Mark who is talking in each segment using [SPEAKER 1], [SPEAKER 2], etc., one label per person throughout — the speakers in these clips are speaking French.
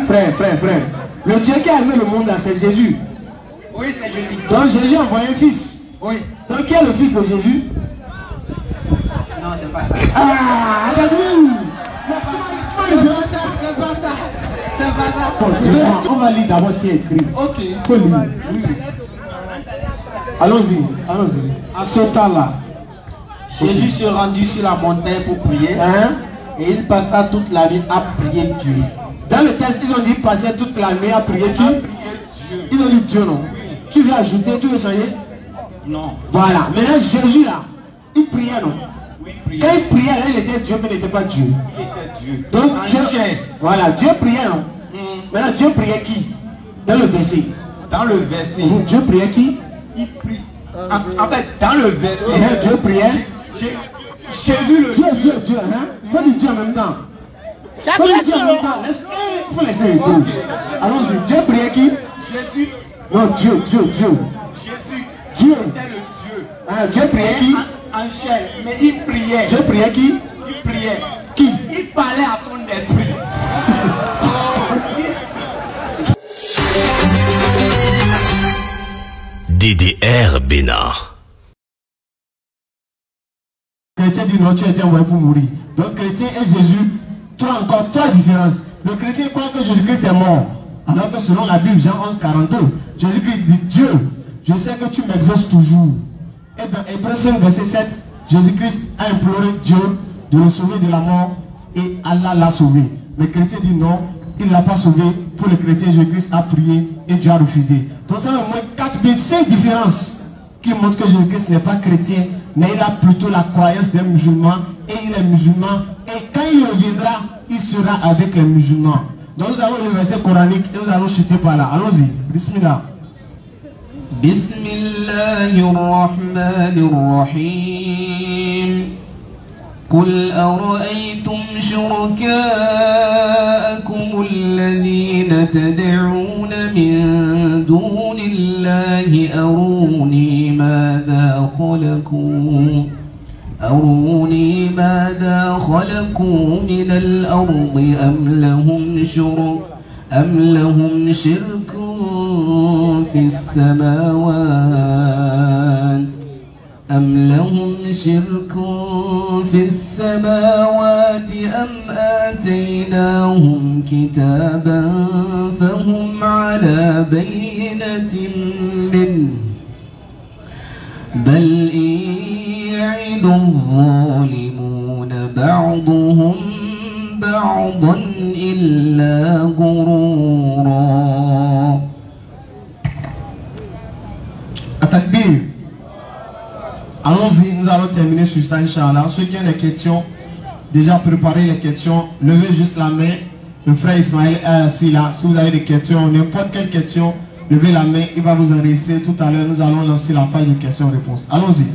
[SPEAKER 1] Frère. Le Dieu qui a aimé le monde là, c'est Jésus.
[SPEAKER 2] Oui, c'est Jésus.
[SPEAKER 1] Donc Jésus a envoyé un fils.
[SPEAKER 2] Oui.
[SPEAKER 1] Donc qui est le fils de Jésus?
[SPEAKER 2] Non, c'est pas ça.
[SPEAKER 1] Ah, alléluia.
[SPEAKER 2] C'est pas ça.
[SPEAKER 1] Bon, on va lire d'abord ce qui est écrit.
[SPEAKER 2] Ok.
[SPEAKER 1] Faut lire. Oui. Allons-y. À ce temps-là,
[SPEAKER 2] Jésus se rendit sur la montagne pour prier.
[SPEAKER 1] hein?
[SPEAKER 2] Et il passa toute la nuit à prier Dieu.
[SPEAKER 1] Dans le texte, ils ont dit passer toute la nuit à prier qui?
[SPEAKER 2] Dieu.
[SPEAKER 1] Ils ont dit Dieu, non? Tu veux ajouter, tu veux changer?
[SPEAKER 2] Non.
[SPEAKER 1] Voilà. Maintenant, Jésus là, il priait, non?
[SPEAKER 2] Oui, prier.
[SPEAKER 1] Quand il priait, là, il était Dieu, mais il n'était pas Dieu.
[SPEAKER 2] Il était Dieu.
[SPEAKER 1] Donc,
[SPEAKER 2] En
[SPEAKER 1] Dieu,
[SPEAKER 2] chair.
[SPEAKER 1] voilà, Dieu priait, non? Maintenant, Dieu priait qui? Dans le verset.
[SPEAKER 2] Dans le verset,
[SPEAKER 1] Dieu priait qui?
[SPEAKER 2] il prie. En fait, dans le verset,
[SPEAKER 1] Dieu priait.
[SPEAKER 2] Jésus le
[SPEAKER 1] Dieu, hein? Faut dire Dieu en même temps. Faut dire Dieu en même temps. Il faut laisser écouter. Allons-y. Dieu priait qui?
[SPEAKER 2] Jésus.
[SPEAKER 1] Non, Dieu.
[SPEAKER 2] Jésus.
[SPEAKER 1] Dieu.
[SPEAKER 2] Était le Dieu.
[SPEAKER 1] Hein, Dieu priait qui?
[SPEAKER 2] En chair. Mais il priait.
[SPEAKER 1] Dieu priait qui?
[SPEAKER 2] Il priait.
[SPEAKER 1] Qui?
[SPEAKER 2] Il parlait à son esprit.
[SPEAKER 3] DDR Bénin.
[SPEAKER 1] Le chrétien dit non, tu as été envoyé pour mourir. Donc, chrétien et Jésus, trois différences. Le chrétien croit que Jésus-Christ est mort. Alors que selon la Bible, Jean 11, 42, Jésus-Christ dit Dieu, je sais que tu m'exauces toujours. Et dans Hébreux 5, verset 7, Jésus-Christ a imploré Dieu de le sauver de la mort et Allah l'a sauvé. Le chrétien dit non, il ne l'a pas sauvé. Pour le chrétien, Jésus-Christ a prié et Dieu a refusé. Donc, ça a au moins 5 différences qui montrent que Jésus-Christ n'est pas chrétien, mais il a plutôt la croyance des musulmans et il est musulman. Et quand il reviendra, il sera avec les musulmans. Donc nous avons le verset coranique et nous allons chuter par là. Allons-y. Bismillah.
[SPEAKER 4] Bismillahirrahmanirrahim. قل أرأيتم شركاءكم الذين تدعون من دون الله أروني ماذا خلقوا من الأرض أم لهم شرك في السماوات أم آتيناهم كتابا فهم على بينة منه بل إن يعد الظالمون بعضهم بعضا إلا غرورا.
[SPEAKER 1] Atakbir. Allons-y, nous allons terminer sur ça, Inch'Allah. Ceux qui ont des questions, déjà préparez les questions, levez juste la main. Le frère Ismaël est assis là. Si vous avez des questions, n'importe quelle question, levez la main, il va vous enregistrer. Tout à l'heure, nous allons lancer la page de questions-réponses. Allons-y.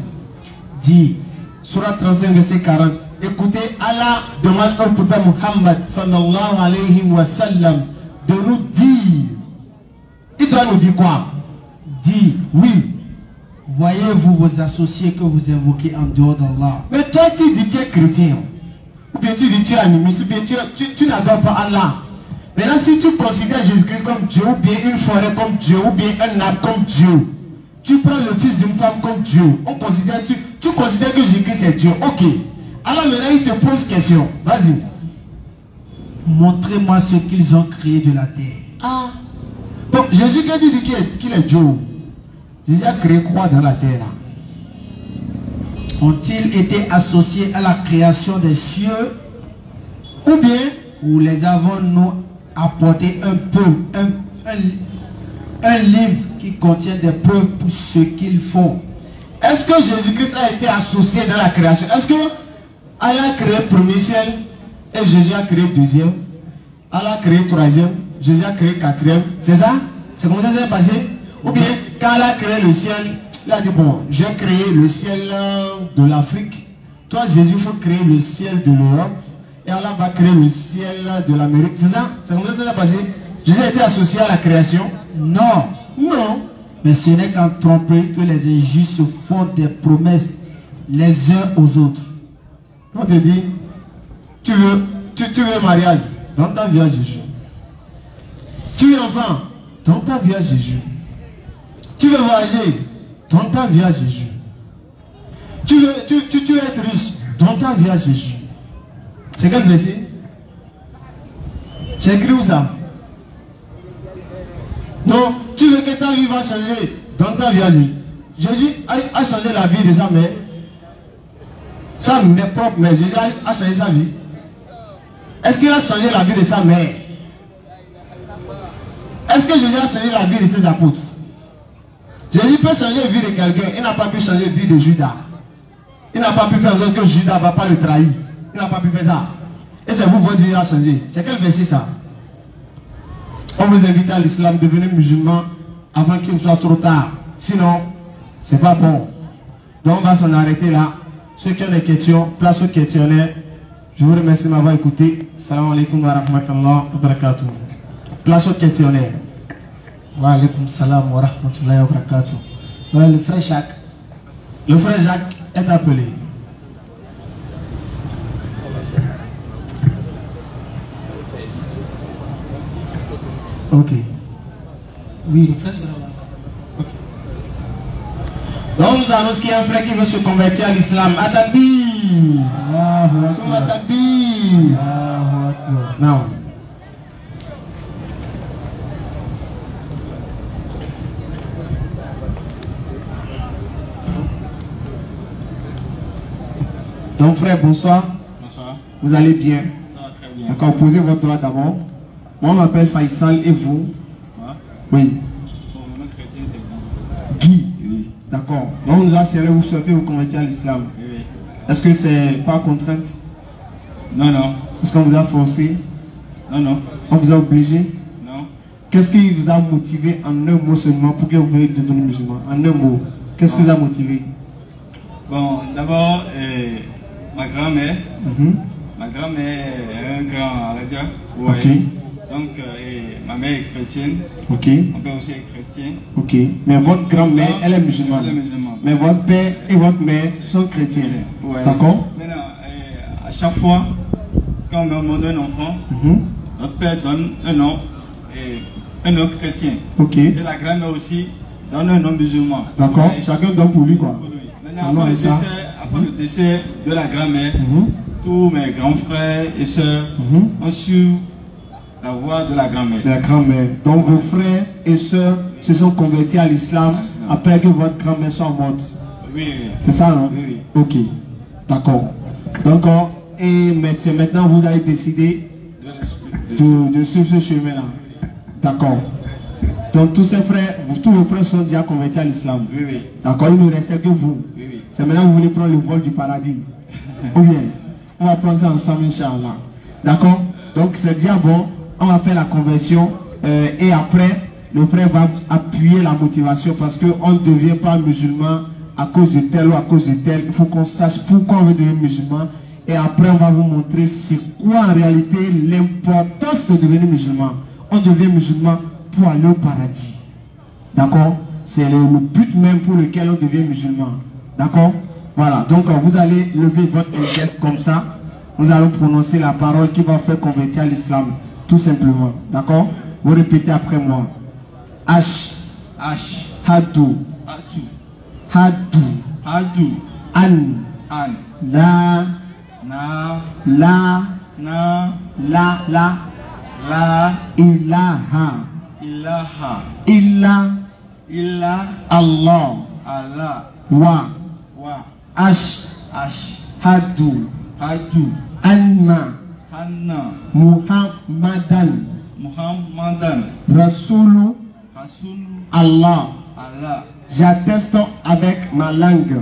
[SPEAKER 1] Dit, Surah 35, verset 40. Écoutez, Allah demande au prophète Muhammad sallallahu alayhi wa sallam de nous dire. Il doit nous dire quoi? Dit, oui.
[SPEAKER 4] Voyez-vous vos associés que vous invoquez en dehors d'Allah?
[SPEAKER 1] Mais toi tu dis tu es chrétien, ou bien tu dis tu es animiste, ou bien tu n'adores pas Allah. Maintenant si tu considères Jésus-Christ comme Dieu, ou bien une forêt comme Dieu, ou bien un arbre comme Dieu, tu prends le fils d'une femme comme Dieu, tu considères que Jésus-Christ est Dieu, ok. Alors maintenant il te pose question, vas-y.
[SPEAKER 4] Montrez-moi ce qu'ils ont créé de la terre.
[SPEAKER 1] Ah. Donc Jésus-Christ dit qu'il est Dieu. Jésus a créé quoi dans la terre là?
[SPEAKER 4] Ont-ils été associés à la création des cieux,
[SPEAKER 1] ou bien
[SPEAKER 4] les avons-nous apporté un livre qui contient des preuves pour ce qu'ils font?
[SPEAKER 1] Est-ce que Jésus-Christ a été associé dans la création? Est-ce que Allah a créé le premier ciel et Jésus a créé le deuxième? Allah a créé le troisième, Jésus a créé le quatrième? C'est ça? C'est comme ça que ça s'est passé? Ou bien quand Allah a créé le ciel, il a dit bon, j'ai créé le ciel de l'Afrique. Toi Jésus, il faut créer le ciel de l'Europe. Et Allah va créer le ciel de l'Amérique. C'est ça? C'est comme ça que ça s'est passé? Jésus a été associé à la création?
[SPEAKER 4] Non.
[SPEAKER 1] Non.
[SPEAKER 4] Mais ce n'est qu'en tromperie que les injustes se font des promesses les uns aux autres.
[SPEAKER 1] On te dit, tu veux mariage, donc t'en viens Jésus. Tu es enfant, donne ta vie à Jésus. Tu veux voyager, donne ta vie à Jésus. Tu veux être riche, donne ta vie à Jésus. C'est quel verset? C'est écrit où ça? Non, tu veux que ta vie va changer, donne ta vie à Jésus. Jésus a changé la vie de sa mère. Sa mère propre, mais Jésus a changé sa vie. Est-ce qu'il a changé la vie de sa mère? Est-ce que Jésus a changé la vie de ses apôtres? Jésus peut changer la vie de quelqu'un. Il n'a pas pu changer la vie de Judas. Il n'a pas pu faire en sorte que Judas ne va pas le trahir. Il n'a pas pu faire ça. Et c'est vous, votre vie a changé. C'est quel verset ça? On vous invite à l'islam, devenez musulman avant qu'il ne soit trop tard. Sinon, c'est pas bon. Donc on va s'en arrêter là. Ceux qui ont des questions, place au questionnaire. Je vous remercie de m'avoir écouté. Salam alaikum wa rahmatullahi wa barakatuh. Place au questionnaire.
[SPEAKER 4] Wa alaikum salam wa rahmatullahi wa barakatuh. Le frère Jacques.
[SPEAKER 1] Le frère Jacques est appelé.
[SPEAKER 4] Ok. Oui, le frère sera là.
[SPEAKER 1] Donc nous annonçons qu'il y a un frère qui veut se convertir à l'islam. Atakbir. Atakbir. Non. Donc frère, bonsoir.
[SPEAKER 2] Bonsoir.
[SPEAKER 1] Vous allez bien?
[SPEAKER 2] Ça va très bien.
[SPEAKER 1] D'accord, posez votre droit d'abord. Moi, je m'appelle Faisal et vous?
[SPEAKER 2] Moi,
[SPEAKER 1] Oui.
[SPEAKER 2] pour mon nom chrétien, c'est
[SPEAKER 1] Guy.
[SPEAKER 2] Oui.
[SPEAKER 1] D'accord. Donc nous assurons vous souhaitez vous convertir à l'islam.
[SPEAKER 2] Oui, oui.
[SPEAKER 1] Est-ce que c'est par contrainte?
[SPEAKER 2] Non, non.
[SPEAKER 1] Est-ce qu'on vous a forcé?
[SPEAKER 2] Non, non.
[SPEAKER 1] On vous a obligé?
[SPEAKER 2] Non.
[SPEAKER 1] Qu'est-ce qui vous a motivé en un mot seulement pour que vous veuillez devenir musulman? En un mot. Qu'est-ce qui vous a motivé?
[SPEAKER 2] Bon, d'abord, ma grand-mère.
[SPEAKER 1] Mhm.
[SPEAKER 2] Ma grand-mère est un grand aradia.
[SPEAKER 1] Ok.
[SPEAKER 2] Donc, ma mère est chrétienne.
[SPEAKER 1] Ok.
[SPEAKER 2] Mon père aussi est chrétien.
[SPEAKER 1] Ok. Mais votre grand-mère, elle est musulmane.
[SPEAKER 2] Elle est musulmane.
[SPEAKER 1] Mais votre père et votre mère sont chrétiens.
[SPEAKER 2] Ouais.
[SPEAKER 1] D'accord?
[SPEAKER 2] Maintenant, à chaque fois, quand on demande un enfant,
[SPEAKER 1] Mhm.
[SPEAKER 2] notre père donne un nom, un nom chrétien.
[SPEAKER 1] Ok.
[SPEAKER 2] Et la grand-mère aussi donne un nom musulman.
[SPEAKER 1] D'accord.
[SPEAKER 2] Et-
[SPEAKER 1] Chacun donne pour lui quoi.
[SPEAKER 2] Maintenant,
[SPEAKER 1] Non, et ça?
[SPEAKER 2] après le décès de la grand-mère,
[SPEAKER 1] Mhm.
[SPEAKER 2] tous mes grands frères et sœurs
[SPEAKER 1] Mhm.
[SPEAKER 2] ont su la voix de la grand-mère.
[SPEAKER 1] De la grand-mère. Donc vos frères et sœurs se sont convertis à l'islam après que votre grand-mère soit morte.
[SPEAKER 2] Oui, oui.
[SPEAKER 1] C'est ça, non?
[SPEAKER 2] Oui, oui.
[SPEAKER 1] Ok. D'accord. Donc, mais c'est maintenant que vous avez décidé de suivre ce chemin-là. D'accord. Donc tous ces frères, tous vos frères sont déjà convertis à l'islam.
[SPEAKER 2] Oui, oui.
[SPEAKER 1] D'accord, il ne restait que vous.
[SPEAKER 2] Oui, oui.
[SPEAKER 1] C'est maintenant que vous voulez prendre le vol du paradis. Ou bien, on va prendre ça ensemble, Inch'Allah. D'accord? Donc c'est déjà bon, on va faire la conversion et après, le frère va appuyer la motivation parce qu'on ne devient pas musulman à cause de tel ou à cause de tel. Il faut qu'on sache pourquoi on veut devenir musulman et après on va vous montrer c'est quoi en réalité l'importance de devenir musulman. On devient musulman pour aller au paradis. D'accord? C'est le but même pour lequel on devient musulman. D'accord? Voilà. Donc vous allez lever votre index comme ça. Nous allons prononcer la parole qui va faire convertir à l'islam. Tout simplement. D'accord? Vous répétez après moi. H.
[SPEAKER 2] H.
[SPEAKER 1] Hadou.
[SPEAKER 2] Hatu.
[SPEAKER 1] Hadou.
[SPEAKER 2] Hadu.
[SPEAKER 1] An.
[SPEAKER 2] An.
[SPEAKER 1] La.
[SPEAKER 2] Na.
[SPEAKER 1] La.
[SPEAKER 2] Na.
[SPEAKER 1] La. La.
[SPEAKER 2] La.
[SPEAKER 1] Ilaha.
[SPEAKER 2] Ilaha.
[SPEAKER 1] Illa.
[SPEAKER 2] Illa.
[SPEAKER 1] Allah.
[SPEAKER 2] Allah.
[SPEAKER 1] Wa.
[SPEAKER 2] Wa.
[SPEAKER 1] H.
[SPEAKER 2] Ash.
[SPEAKER 1] Hadou.
[SPEAKER 2] Hadu.
[SPEAKER 1] Anna.
[SPEAKER 2] Hanna.
[SPEAKER 1] Muhammadan.
[SPEAKER 2] Muhammadan.
[SPEAKER 1] Rasulu.
[SPEAKER 2] Rasul.
[SPEAKER 1] Allah.
[SPEAKER 2] Allah.
[SPEAKER 1] J'atteste avec ma langue.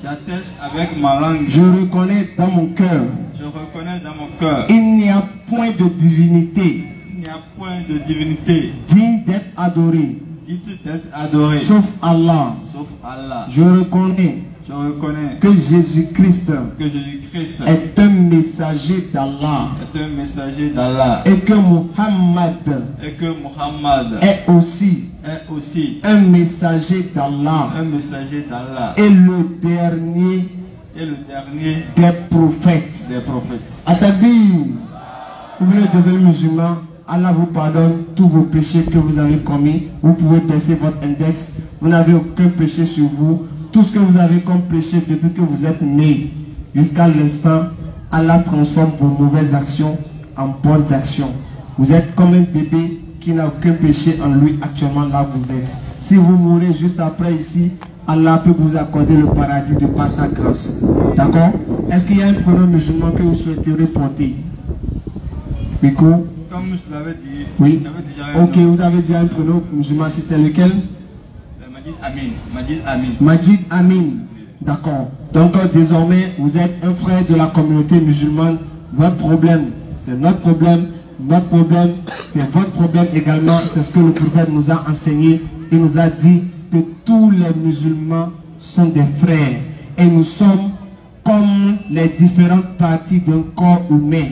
[SPEAKER 2] J'atteste avec ma langue.
[SPEAKER 1] Je reconnais dans mon cœur.
[SPEAKER 2] Je reconnais dans mon cœur.
[SPEAKER 1] Il n'y a point de divinité
[SPEAKER 2] Il n'y a point de divinité
[SPEAKER 1] digne d'être adorée,
[SPEAKER 2] digne d'être adorée
[SPEAKER 1] sauf Allah.
[SPEAKER 2] sauf Allah.
[SPEAKER 1] Je reconnais
[SPEAKER 2] Je reconnais
[SPEAKER 1] que Jésus-Christ
[SPEAKER 2] que Jésus-Christ
[SPEAKER 1] est un messager d'Allah
[SPEAKER 2] est un messager d'Allah
[SPEAKER 1] et que Muhammad
[SPEAKER 2] et que Muhammad
[SPEAKER 1] est aussi
[SPEAKER 2] est aussi
[SPEAKER 1] un messager d'Allah
[SPEAKER 2] un messager d'Allah
[SPEAKER 1] et le dernier
[SPEAKER 2] et le dernier
[SPEAKER 1] des prophètes.
[SPEAKER 2] des prophètes.
[SPEAKER 1] Atabir, vous voulez devenir musulman, Allah vous pardonne tous vos péchés que vous avez commis. Vous pouvez baisser votre index. Vous n'avez aucun péché sur vous. Tout ce que vous avez comme péché depuis que vous êtes né jusqu'à l'instant, Allah transforme vos mauvaises actions en bonnes actions. Vous êtes comme un bébé qui n'a aucun péché en lui actuellement là où vous êtes. Si vous mourrez juste après ici, Allah peut vous accorder le paradis de par sa grâce. D'accord? Est-ce qu'il y a un prénom musulman que vous souhaiteriez porter? Pico?
[SPEAKER 5] Comme je l'avais dit,
[SPEAKER 1] Oui.
[SPEAKER 5] déjà
[SPEAKER 1] Ok, vous avez déjà un prénom musulman, si c'est lequel?
[SPEAKER 5] Majid Amin. Majid Amin.
[SPEAKER 1] Majid Amin. D'accord. Donc désormais, vous êtes un frère de la communauté musulmane. Votre problème, c'est notre problème. Notre problème, c'est votre problème également. C'est ce que le prophète nous a enseigné. Il nous a dit que tous les musulmans sont des frères. Et nous sommes comme les différentes parties d'un corps humain.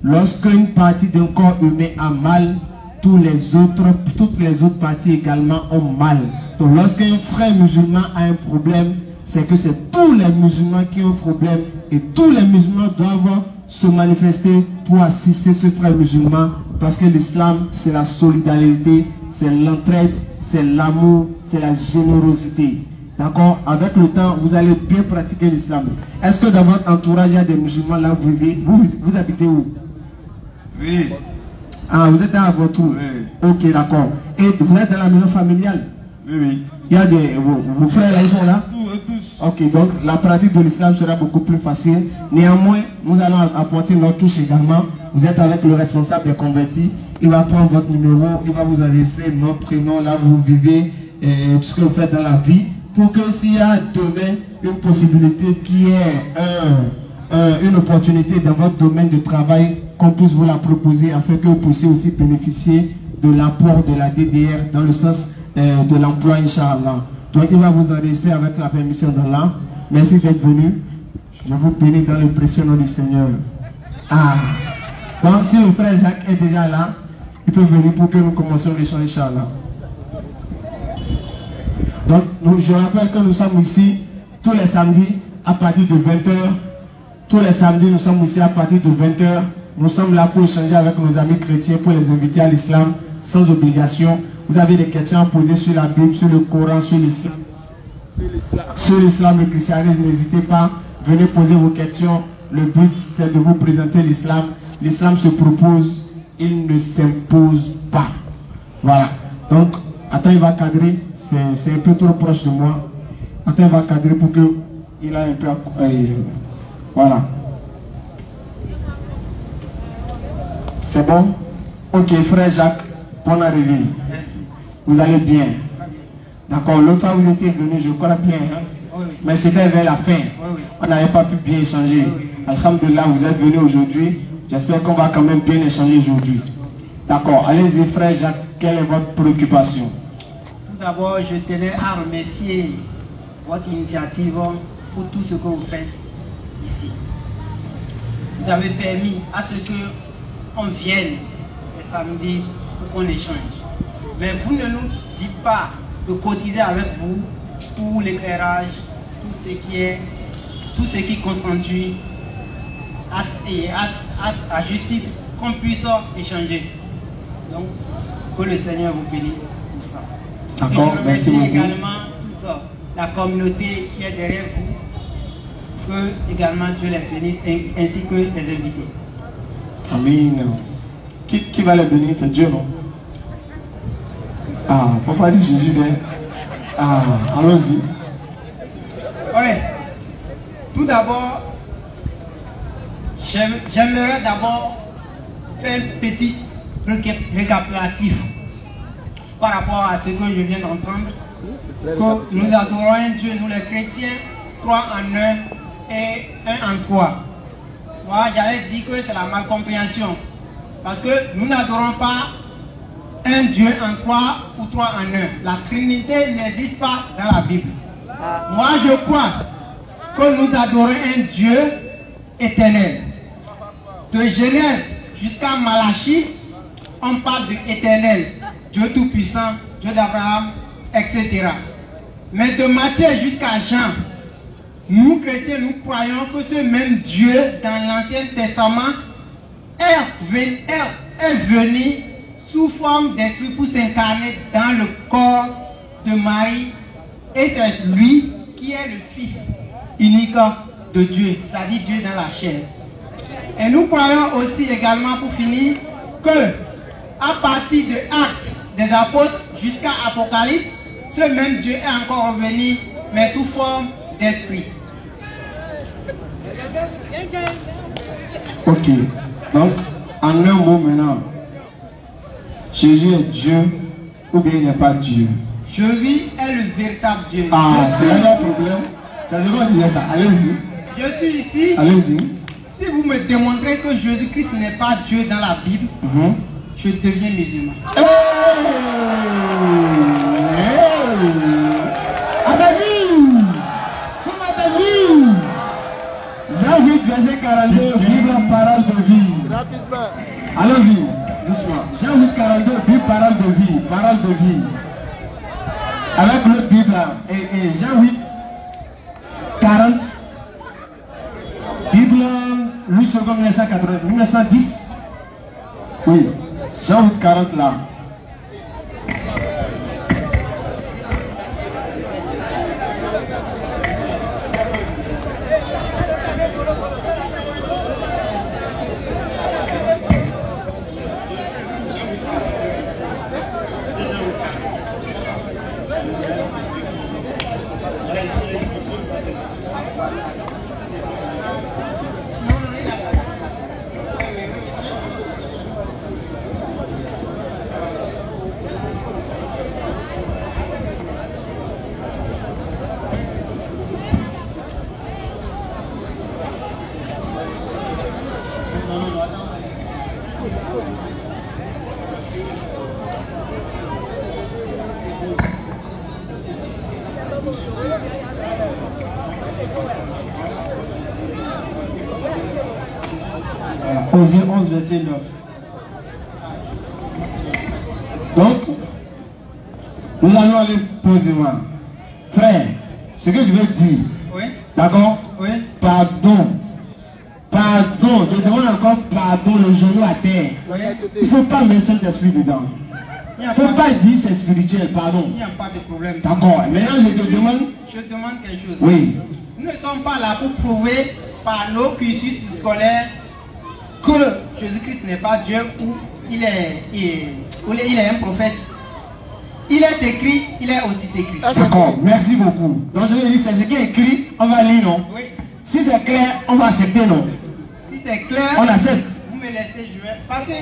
[SPEAKER 1] Lorsqu'une partie d'un corps humain a mal, toutes les autres parties également ont mal. Donc lorsqu'un frère musulman a un problème, c'est que c'est tous les musulmans qui ont un problème et tous les musulmans doivent se manifester pour assister ce frère musulman, parce que l'islam c'est la solidarité, c'est l'entraide, c'est l'amour, c'est la générosité. D'accord? Avec le temps, vous allez bien pratiquer l'islam. Est-ce que dans votre entourage, il y a des musulmans là où vous vivez? Vous habitez où?
[SPEAKER 5] Oui.
[SPEAKER 1] Ah, vous êtes à votre tour?
[SPEAKER 5] Oui.
[SPEAKER 1] Ok, d'accord. Et vous êtes dans la maison familiale?
[SPEAKER 5] Oui, oui.
[SPEAKER 1] Il y a vos frères là, ils sont là?
[SPEAKER 5] Tous.
[SPEAKER 1] Ok, donc la pratique de l'islam sera beaucoup plus facile. Néanmoins, nous allons apporter notre touche également. Vous êtes avec le responsable des convertis. Il va prendre votre numéro, il va vous enregistrer notre prénom, là où vous vivez, et tout ce que vous faites dans la vie, pour que s'il y a demain une possibilité qui est une opportunité dans votre domaine de travail, qu'on puisse vous la proposer afin que vous puissiez aussi bénéficier de l'apport de la DDR dans le sens de l'emploi, Inch'Allah. Donc il va vous enregistrer avec la permission d'Allah. Merci d'être venu. Je vous bénis dans le précieux nom du Seigneur. Ah. Donc si le frère Jacques est déjà là, il peut venir pour que nous commencions l'échange, Inch'Allah. Donc je rappelle que nous sommes ici tous les samedis à partir de 20h. Tous les samedis nous sommes ici à partir de 20h. Nous sommes là pour échanger avec nos amis chrétiens, pour les inviter à l'islam sans obligation. Vous avez des questions à poser sur la Bible, sur le Coran, sur l'islam. Sur l'islam, le christianisme, n'hésitez pas. Venez poser vos questions. Le but, c'est de vous présenter l'islam. L'islam se propose, il ne s'impose pas. Voilà. Donc, attends, il va cadrer. C'est un peu trop proche de moi. Attends, il va cadrer pour qu'il a un peu... voilà. C'est bon? Ok, frère Jacques, bonne arrivée. Vous allez bien. D'accord, l'autre fois vous étiez venu, je crois bien. Hein? Oui. Mais c'était vers la fin. Oui. On n'avait pas pu bien échanger. Oui. Alhamdulillah, vous êtes venu aujourd'hui. J'espère qu'on va quand même bien échanger aujourd'hui. D'accord, allez-y frère Jacques, quelle est votre préoccupation?
[SPEAKER 2] Tout d'abord, je tenais à remercier votre initiative pour tout ce que vous faites ici. Vous avez permis à ce qu'on vienne les samedis pour qu'on échange. Mais vous ne nous dites pas de cotiser avec vous pour l'éclairage, tout ce qui constitue à justice qu'on puisse échanger. Donc, que le Seigneur vous bénisse pour ça.
[SPEAKER 1] D'accord, merci beaucoup.
[SPEAKER 2] Également toute la communauté qui est derrière vous, que également Dieu les bénisse ainsi que les invités.
[SPEAKER 1] Amen. Qui va les bénir? C'est Dieu, non? Ah, papa dit Jésus, hein? Ah, allons-y.
[SPEAKER 2] Oui. Tout d'abord, j'aimerais d'abord faire une petite récapitulatif par rapport à ce que je viens d'entendre. Que nous adorons un Dieu, nous les chrétiens, 3 en 1 et 1 en 3. Moi, j'allais dire que c'est la malcompréhension. Parce que nous n'adorons pas un Dieu en 3 ou 3 en 1. La Trinité n'existe pas dans la Bible. Moi, je crois que nous adorons un Dieu éternel. De Genèse jusqu'à Malachie, on parle de éternel, Dieu tout-puissant, Dieu d'Abraham, etc. Mais de Matthieu jusqu'à Jean, nous chrétiens, nous croyons que ce même Dieu dans l'Ancien Testament est venu sous forme d'esprit pour s'incarner dans le corps de Marie. Et c'est lui qui est le Fils unique de Dieu, c'est-à-dire Dieu dans la chair. Et nous croyons aussi également, pour finir, que à partir de Actes des Apôtres jusqu'à Apocalypse, ce même Dieu est encore revenu, mais sous forme d'esprit.
[SPEAKER 1] Ok. Donc, en un mot maintenant, Jésus est Dieu ou bien il n'est pas Dieu?
[SPEAKER 2] Jésus est le véritable Dieu.
[SPEAKER 1] Ah, c'est un problème. Ça se voit dire ça. Allez-y.
[SPEAKER 2] Je suis ici.
[SPEAKER 1] Allez-y.
[SPEAKER 2] Si vous me démontrez que Jésus-Christ n'est pas Dieu dans la Bible, je deviens musulman.
[SPEAKER 1] Hey! Amen! C'est Amen! Jean 8, verset 42, Bible, parole de vie.
[SPEAKER 6] Rapidement.
[SPEAKER 1] Allons-y, doucement. Jean 8, 42, Bible, parole de vie. Parole de vie. Avec le Bible et Jean 8, 40. Bible, lui, second 1980, 1910. Oui, Jean 8, 40 là.
[SPEAKER 4] Osée 11, verset 9.
[SPEAKER 1] Donc, nous allons aller posément. Frère, ce que je veux dire,
[SPEAKER 2] Oui,
[SPEAKER 1] d'accord?
[SPEAKER 2] oui.
[SPEAKER 1] Pardon. Pardon. Je demande encore pardon, le genou à terre. Il ne faut pas mettre Saint-Esprit dedans. Il ne faut pas dire c'est spirituel, pardon.
[SPEAKER 2] Il n'y a pas de problème.
[SPEAKER 1] D'accord. Maintenant, je te demande.
[SPEAKER 2] Je demande quelque chose.
[SPEAKER 1] Oui.
[SPEAKER 2] Nous ne sommes pas là pour prouver par nos cursus scolaires que Jésus-Christ n'est pas Dieu ou il est un prophète. Il est écrit, il est aussi écrit.
[SPEAKER 1] D'accord. Merci beaucoup. Donc, je vais dire, c'est ce qui est écrit, on va lire, non?
[SPEAKER 2] Oui.
[SPEAKER 1] Si c'est clair, on va accepter, non?
[SPEAKER 2] Si c'est clair,
[SPEAKER 1] On accepte.
[SPEAKER 2] vous me laissez jouer. Parce que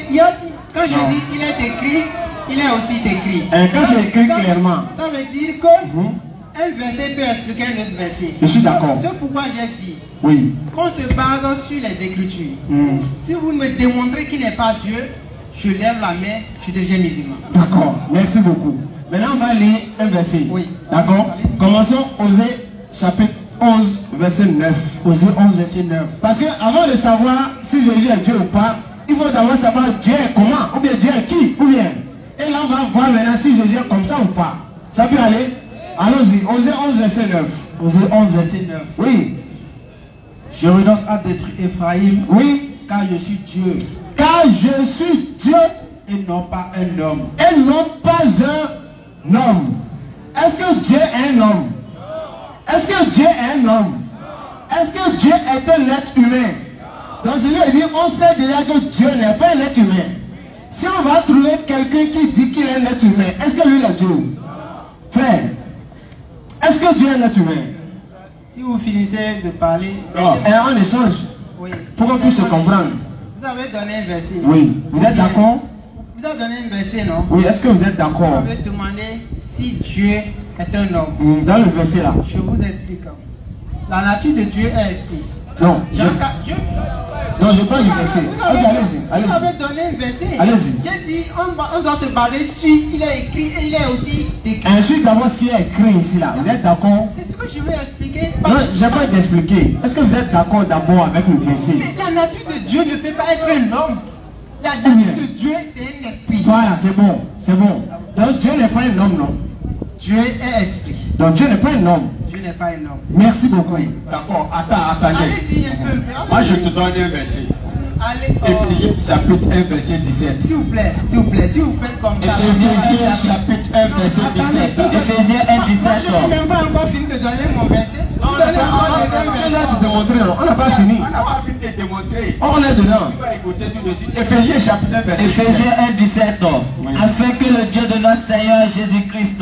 [SPEAKER 2] quand je
[SPEAKER 1] Non.
[SPEAKER 2] dis il est écrit, il est aussi écrit.
[SPEAKER 1] Quand c'est écrit clairement.
[SPEAKER 2] Ça veut dire que
[SPEAKER 1] Mhm.
[SPEAKER 2] un verset peut expliquer un autre verset.
[SPEAKER 1] Je suis d'accord.
[SPEAKER 2] C'est pourquoi j'ai dit
[SPEAKER 1] Oui.
[SPEAKER 2] qu'on se base sur les Écritures.
[SPEAKER 1] Mhm.
[SPEAKER 2] Si vous me démontrez qu'il n'est pas Dieu, je lève la main, je deviens musulman.
[SPEAKER 1] D'accord. Merci beaucoup. Maintenant, on va lire un verset.
[SPEAKER 2] Oui.
[SPEAKER 1] D'accord.
[SPEAKER 2] Allez-y.
[SPEAKER 1] Commençons Osée chapitre 11, verset 9.
[SPEAKER 4] Osée 11, verset 9.
[SPEAKER 1] Parce que avant de savoir si Jésus est Dieu ou pas, il faut d'abord savoir Dieu est comment, ou bien Dieu est qui, ou bien. Et là, on va voir maintenant si Jésus est comme ça ou pas. Ça peut aller? Allons-y. Osée 11, verset 9.
[SPEAKER 4] Osée 11, verset 9.
[SPEAKER 1] Oui.
[SPEAKER 4] Je renonce à détruire Ephraïm,
[SPEAKER 1] Oui.
[SPEAKER 4] car je suis Dieu
[SPEAKER 1] Car je suis Dieu
[SPEAKER 4] et non pas un homme.
[SPEAKER 1] et non pas un homme. Est-ce que Dieu est un homme? Est-ce que Dieu est un homme? Est-ce que Dieu est un être humain? Donc je lui ai dit, on sait déjà que Dieu n'est pas un être humain. Si on va trouver quelqu'un qui dit qu'il est un être humain, est-ce que lui est Dieu? Frère, est-ce que Dieu est un être humain?
[SPEAKER 2] Si vous finissez de parler,
[SPEAKER 1] Et on échange
[SPEAKER 2] oui.
[SPEAKER 1] pour qu'on puisse se comprendre.
[SPEAKER 2] Vous avez donné un verset.
[SPEAKER 1] Oui. Vous êtes d'accord?
[SPEAKER 2] Vous avez donné un verset, non?
[SPEAKER 1] Oui. Est-ce que vous êtes
[SPEAKER 2] Vous
[SPEAKER 1] d'accord?
[SPEAKER 2] avez demandé si Dieu est un homme.
[SPEAKER 1] Dans le verset là.
[SPEAKER 2] Je vous explique. La nature de Dieu est esprit.
[SPEAKER 1] Non.
[SPEAKER 2] Jean 4,
[SPEAKER 1] Non, je parle du verset. Ok, allez-y.
[SPEAKER 2] Vous
[SPEAKER 1] Allez-y.
[SPEAKER 2] avez donné un verset.
[SPEAKER 1] Allez-y.
[SPEAKER 2] J'ai dit, on doit se baser sur, il est écrit et il est aussi écrit.
[SPEAKER 1] Ensuite, d'abord, ce qui est écrit ici là. Vous êtes d'accord?
[SPEAKER 2] C'est ce que je vais expliquer.
[SPEAKER 1] Non, je n'ai pas d'expliquer. Est-ce que vous êtes d'accord d'abord avec le verset?
[SPEAKER 2] Mais la nature de Dieu ne peut pas être un homme. La nature de Dieu, c'est un esprit.
[SPEAKER 1] Voilà, c'est bon. C'est bon. Donc, Dieu n'est pas un homme, non?
[SPEAKER 2] Dieu est esprit.
[SPEAKER 1] Donc, Dieu n'est pas un homme.
[SPEAKER 2] Dieu n'est pas un homme.
[SPEAKER 1] Merci beaucoup.
[SPEAKER 5] D'accord, attendez.
[SPEAKER 2] Allez-y un peu.
[SPEAKER 5] Moi, je te donne un verset.
[SPEAKER 2] Allez,
[SPEAKER 5] Éphésiens chapitre 1, verset 17.
[SPEAKER 2] s'il vous plaît, si vous faites comme ça.
[SPEAKER 5] Éphésiens chapitre 1, verset 17. Éphésiens 1, 17.
[SPEAKER 2] Je n'ai même pas encore fini de donner mon verset.
[SPEAKER 1] On n'a pas démontré, on n'a pas fini.
[SPEAKER 5] On n'a pas fini de démontrer.
[SPEAKER 1] On est dedans.
[SPEAKER 5] On va écouter tout de suite. Éphésiens chapitre 1, verset 17.
[SPEAKER 4] Éphésiens 1, 17.
[SPEAKER 5] Oui.
[SPEAKER 4] Afin que le Dieu de notre Seigneur Jésus-Christ,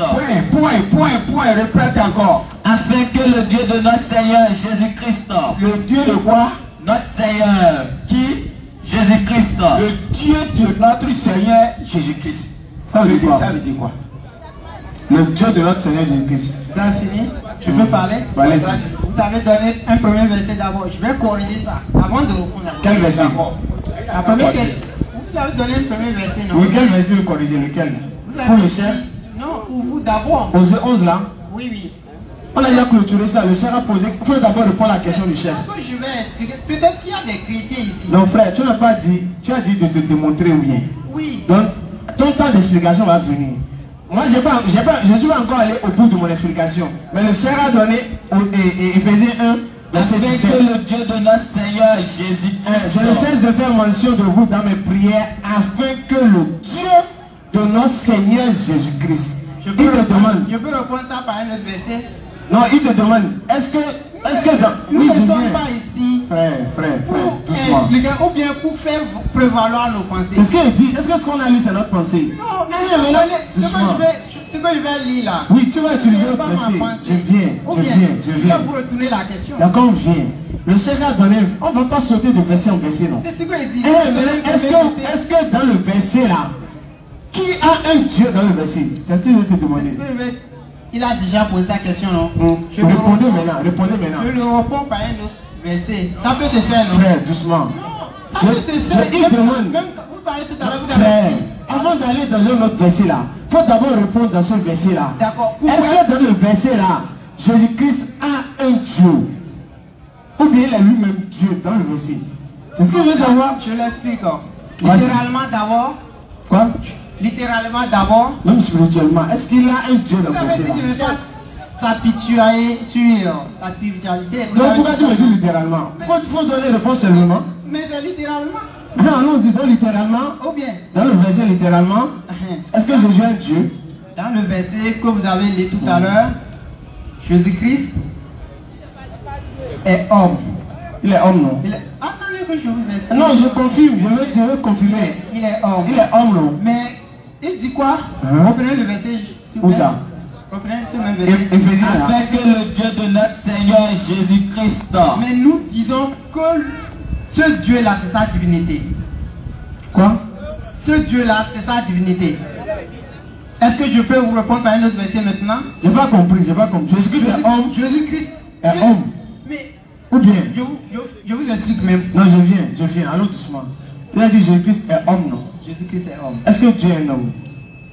[SPEAKER 5] Point, répète encore.
[SPEAKER 4] afin que le Dieu de notre Seigneur Jésus-Christ,
[SPEAKER 5] Le Dieu de quoi?
[SPEAKER 4] notre Seigneur,
[SPEAKER 5] Qui?
[SPEAKER 4] Jésus-Christ,
[SPEAKER 5] Le Dieu de notre Seigneur Jésus-Christ.
[SPEAKER 1] Ça veut dire quoi?
[SPEAKER 5] Ça veut dire quoi?
[SPEAKER 1] Le Dieu de notre Seigneur Jésus-Christ.
[SPEAKER 2] Vous avez fini? Je peux parler?
[SPEAKER 1] Allez-y.
[SPEAKER 2] Vous avez donné un premier verset d'abord. Je vais corriger ça avant de répondre.
[SPEAKER 1] Quel verset?
[SPEAKER 2] La première question. Vous avez donné un premier verset, non?
[SPEAKER 1] Oui, quel verset vous corrigez? Lequel?
[SPEAKER 2] Vous avez
[SPEAKER 1] Pour le
[SPEAKER 2] dit-
[SPEAKER 1] chef.
[SPEAKER 2] Non, pour vous d'abord.
[SPEAKER 1] Osée 11 là.
[SPEAKER 2] Oui, oui.
[SPEAKER 1] On a déjà clôturé ça. Le chef a posé. Il faut d'abord répondre à la question du chef.
[SPEAKER 2] Pourquoi je vais expliquer? Peut-être qu'il y a des chrétiens ici.
[SPEAKER 1] Non, frère, tu n'as pas dit. Tu as dit de te démontrer ou bien.
[SPEAKER 2] Oui.
[SPEAKER 1] Donc, ton temps d'explication va venir. Moi, je ne suis pas encore allé au bout de mon explication. Mais le chef a donné Éphésiens 1, verset
[SPEAKER 4] afin
[SPEAKER 1] 17.
[SPEAKER 4] que le Dieu de notre Seigneur Jésus-Christ,
[SPEAKER 1] Je ne cesse de faire mention de vous dans mes prières afin que le Dieu de notre Seigneur Jésus-Christ.
[SPEAKER 2] Je
[SPEAKER 1] Il
[SPEAKER 2] peux
[SPEAKER 1] te demande.
[SPEAKER 2] je peux répondre ça par un autre verset.
[SPEAKER 1] Non, il te demande. Est-ce que dans.
[SPEAKER 2] Nous
[SPEAKER 1] Oui,
[SPEAKER 2] ne
[SPEAKER 1] je
[SPEAKER 2] sommes
[SPEAKER 1] viens.
[SPEAKER 2] pas ici
[SPEAKER 1] Frère,
[SPEAKER 2] pour
[SPEAKER 1] doucement.
[SPEAKER 2] expliquer ou bien pour faire prévaloir nos pensées.
[SPEAKER 1] C'est ce qu'il dit. Est-ce que ce qu'on a lu, c'est notre pensée?
[SPEAKER 2] Non,
[SPEAKER 1] mais là, doucement.
[SPEAKER 2] ce que je vais lire là.
[SPEAKER 1] Oui, tu vas utiliser
[SPEAKER 2] c'est
[SPEAKER 1] le
[SPEAKER 2] pas ma
[SPEAKER 1] verset.
[SPEAKER 2] pensée.
[SPEAKER 1] Je viens,
[SPEAKER 2] Ou
[SPEAKER 1] je
[SPEAKER 2] bien,
[SPEAKER 1] viens, je
[SPEAKER 2] je
[SPEAKER 1] viens.
[SPEAKER 2] vais vous retourner la question.
[SPEAKER 1] D'accord, je viens. Le Seigneur a donné. On ne va pas sauter de verset en verset, non.
[SPEAKER 2] C'est ce que il dit.
[SPEAKER 1] Eh, mais est-ce que dans le verset là, qui a un Dieu dans le verset? C'est ce que je vais te demander.
[SPEAKER 2] Il a déjà posé la question, non? Je
[SPEAKER 1] Répondez
[SPEAKER 2] le
[SPEAKER 1] maintenant, répondez maintenant.
[SPEAKER 2] Je le réponds par un autre verset. Ça peut se faire, non?
[SPEAKER 1] Frère, doucement.
[SPEAKER 2] Ça peut se faire.
[SPEAKER 1] il demande.
[SPEAKER 2] Même quand vous parlez tout à l'heure, vous avez
[SPEAKER 1] Frère,
[SPEAKER 2] dit.
[SPEAKER 1] avant d'aller dans un autre verset là, il faut d'abord répondre dans ce verset là.
[SPEAKER 2] D'accord.
[SPEAKER 1] Est-ce que dans le verset là, Jésus-Christ a un Dieu? Ou bien il est lui-même Dieu dans le verset? C'est ce que je veux savoir.
[SPEAKER 2] Je l'explique.
[SPEAKER 1] Vas-y.
[SPEAKER 2] Littéralement d'abord.
[SPEAKER 1] Quoi?
[SPEAKER 2] Littéralement d'abord.
[SPEAKER 1] Même spirituellement, est-ce qu'il a un Dieu dans
[SPEAKER 2] Vous
[SPEAKER 1] le
[SPEAKER 2] avez
[SPEAKER 1] verset
[SPEAKER 2] dit
[SPEAKER 1] là?
[SPEAKER 2] qu'il ne veut pas s'apitoyer sur la spiritualité. Vous
[SPEAKER 1] Donc
[SPEAKER 2] avez
[SPEAKER 1] pourquoi
[SPEAKER 2] dit
[SPEAKER 1] tu me
[SPEAKER 2] ça.
[SPEAKER 1] dis littéralement? Faut donner réponse seulement.
[SPEAKER 2] Mais c'est littéralement.
[SPEAKER 1] Non, allons-y, donc littéralement,
[SPEAKER 2] Ou bien,
[SPEAKER 1] dans le verset littéralement, est-ce que Jésus est un Dieu?
[SPEAKER 2] dans le verset que vous avez lu tout à l'heure, Jésus-Christ est homme.
[SPEAKER 1] Il est homme, non?
[SPEAKER 2] Attendez que je vous explique.
[SPEAKER 1] Non, je confirme, je veux confirmer.
[SPEAKER 2] Il est homme.
[SPEAKER 1] Il est homme, non?
[SPEAKER 2] Mais il dit quoi?
[SPEAKER 1] Hein?
[SPEAKER 2] Reprenez le verset. s'il vous
[SPEAKER 1] Où
[SPEAKER 2] plaît.
[SPEAKER 1] ça?
[SPEAKER 2] Reprenez ce même verset.
[SPEAKER 1] Éphésiens là.
[SPEAKER 4] afin que le Dieu de notre Seigneur Jésus-Christ,
[SPEAKER 2] Mais nous disons que ce Dieu-là, c'est sa divinité.
[SPEAKER 1] Quoi?
[SPEAKER 2] Ce Dieu-là, c'est sa divinité. Est-ce que je peux vous répondre par un autre verset maintenant?
[SPEAKER 1] J'ai pas compris, j'ai pas compris. Jésus-Christ est homme,
[SPEAKER 2] Jésus-Christ
[SPEAKER 1] est homme.
[SPEAKER 2] Mais
[SPEAKER 1] Ou bien?
[SPEAKER 2] je vous explique même.
[SPEAKER 1] Non, je viens, allons doucement. Il a dit Jésus-Christ est homme, non?
[SPEAKER 2] Jésus-Christ est homme.
[SPEAKER 1] Est-ce que Dieu est un homme?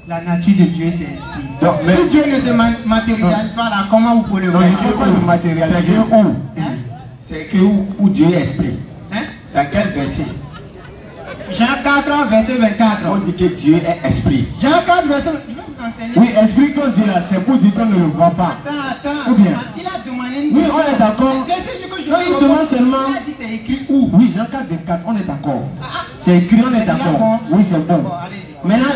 [SPEAKER 2] La nature de Dieu, c'est esprit.
[SPEAKER 1] Donc, mais.
[SPEAKER 2] Si Dieu ne se matérialise pas là, comment vous pouvez le
[SPEAKER 1] Non,
[SPEAKER 2] voir?
[SPEAKER 1] je ne veux pas le matériel.
[SPEAKER 5] C'est
[SPEAKER 1] Dieu
[SPEAKER 5] où?
[SPEAKER 1] où?
[SPEAKER 2] Hein?
[SPEAKER 5] C'est écrit où Dieu est esprit.
[SPEAKER 2] Hein?
[SPEAKER 5] Dans quel verset?
[SPEAKER 2] Jean 4, verset 24.
[SPEAKER 5] On dit que Dieu est esprit.
[SPEAKER 2] Jean 4, verset 24. Je vais vous enseigner.
[SPEAKER 1] Oui, esprit qu'on dit là, c'est pour dire qu'on ne le voit pas.
[SPEAKER 2] Attends.
[SPEAKER 1] Ou bien?
[SPEAKER 2] Il a demandé une
[SPEAKER 1] Oui, on est d'accord.
[SPEAKER 2] Laissez-moi que je
[SPEAKER 1] Non, il
[SPEAKER 2] vous
[SPEAKER 1] demande
[SPEAKER 2] réponde.
[SPEAKER 1] seulement.
[SPEAKER 2] Il a dit c'est écrit où?
[SPEAKER 1] Oui, Jean 4, 24, on est d'accord.
[SPEAKER 2] Ah,
[SPEAKER 1] C'est écrit, on est
[SPEAKER 2] C'est déjà
[SPEAKER 1] d'accord.
[SPEAKER 2] bon.
[SPEAKER 1] Oui, c'est bon.
[SPEAKER 2] Bon, allez-y.
[SPEAKER 1] Maintenant,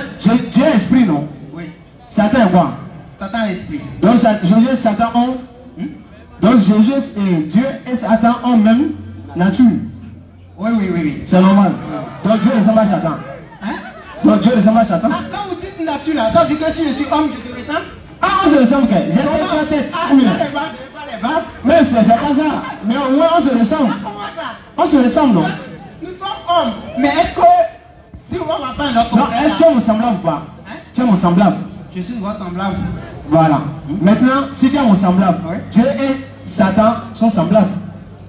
[SPEAKER 1] Dieu est esprit, non?
[SPEAKER 2] Oui.
[SPEAKER 1] Satan est quoi?
[SPEAKER 2] Satan est esprit.
[SPEAKER 1] Donc, Jésus et Satan ont. Donc, Jésus et Dieu et Satan ont même nature.
[SPEAKER 2] Oui.
[SPEAKER 1] C'est normal. Donc, Dieu ressemble à Satan.
[SPEAKER 2] Hein?
[SPEAKER 1] Donc, Dieu ressemble à Satan.
[SPEAKER 2] Ah, quand vous dites nature là, ça veut dire que si je suis homme, je te ressemble?
[SPEAKER 1] Ah, on se ressemble, que j'ai trois têtes.
[SPEAKER 2] Ah,
[SPEAKER 1] Oui.
[SPEAKER 2] je n'ai pas les barbes.
[SPEAKER 1] Mais c'est pas ça. Mais au moins, on se ressemble.
[SPEAKER 2] Ah, comment ça?
[SPEAKER 1] On se ressemble, non?
[SPEAKER 2] Nous sommes hommes. Mais est-ce que si on va faire notre
[SPEAKER 1] Non, est-ce que tu es mon semblable ou pas?
[SPEAKER 2] Hein?
[SPEAKER 1] Tu es mon semblable.
[SPEAKER 2] Je suis ressemblable.
[SPEAKER 1] Voilà. Maintenant, si tu es mon semblable,
[SPEAKER 2] Oui.
[SPEAKER 1] Dieu et Satan sont semblables.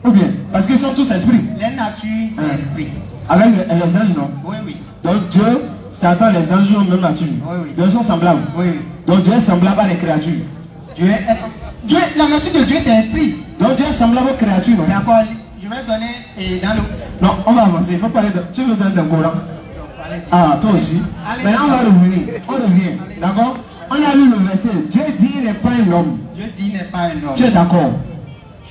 [SPEAKER 1] Ou bien? Parce qu'ils sont tous esprits.
[SPEAKER 2] Les natures, c'est
[SPEAKER 1] Hein.
[SPEAKER 2] esprit.
[SPEAKER 1] Avec les anges, non?
[SPEAKER 2] Oui.
[SPEAKER 1] Donc Dieu, Satan, les anges ont même nature.
[SPEAKER 2] Oui.
[SPEAKER 1] Donc ils sont semblables.
[SPEAKER 2] Oui.
[SPEAKER 1] Donc Dieu est semblable à les créatures.
[SPEAKER 2] La nature de Dieu, c'est esprit.
[SPEAKER 1] Donc Dieu est semblable aux créatures, non?
[SPEAKER 2] D'accord. Je vais donner dans le.
[SPEAKER 1] Non, on va avancer. Il faut parler de. Tu veux donner d'un Coran?
[SPEAKER 2] Allez-y.
[SPEAKER 1] Ah, toi aussi.
[SPEAKER 2] Allez.
[SPEAKER 1] Maintenant, on va revenir. On revient. D'accord? On a lu le verset. Dieu dit il n'est pas un homme.
[SPEAKER 2] Dieu dit il n'est pas un homme.
[SPEAKER 1] Tu es d'accord?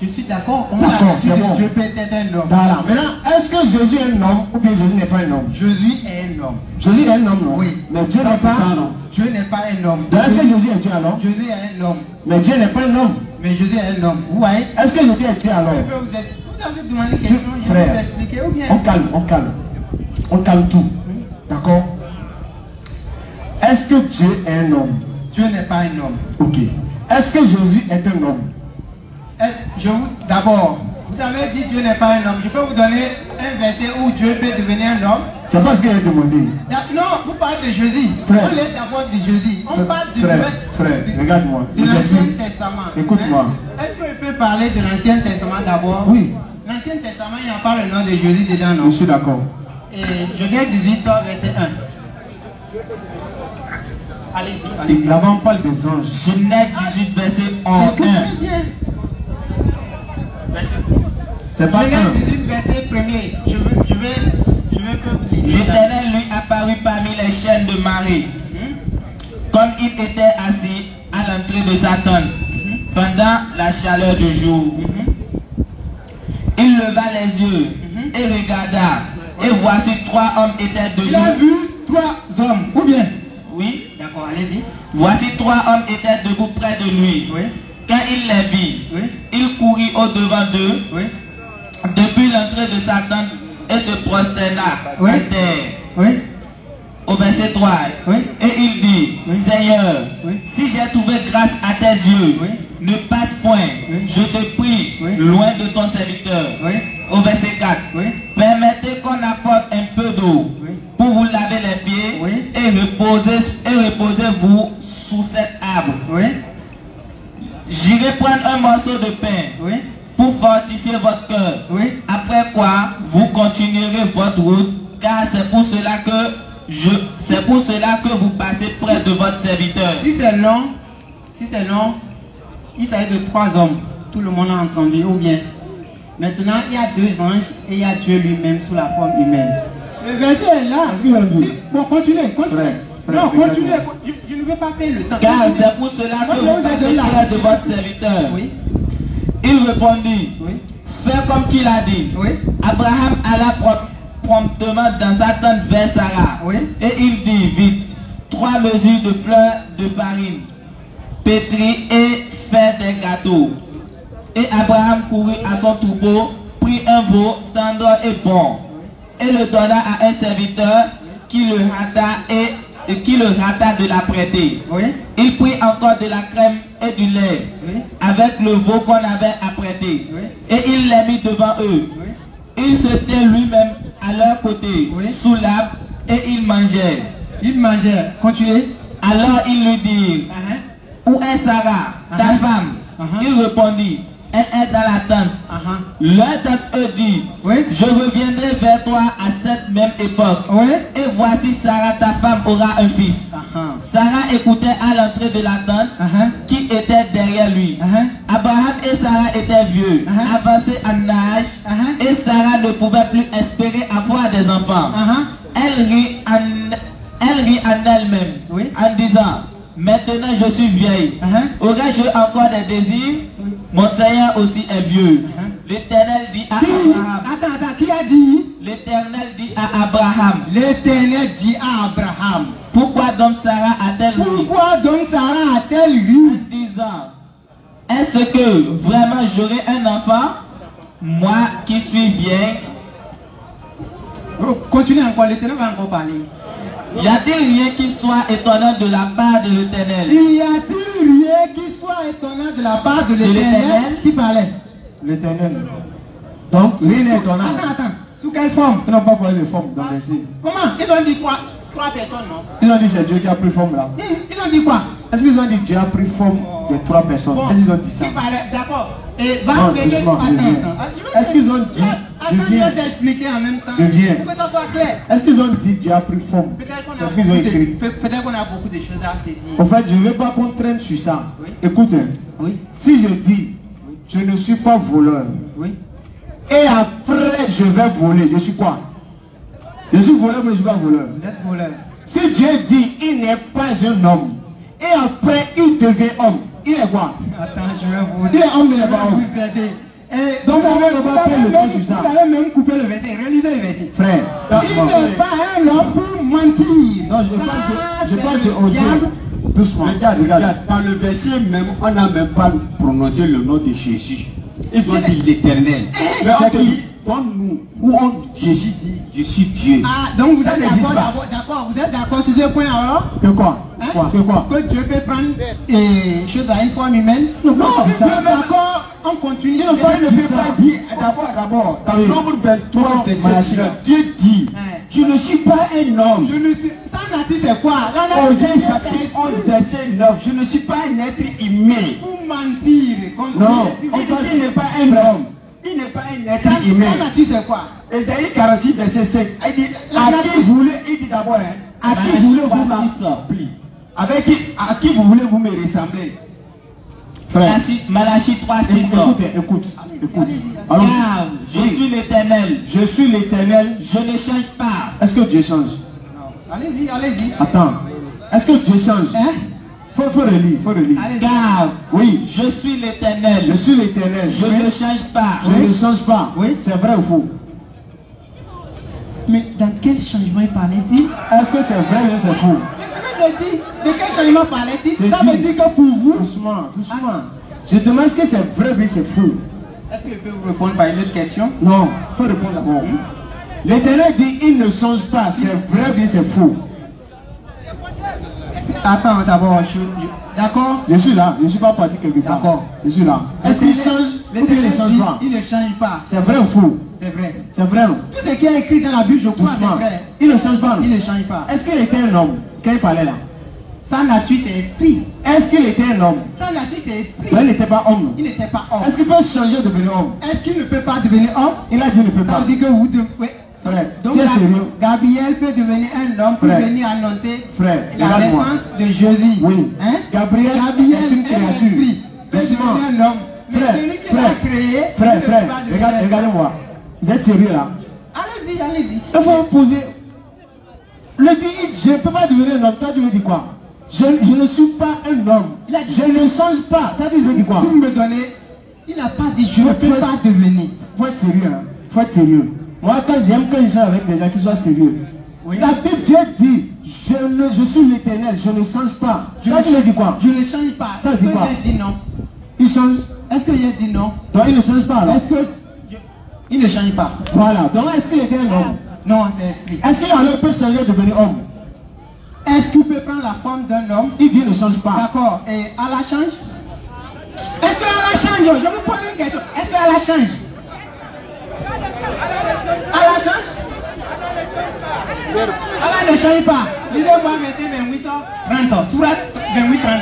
[SPEAKER 2] Je suis d'accord. On a
[SPEAKER 1] D'accord,
[SPEAKER 2] l'habitude
[SPEAKER 1] c'est
[SPEAKER 2] que
[SPEAKER 1] bon.
[SPEAKER 2] Dieu peut être un homme.
[SPEAKER 1] Voilà. Maintenant, est-ce que Jésus est un homme ou bien Jésus n'est pas un homme?
[SPEAKER 2] Jésus est un homme.
[SPEAKER 1] Jésus est un homme, non?
[SPEAKER 2] Oui.
[SPEAKER 1] Mais Dieu n'est pas un homme.
[SPEAKER 2] Dieu n'est pas un homme.
[SPEAKER 1] Donc, est-ce que Jésus est Dieu alors?
[SPEAKER 2] Jésus est un homme.
[SPEAKER 1] Mais Dieu n'est pas un homme.
[SPEAKER 2] Mais Jésus est un homme. Vous voyez?
[SPEAKER 1] Est-ce que Jésus est Dieu alors?
[SPEAKER 2] Vous avez demandé quelque chose, je vais
[SPEAKER 1] Frère,
[SPEAKER 2] vous expliquer ou bien?
[SPEAKER 1] on calme, on calme. On calme tout. D'accord? Est-ce que Dieu est un homme?
[SPEAKER 2] Dieu n'est pas un homme.
[SPEAKER 1] Ok. Est-ce que Jésus est un homme?
[SPEAKER 2] D'abord, vous avez dit Dieu n'est pas un homme. Je peux vous donner un verset où Dieu peut devenir un homme.
[SPEAKER 1] C'est pas ce qu'il a demandé.
[SPEAKER 2] Non, vous parlez de Jésus.
[SPEAKER 1] Frère.
[SPEAKER 2] On est d'abord de Jésus. On parle du
[SPEAKER 1] Frère, regarde-moi.
[SPEAKER 2] de
[SPEAKER 1] Je
[SPEAKER 2] l'Ancien
[SPEAKER 1] t'explique.
[SPEAKER 2] Testament.
[SPEAKER 1] Écoute-moi.
[SPEAKER 2] Hein? Est-ce qu'on peut parler de l'Ancien Testament d'abord?
[SPEAKER 1] Oui,
[SPEAKER 2] L'Ancien Testament, il n'y a pas le nom de Jésus dedans,
[SPEAKER 1] je
[SPEAKER 2] non?
[SPEAKER 1] suis d'accord.
[SPEAKER 2] Et Genèse 18, verset 1. Allez-y, allez-y.
[SPEAKER 1] Là-bas, on parle des anges.
[SPEAKER 4] Genèse 18, verset 1.
[SPEAKER 2] Écoutez bien.
[SPEAKER 1] C'est pas
[SPEAKER 2] Genèse
[SPEAKER 1] un.
[SPEAKER 2] 18, verset 1er. Je veux que vous lisiez.
[SPEAKER 4] L'Éternel lui apparut parmi les chaînes de Marie, comme il était assis à l'entrée de sa tente, pendant la chaleur du jour. Il leva les yeux et regarda, et voici 3 hommes étaient
[SPEAKER 2] Il a
[SPEAKER 4] debout.
[SPEAKER 2] vu 3 hommes, ou bien?
[SPEAKER 4] Oui,
[SPEAKER 2] D'accord, allez-y.
[SPEAKER 4] voici 3 hommes étaient debout près de lui.
[SPEAKER 2] Oui,
[SPEAKER 4] Quand il les vit,
[SPEAKER 2] oui,
[SPEAKER 4] il courut au-devant d'eux,
[SPEAKER 2] oui,
[SPEAKER 4] depuis l'entrée de sa tente, et se prosterna
[SPEAKER 2] Oui.
[SPEAKER 4] à terre.
[SPEAKER 2] oui,
[SPEAKER 4] Au verset 3,
[SPEAKER 2] Oui.
[SPEAKER 4] et il dit,
[SPEAKER 2] Oui.
[SPEAKER 4] Seigneur,
[SPEAKER 2] Oui.
[SPEAKER 4] si j'ai trouvé grâce à tes yeux,
[SPEAKER 2] Oui.
[SPEAKER 4] ne passe point,
[SPEAKER 2] Oui.
[SPEAKER 4] je te prie,
[SPEAKER 2] Oui.
[SPEAKER 4] loin de ton serviteur.
[SPEAKER 2] oui,
[SPEAKER 4] Au verset 4,
[SPEAKER 2] oui,
[SPEAKER 4] permettez qu'on apporte un peu d'eau
[SPEAKER 2] Oui.
[SPEAKER 4] pour vous laver les pieds
[SPEAKER 2] Oui.
[SPEAKER 4] et reposez-vous sous cet arbre.
[SPEAKER 2] oui,
[SPEAKER 4] J'irai prendre un morceau de pain
[SPEAKER 2] oui,
[SPEAKER 4] pour fortifier votre cœur.
[SPEAKER 2] oui.
[SPEAKER 4] Après quoi, vous continuerez votre route, car c'est pour cela que vous passez près de votre serviteur.
[SPEAKER 2] Si c'est long, il s'agit de 3 hommes. Tout le monde a entendu, ou bien. Maintenant, il y a 2 anges et il y a Dieu lui-même sous la forme humaine. Le verset est là.
[SPEAKER 1] Est-ce qu'il a dit?
[SPEAKER 2] Bon, continuez.
[SPEAKER 1] Frère,
[SPEAKER 2] Non,
[SPEAKER 1] regarde-moi.
[SPEAKER 2] continuez. Je ne veux pas perdre le temps.
[SPEAKER 4] Car
[SPEAKER 2] Continuez.
[SPEAKER 4] c'est pour cela que
[SPEAKER 2] Moi,
[SPEAKER 4] vous
[SPEAKER 2] je vous ai
[SPEAKER 4] passez
[SPEAKER 2] donné la-
[SPEAKER 4] près de votre serviteur.
[SPEAKER 2] Oui,
[SPEAKER 4] Il répondit,
[SPEAKER 2] oui,
[SPEAKER 4] fais comme tu l'as dit.
[SPEAKER 2] oui,
[SPEAKER 4] Abraham alla promptement dans sa tente vers Sarah.
[SPEAKER 2] Oui.
[SPEAKER 4] Et il dit vite, 3 mesures de fleurs de farine, pétris et fait des gâteaux. Et Abraham courut à son troupeau, prit un veau tendre et bon, et le donna à un serviteur qui le hâta de l'apprêter.
[SPEAKER 2] oui,
[SPEAKER 4] Il prit encore de la crème et du lait
[SPEAKER 2] oui,
[SPEAKER 4] avec le veau qu'on avait apprêté,
[SPEAKER 2] Oui.
[SPEAKER 4] et il les mit devant eux.
[SPEAKER 2] oui.
[SPEAKER 4] Il se tint lui-même à leur côté,
[SPEAKER 2] Oui.
[SPEAKER 4] sous l'arbre, et ils mangeaient.
[SPEAKER 2] Il mangeait. Continuez.
[SPEAKER 4] Alors il lui dit, où est Sarah, ta
[SPEAKER 2] Uh-huh.
[SPEAKER 4] femme?
[SPEAKER 2] Uh-huh.
[SPEAKER 4] Il répondit, elle est dans la tente. L'un d'entre eux dit,
[SPEAKER 2] Oui.
[SPEAKER 4] je reviendrai vers toi à cette même époque.
[SPEAKER 2] Oui.
[SPEAKER 4] Et voici Sarah, ta femme, aura un fils. Sarah écoutait à l'entrée de la tente qui était derrière lui. Abraham et Sarah étaient vieux, avancés en âge, et Sarah ne pouvait plus espérer avoir des enfants. Elle rit en elle-même,
[SPEAKER 2] Oui.
[SPEAKER 4] en disant, maintenant je suis vieille, aurais-je encore des désirs? Mon Seigneur aussi est vieux. L'Éternel dit à Abraham.
[SPEAKER 2] Attends, qui a dit?
[SPEAKER 4] L'Éternel dit à Abraham.
[SPEAKER 2] L'Éternel dit à Abraham.
[SPEAKER 4] Pourquoi donc Sarah a-t-elle ri?
[SPEAKER 2] Pourquoi donc Sarah a-t-elle ri?
[SPEAKER 4] En disant, est-ce que vraiment j'aurai un enfant? Moi qui suis vieille.
[SPEAKER 2] Continue encore, l'Éternel va encore parler.
[SPEAKER 4] Y a-t-il rien qui soit étonnant de la part de l'Éternel?
[SPEAKER 2] Y a-t-il rien qui soit étonnant de la part de l'Éternel qui parlait?
[SPEAKER 1] L'éternel. Donc, rien n'est étonnant.
[SPEAKER 2] Attends. Sous quelle forme?
[SPEAKER 1] Ils n'ont pas parlé de forme dans le verset.
[SPEAKER 2] Comment? Ils ont dit trois personnes, non?
[SPEAKER 1] Ils ont dit c'est Dieu qui a pris forme là.
[SPEAKER 2] Ils ont dit quoi?
[SPEAKER 1] Est-ce qu'ils ont dit Dieu a pris forme des 3 personnes?
[SPEAKER 2] Bon,
[SPEAKER 1] Est-ce qu'ils ont dit ça?
[SPEAKER 2] qui parlait, d'accord. Et va
[SPEAKER 1] Non,
[SPEAKER 2] payer.
[SPEAKER 1] doucement, je viens. Est-ce qu'ils ont dit
[SPEAKER 2] Attends, je vais t'expliquer en même temps.
[SPEAKER 1] Je viens.
[SPEAKER 2] Pour que ça soit clair.
[SPEAKER 1] Est-ce qu'ils ont dit Dieu a pris forme?
[SPEAKER 2] Peut-être qu'on
[SPEAKER 1] Est-ce qu'ils ont écrit?
[SPEAKER 2] peut-être qu'on a beaucoup de choses à se dire.
[SPEAKER 1] En fait, je ne veux pas qu'on traîne sur ça.
[SPEAKER 2] Oui.
[SPEAKER 1] Écoute,
[SPEAKER 2] Oui.
[SPEAKER 1] si je dis je ne suis pas voleur,
[SPEAKER 2] Oui.
[SPEAKER 1] et après je vais voler, je suis quoi? Je suis voleur, mais je ne suis pas voleur.
[SPEAKER 2] Vous êtes voleur.
[SPEAKER 1] Si Dieu dit il n'est pas un homme, et après il devient homme, il est quoi?
[SPEAKER 2] Attends, je vais vous
[SPEAKER 1] Il est homme, il n'est pas homme.
[SPEAKER 2] vous aider. Et donc, vous avez même coupé le verset. Réalisez le verset.
[SPEAKER 1] Frère,
[SPEAKER 2] Il n'est pas un homme pour mentir.
[SPEAKER 1] non, je parle de diable. Doucement.
[SPEAKER 5] Regarde, dans le verset même, on n'a même pas prononcé le nom de Jésus. Ils ont dit l'Éternel. Mais on dit, donne-nous, où Jésus dit, je suis Dieu.
[SPEAKER 2] Ah, donc vous êtes d'accord, vous êtes d'accord sur ce point alors?
[SPEAKER 1] Que quoi?
[SPEAKER 2] Hein?
[SPEAKER 1] Quoi?
[SPEAKER 2] Que Dieu peut prendre choses à une forme humaine?
[SPEAKER 1] Non,
[SPEAKER 2] si
[SPEAKER 1] ça.
[SPEAKER 2] Dieu est d'accord, on continue.
[SPEAKER 5] Il ne peut pas dire, d'abord, dans le nombre 23, Dieu dit, je ne suis pas un homme.
[SPEAKER 2] Je ne suis... Ça n'a dit c'est quoi?
[SPEAKER 5] Osée chapitre 11, verset 9, je ne suis pas un être humain.
[SPEAKER 2] Pour mentir.
[SPEAKER 5] Non, on parle qu'il n'est pas un homme. Il n'est pas un être humain.
[SPEAKER 2] Ça n'a dit c'est quoi?
[SPEAKER 5] Esaïe 46, verset 5. Il dit, il dit d'abord, à qui voulez-vous à qui vous voulez vous me ressembler?
[SPEAKER 1] Frère.
[SPEAKER 4] Malachie 3, 6.
[SPEAKER 1] Écoute.
[SPEAKER 4] Alors, je suis l'Éternel.
[SPEAKER 1] Je suis l'Éternel.
[SPEAKER 4] Je ne change pas.
[SPEAKER 1] Est-ce que Dieu change?
[SPEAKER 2] Non. Allez-y.
[SPEAKER 1] Attends. Est-ce que Dieu change?
[SPEAKER 2] Hein?
[SPEAKER 1] Faut relire.
[SPEAKER 4] Car
[SPEAKER 1] Oui.
[SPEAKER 4] je suis l'Éternel.
[SPEAKER 1] Je suis l'Éternel.
[SPEAKER 4] Je ne change pas.
[SPEAKER 1] Je ne change pas.
[SPEAKER 2] Oui.
[SPEAKER 1] C'est vrai ou faux?
[SPEAKER 2] Mais dans quel changement il parlait-il?
[SPEAKER 1] Est-ce que c'est vrai ou c'est faux?
[SPEAKER 2] C'est ce que je dis. De quel changement parlait-il? Ça veut dire que pour vous...
[SPEAKER 1] Doucement. Je demande est-ce que c'est vrai ou c'est faux?
[SPEAKER 2] Est-ce que je peux vous répondre par une autre question?
[SPEAKER 1] Non. Faut répondre d'abord. L'Éternel dit il ne change pas. C'est vrai ou c'est faux?
[SPEAKER 2] Attends, d'abord, d'accord?
[SPEAKER 1] Je suis là, je ne suis pas parti quelque part.
[SPEAKER 2] D'accord.
[SPEAKER 1] Je suis là. Est-ce qu'il change ou bien il ne change pas?
[SPEAKER 2] Il ne change pas.
[SPEAKER 1] C'est vrai ou faux?
[SPEAKER 2] C'est vrai.
[SPEAKER 1] C'est vrai non?
[SPEAKER 2] Tout ce qui est écrit dans la Bible, je crois,
[SPEAKER 1] Doucement.
[SPEAKER 2] c'est vrai.
[SPEAKER 1] Il ne change pas non?
[SPEAKER 2] Il ne change pas.
[SPEAKER 1] Est-ce qu'il était un homme quand il parlait là?
[SPEAKER 2] Sa nature, c'est esprit.
[SPEAKER 1] Est-ce qu'il était un homme?
[SPEAKER 2] Sa nature, c'est esprit.
[SPEAKER 1] Mais il n'était pas homme non?
[SPEAKER 2] Il n'était pas homme.
[SPEAKER 1] Est-ce qu'il peut changer de devenir homme?
[SPEAKER 2] Est-ce qu'il ne peut pas devenir homme?
[SPEAKER 1] Il a dit il ne peut
[SPEAKER 2] Ça
[SPEAKER 1] pas.
[SPEAKER 2] veut dire que vous devez... Oui.
[SPEAKER 1] Frère,
[SPEAKER 2] Donc,
[SPEAKER 1] tu es sérieux?
[SPEAKER 2] Gabriel peut devenir un homme pour
[SPEAKER 1] Frère.
[SPEAKER 2] venir annoncer
[SPEAKER 1] Frère,
[SPEAKER 2] la
[SPEAKER 1] regarde-moi.
[SPEAKER 2] naissance de Jésus.
[SPEAKER 1] Oui.
[SPEAKER 2] Hein?
[SPEAKER 1] Gabriel est une créature.
[SPEAKER 2] esprit peut
[SPEAKER 1] Doucement.
[SPEAKER 2] devenir un homme. Mais
[SPEAKER 1] Frère,
[SPEAKER 2] celui qui l'a créé, il ne peut
[SPEAKER 1] frère,
[SPEAKER 2] pas devenir un homme.
[SPEAKER 1] regardez-moi. Vous êtes sérieux là?
[SPEAKER 2] Allez-y.
[SPEAKER 1] Il faut poser. Le dit, je ne peux pas devenir un homme. Toi, tu veux dire quoi? Je ne suis pas un homme.
[SPEAKER 2] Il a dit-
[SPEAKER 1] Je ne change pas. Toi, tu veux dire quoi?
[SPEAKER 2] Vous me donnez, il n'a pas dit je ne peux pas devenir.
[SPEAKER 1] Faut être sérieux. Hein? Faut être sérieux. Moi, quand j'aime quand ils sont avec des gens qui soient sérieux.
[SPEAKER 2] Oui.
[SPEAKER 1] La Bible, Dieu dit, je suis l'Éternel, je ne change pas. Toi, tu veux dire quoi?
[SPEAKER 2] Je ne change pas.
[SPEAKER 1] Ça
[SPEAKER 2] Est-ce
[SPEAKER 1] dit
[SPEAKER 2] que
[SPEAKER 1] quoi?
[SPEAKER 2] j'ai dit non?
[SPEAKER 1] Il change.
[SPEAKER 2] Est-ce que j'ai dit non?
[SPEAKER 1] Donc, il ne change pas alors.
[SPEAKER 2] Est-ce que il ne change pas?
[SPEAKER 1] Voilà. Donc, est-ce qu'il était un homme?
[SPEAKER 2] Non, c'est esprit.
[SPEAKER 1] Est-ce qu'il alors peut changer de devenir homme?
[SPEAKER 2] Est-ce qu'il peut prendre la forme d'un homme?
[SPEAKER 1] Il dit il ne change pas.
[SPEAKER 2] D'accord. Et Allah change? Est-ce que Allah change? Je vous pose une question. Est-ce que Allah change? Allah change? Allah ne change pas. Lisez-moi verset 28 30. Surat 28 30.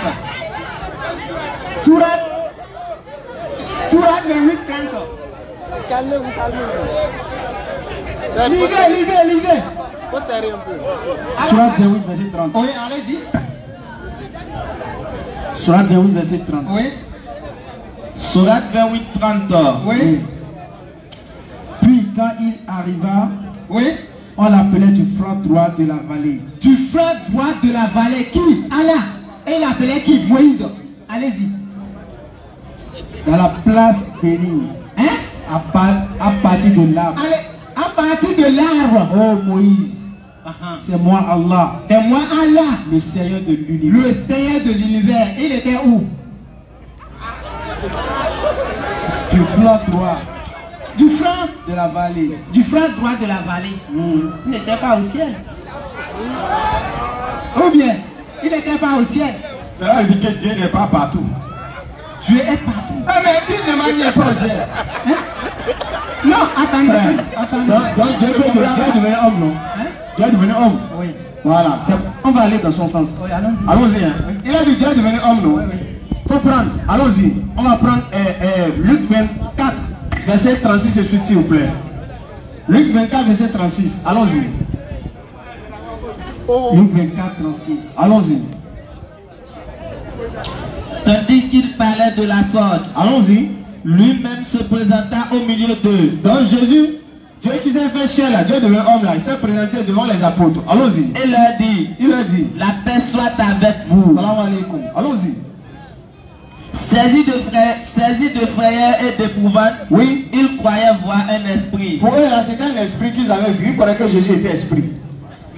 [SPEAKER 2] Surat 28 30.
[SPEAKER 6] Calmez-vous.
[SPEAKER 2] Lisez.
[SPEAKER 6] Faut serrer un peu.
[SPEAKER 1] Surat 28, verset 30.
[SPEAKER 2] Oui, allez-y.
[SPEAKER 1] Surat 28, verset 30.
[SPEAKER 2] Oui.
[SPEAKER 4] Surat 28, 30.
[SPEAKER 2] Oui.
[SPEAKER 1] Puis, quand il arriva,
[SPEAKER 2] Oui.
[SPEAKER 1] on l'appelait du flanc droit de la vallée.
[SPEAKER 2] Du flanc droit de la vallée. Qui? Allah. Et il appelait qui? Moïse. Allez-y.
[SPEAKER 1] Dans la place bénie.
[SPEAKER 2] Hein?
[SPEAKER 1] À partir de l'arbre.
[SPEAKER 2] Allez. À partir de l'arbre.
[SPEAKER 1] Oh Moïse, c'est moi Allah,
[SPEAKER 2] C'est moi Allah.
[SPEAKER 1] le Seigneur de l'univers.
[SPEAKER 2] Le Seigneur de l'univers. Il était où?
[SPEAKER 1] Du flanc droit
[SPEAKER 2] Du flanc.
[SPEAKER 1] de la vallée.
[SPEAKER 2] Du flanc droit de la vallée. Il n'était pas au ciel. Ou bien, il n'était pas au ciel.
[SPEAKER 5] Cela veut dire que Dieu n'est pas partout.
[SPEAKER 2] Dieu est partout.
[SPEAKER 1] Ah mais tu ne m'as pas au ciel.
[SPEAKER 2] Non, attendez.
[SPEAKER 1] Frère,
[SPEAKER 2] Attendez.
[SPEAKER 1] donc Dieu peut devenir homme, non?
[SPEAKER 2] Hein?
[SPEAKER 1] Dieu est devenu homme.
[SPEAKER 2] Oui.
[SPEAKER 1] Voilà, on va aller dans son sens.
[SPEAKER 2] Oui, allons-y.
[SPEAKER 1] Allons-y. Hein. Il a dit Dieu est devenu homme, non? Faut prendre, allons-y. On va prendre Luc 24, verset 36 et suite, s'il vous plaît. Luc 24, verset 36. Allons-y. Luc 24, 36. Allons-y.
[SPEAKER 4] Tandis qu'il parlait de la sorte,
[SPEAKER 1] Allons-y.
[SPEAKER 4] lui-même se présenta au milieu d'eux.
[SPEAKER 1] Donc Jésus, Dieu qui s'est fait chair là, Dieu devenu homme là, il s'est présenté devant les apôtres. Allons-y.
[SPEAKER 4] Et leur dit,
[SPEAKER 1] Il a dit,
[SPEAKER 4] la paix soit avec vous.
[SPEAKER 1] salam alaikum. Allons-y.
[SPEAKER 4] C'est Saisi de frayeur et d'épouvante,
[SPEAKER 1] Oui.
[SPEAKER 4] ils croyaient voir un esprit.
[SPEAKER 1] Pour eux, là, c'était un esprit qu'ils avaient vu. Ils croyaient que Jésus était esprit.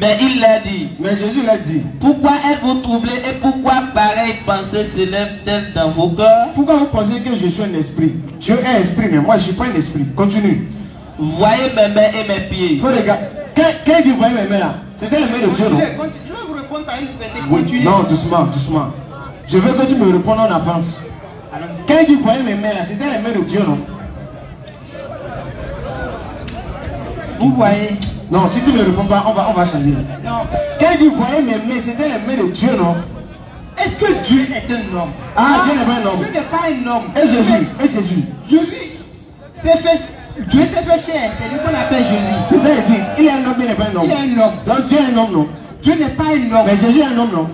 [SPEAKER 4] Mais il leur dit,
[SPEAKER 1] Mais Jésus leur dit,
[SPEAKER 4] pourquoi êtes-vous troublés et pourquoi pareille pensée s'élève-t-elle dans vos cœurs?
[SPEAKER 1] pourquoi vous pensez que je suis un esprit? Dieu est esprit, mais moi je ne suis pas un esprit. Continue.
[SPEAKER 4] Voyez mes mains et mes pieds.
[SPEAKER 1] Il faut regarder. Quand il dit voyez mes mains là, c'était les mains de Dieu, non?
[SPEAKER 2] Je vais vous répondre par une verset.
[SPEAKER 1] Oui.
[SPEAKER 2] Continuez.
[SPEAKER 1] Non, doucement, doucement. Je veux que tu me répondes en avance. Quand il dit voyez mes mains là, c'était les mains de Dieu, non?
[SPEAKER 2] Vous voyez.
[SPEAKER 1] Non, si tu ne me réponds pas, on va changer.
[SPEAKER 2] Non.
[SPEAKER 1] Quand il dit voyez mes mains, c'était les mains de Dieu, non?
[SPEAKER 2] Est-ce que Dieu est un homme?
[SPEAKER 1] Ah, Dieu n'est pas un homme.
[SPEAKER 2] Dieu n'est pas un homme.
[SPEAKER 1] Et Jésus, et Jésus.
[SPEAKER 2] Jésus s'est fait. Dieu s'est fait chair. C'est lui qu'on appelle Jésus.
[SPEAKER 1] C'est ça, il dit. Il est un homme, il n'est pas un homme.
[SPEAKER 2] Il est un homme.
[SPEAKER 1] Donc Dieu est un homme, non?
[SPEAKER 2] Dieu n'est pas un homme.
[SPEAKER 1] Mais Jésus est un homme, non?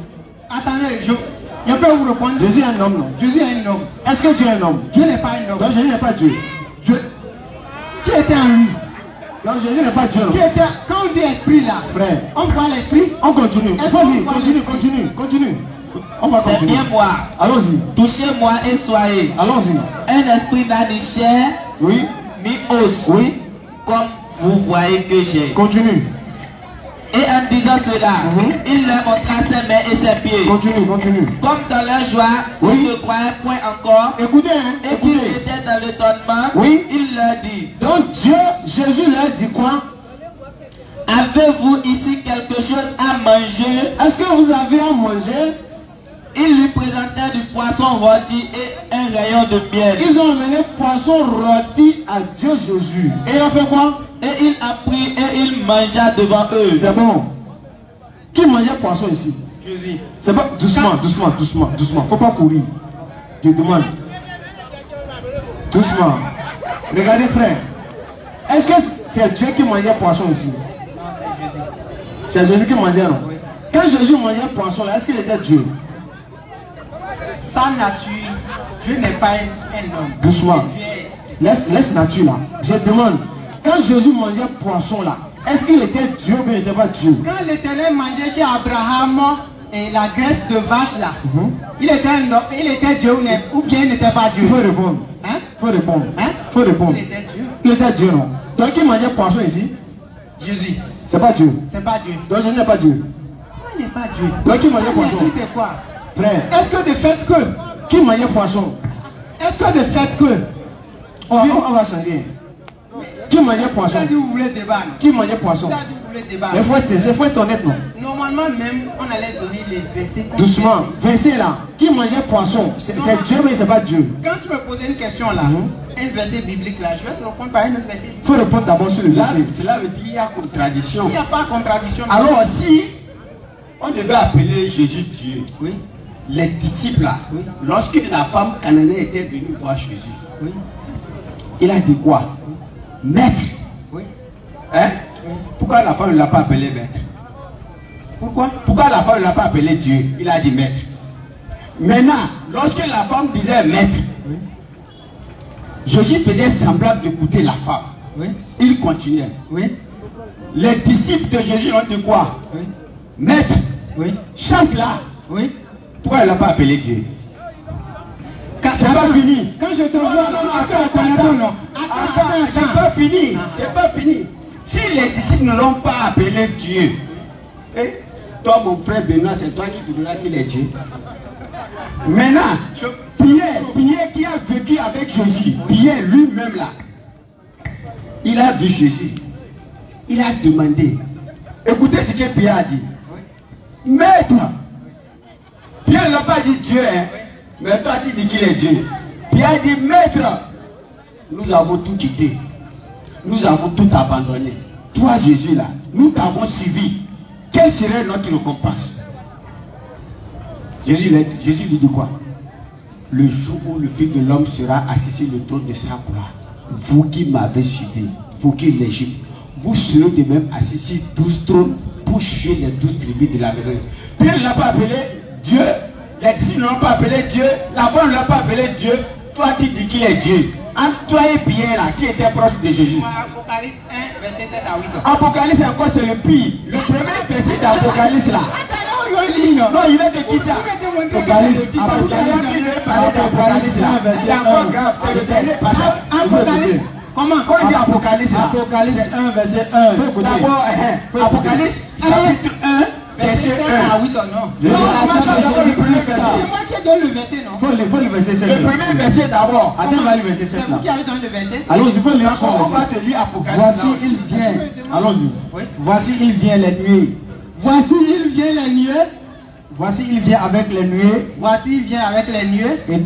[SPEAKER 2] Attendez, je peux vous répondre.
[SPEAKER 1] Jésus est un homme, non?
[SPEAKER 2] Jésus est un homme.
[SPEAKER 1] Est-ce que Dieu est un homme?
[SPEAKER 2] Dieu n'est pas un homme.
[SPEAKER 1] Donc Jésus n'est pas Dieu.
[SPEAKER 2] Qui était en lui?
[SPEAKER 1] Donc Jésus n'est pas Dieu, non?
[SPEAKER 2] Quand on dit esprit là,
[SPEAKER 1] Frère,
[SPEAKER 2] on voit l'esprit.
[SPEAKER 1] on continue. Il
[SPEAKER 2] Est-ce
[SPEAKER 1] faut
[SPEAKER 2] qu'on
[SPEAKER 1] dire,
[SPEAKER 2] voit
[SPEAKER 1] continue,
[SPEAKER 2] l'esprit?
[SPEAKER 1] continue. On va
[SPEAKER 4] C'est
[SPEAKER 1] continuer.
[SPEAKER 4] bien moi.
[SPEAKER 1] Allons-y,
[SPEAKER 4] Touchez-moi et soyez.
[SPEAKER 1] allons-y.
[SPEAKER 4] Un esprit n'a ni chair
[SPEAKER 1] Oui,
[SPEAKER 4] ni os.
[SPEAKER 1] oui,
[SPEAKER 4] Comme vous voyez que j'ai.
[SPEAKER 1] continue,
[SPEAKER 4] Et en disant cela, il leur montra ses mains et ses pieds.
[SPEAKER 1] continue.
[SPEAKER 4] Comme dans leur joie,
[SPEAKER 1] Oui.
[SPEAKER 4] ils ne croyaient point encore.
[SPEAKER 1] Écoutez, hein,
[SPEAKER 4] Et qu'ils
[SPEAKER 1] écoutez.
[SPEAKER 4] étaient dans l'étonnement,
[SPEAKER 1] Oui.
[SPEAKER 4] il leur dit,
[SPEAKER 1] Donc Dieu, Jésus leur dit quoi?
[SPEAKER 4] avez-vous ici quelque chose à manger?
[SPEAKER 1] Est-ce que vous avez à manger?
[SPEAKER 4] Ils lui présentèrent du poisson rôti et un rayon de miel.
[SPEAKER 1] Ils ont amené poisson rôti à Dieu Jésus. Et il a fait quoi?
[SPEAKER 4] Et il a pris et il mangea devant eux.
[SPEAKER 1] C'est bon. Qui mangeait poisson ici?
[SPEAKER 2] Jésus.
[SPEAKER 1] C'est pas. Doucement. Faut pas courir. Je demande. Doucement. Regardez, frère. Est-ce que c'est Dieu qui mangeait poisson ici?
[SPEAKER 2] Non, c'est Jésus.
[SPEAKER 1] C'est Jésus qui mangeait, non?
[SPEAKER 2] Oui.
[SPEAKER 1] Quand Jésus mangeait poisson, là, est-ce qu'il était Dieu?
[SPEAKER 2] Sa nature, Dieu n'est pas un homme.
[SPEAKER 1] Doucement.
[SPEAKER 2] Dieu est-
[SPEAKER 1] Laisse nature là. Je demande. Quand Jésus mangeait poisson là, est-ce qu'il était Dieu ou bien il n'était pas Dieu?
[SPEAKER 2] Quand l'Éternel mangeait chez Abraham et la graisse de vache là,
[SPEAKER 1] Mhm.
[SPEAKER 2] il était un homme, il était Dieu ou bien il n'était pas Dieu.
[SPEAKER 1] Il faut répondre.
[SPEAKER 2] Hein?
[SPEAKER 1] Faut répondre.
[SPEAKER 2] Hein?
[SPEAKER 1] Faut répondre.
[SPEAKER 2] Il était Dieu.
[SPEAKER 1] Il était Dieu, non? Donc qui mangeait poisson ici?
[SPEAKER 2] Jésus.
[SPEAKER 1] C'est pas Dieu.
[SPEAKER 2] C'est pas Dieu.
[SPEAKER 1] Donc Jésus n'est pas Dieu.
[SPEAKER 2] Pourquoi il n'est pas Dieu?
[SPEAKER 1] Donc qui mangeait
[SPEAKER 2] Sa
[SPEAKER 1] poisson?
[SPEAKER 2] nature, c'est quoi?
[SPEAKER 1] Frère,
[SPEAKER 2] Est-ce que de fait que,
[SPEAKER 1] qui mangeait poisson?
[SPEAKER 2] est-ce que de fait que,
[SPEAKER 1] On va changer. Qui mangeait poisson?
[SPEAKER 2] vous avez dit vous voulez débattre.
[SPEAKER 1] Qui mangeait poisson?
[SPEAKER 2] Vous avez dit vous voulez débattre.
[SPEAKER 1] Mais faut être sincère, faut être honnête, non?
[SPEAKER 2] Normalement même, on allait donner les versets. comme
[SPEAKER 1] Doucement.
[SPEAKER 2] ça.
[SPEAKER 1] Verset là. Qui mangeait poisson? C'est Dieu, mais c'est pas Dieu.
[SPEAKER 2] Quand tu me posais une question là, un verset biblique là, je vais te répondre par un autre verset.
[SPEAKER 1] Il faut répondre d'abord sur le
[SPEAKER 5] Là,
[SPEAKER 1] verset.
[SPEAKER 5] cela veut dire qu'il y a contradiction.
[SPEAKER 2] Il n'y a pas de contradiction.
[SPEAKER 5] Alors si on devait appeler Jésus Dieu,
[SPEAKER 2] Oui.
[SPEAKER 5] les disciples là,
[SPEAKER 2] Oui.
[SPEAKER 5] lorsque la femme cananéenne était venue voir Jésus,
[SPEAKER 2] Oui.
[SPEAKER 5] il a dit quoi? Maître.
[SPEAKER 2] Oui.
[SPEAKER 5] Hein?
[SPEAKER 2] Oui.
[SPEAKER 5] Pourquoi la femme ne l'a pas appelé maître? Pourquoi la femme ne l'a pas appelé Dieu? Il a dit maître. Maintenant, lorsque la femme disait maître,
[SPEAKER 2] Oui.
[SPEAKER 5] Jésus faisait semblant d'écouter la femme.
[SPEAKER 2] Oui.
[SPEAKER 5] Il continuait.
[SPEAKER 2] Oui.
[SPEAKER 5] Les disciples de Jésus ont dit quoi?
[SPEAKER 2] Oui.
[SPEAKER 5] Maître,
[SPEAKER 2] Oui.
[SPEAKER 5] chasse là.
[SPEAKER 2] Oui.
[SPEAKER 5] Pourquoi elle ne l'a pas appelé Dieu?
[SPEAKER 1] C'est pas fini.
[SPEAKER 2] Quand je te vois,
[SPEAKER 5] C'est pas fini. C'est pas fini. Si les disciples ne l'ont pas appelé Dieu, eh, toi mon frère Benoît, c'est toi qui te diras qu'il est Dieu. Maintenant, Pierre qui a vécu avec Jésus, Pierre lui-même là, il a vu Jésus. Il a demandé. Écoutez ce que Pierre a dit. Maître, Pierre n'a pas dit Dieu, hein, mais toi tu dis qu'il est Dieu. Pierre a dit maître, nous avons tout quitté. Nous avons tout abandonné. Toi Jésus là, nous t'avons suivi. Quelle serait notre récompense? Jésus lui dit quoi? Le jour où le Fils de l'homme sera assis sur le trône de sa gloire, vous qui m'avez suivi, vous qui l'Égypte, vous serez de même assis sur 12 trônes pour juger les 12 tribus de la maison. Pierre ne l'a pas appelé Dieu, les disciples ne l'ont pas appelé Dieu, la femme ne l'a pas appelé Dieu. Toi tu dis qu'il est Dieu. Entre toi et Pierre là, qui était proche de Jésus.
[SPEAKER 2] Apocalypse 1, verset 7 à 8.
[SPEAKER 5] Apocalypse encore c'est le pire. Le premier verset d'Apocalypse là. Non, il est de qui ça? Apocalypse. C'est encore grave.
[SPEAKER 2] Apocalypse. Comment?
[SPEAKER 5] Quand il dit Apocalypse,
[SPEAKER 1] Apocalypse 1, verset 1.
[SPEAKER 5] d'abord, Apocalypse, chapitre 1, verset 1.
[SPEAKER 2] Ah oui, non.
[SPEAKER 5] C'est moi
[SPEAKER 2] qui donne le verset, non?
[SPEAKER 1] Faut le verset 7.
[SPEAKER 5] Le premier verset d'abord.
[SPEAKER 1] Attends, on va lire le verset 7
[SPEAKER 2] C'est
[SPEAKER 1] là.
[SPEAKER 2] vous qui avez donné le verset?
[SPEAKER 1] Allons-y, il faut lire son
[SPEAKER 5] On va
[SPEAKER 1] verset.
[SPEAKER 5] te lire Apocalypse.
[SPEAKER 7] Voici, il vient.
[SPEAKER 1] Allons-y.
[SPEAKER 7] Voici, il vient les nuées.
[SPEAKER 2] Voici, il vient les nuées.
[SPEAKER 7] Voici, il vient avec les nuées.
[SPEAKER 2] Voici, il vient avec les nuées.
[SPEAKER 7] Et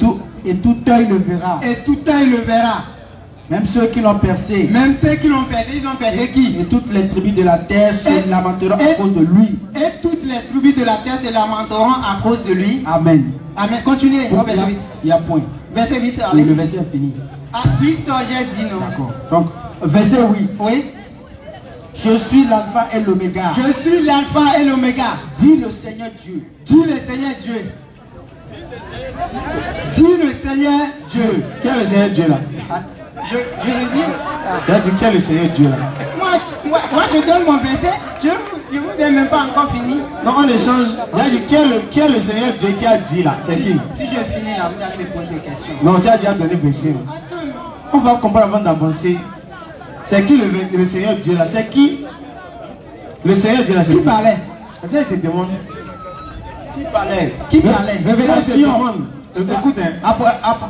[SPEAKER 7] tout œil le verra.
[SPEAKER 2] Et tout œil le verra.
[SPEAKER 7] Même ceux qui l'ont percé.
[SPEAKER 2] Même ceux qui l'ont percé, ils ont percé qui?
[SPEAKER 7] Et toutes les tribus de la terre se
[SPEAKER 2] Et-
[SPEAKER 7] lamenteront
[SPEAKER 2] et-
[SPEAKER 7] à cause de lui.
[SPEAKER 2] Et toutes les tribus de la terre se lamenteront à cause de lui.
[SPEAKER 7] Amen.
[SPEAKER 2] Amen. Continuez.
[SPEAKER 7] Donc,
[SPEAKER 2] Verset 8.
[SPEAKER 7] il y a point.
[SPEAKER 2] Verset 8.
[SPEAKER 7] Et
[SPEAKER 2] Allez.
[SPEAKER 7] le verset est fini.
[SPEAKER 2] Ah, 8, j'ai dit non.
[SPEAKER 7] D'accord. Donc, verset 8.
[SPEAKER 2] Oui.
[SPEAKER 7] Je suis l'alpha et l'oméga.
[SPEAKER 2] Je suis l'alpha et l'oméga.
[SPEAKER 7] Dis le Seigneur Dieu.
[SPEAKER 2] Dis le Seigneur Dieu. Dis le Seigneur Dieu.
[SPEAKER 1] Qui est le Seigneur Dieu là?
[SPEAKER 2] Je le dis.
[SPEAKER 1] Il a dit qui est le Seigneur Dieu là?
[SPEAKER 2] Moi, je donne mon verset. Je vous ai même pas encore fini.
[SPEAKER 1] Non, on échange. Il a dit qui est le Seigneur Dieu qui a dit là? C'est qui?
[SPEAKER 2] Si je finis là, vous allez me poser des questions.
[SPEAKER 1] Non, tu as déjà donné le verset.
[SPEAKER 2] Attends.
[SPEAKER 1] On va comprendre avant d'avancer. C'est qui le Seigneur Dieu là? C'est qui? Le Seigneur Dieu là, c'est
[SPEAKER 2] Qui parlait?
[SPEAKER 1] C'est ça qu'il te demande.
[SPEAKER 2] Qui parlait? Qui parlait?
[SPEAKER 1] Révélation. Écoute, hein.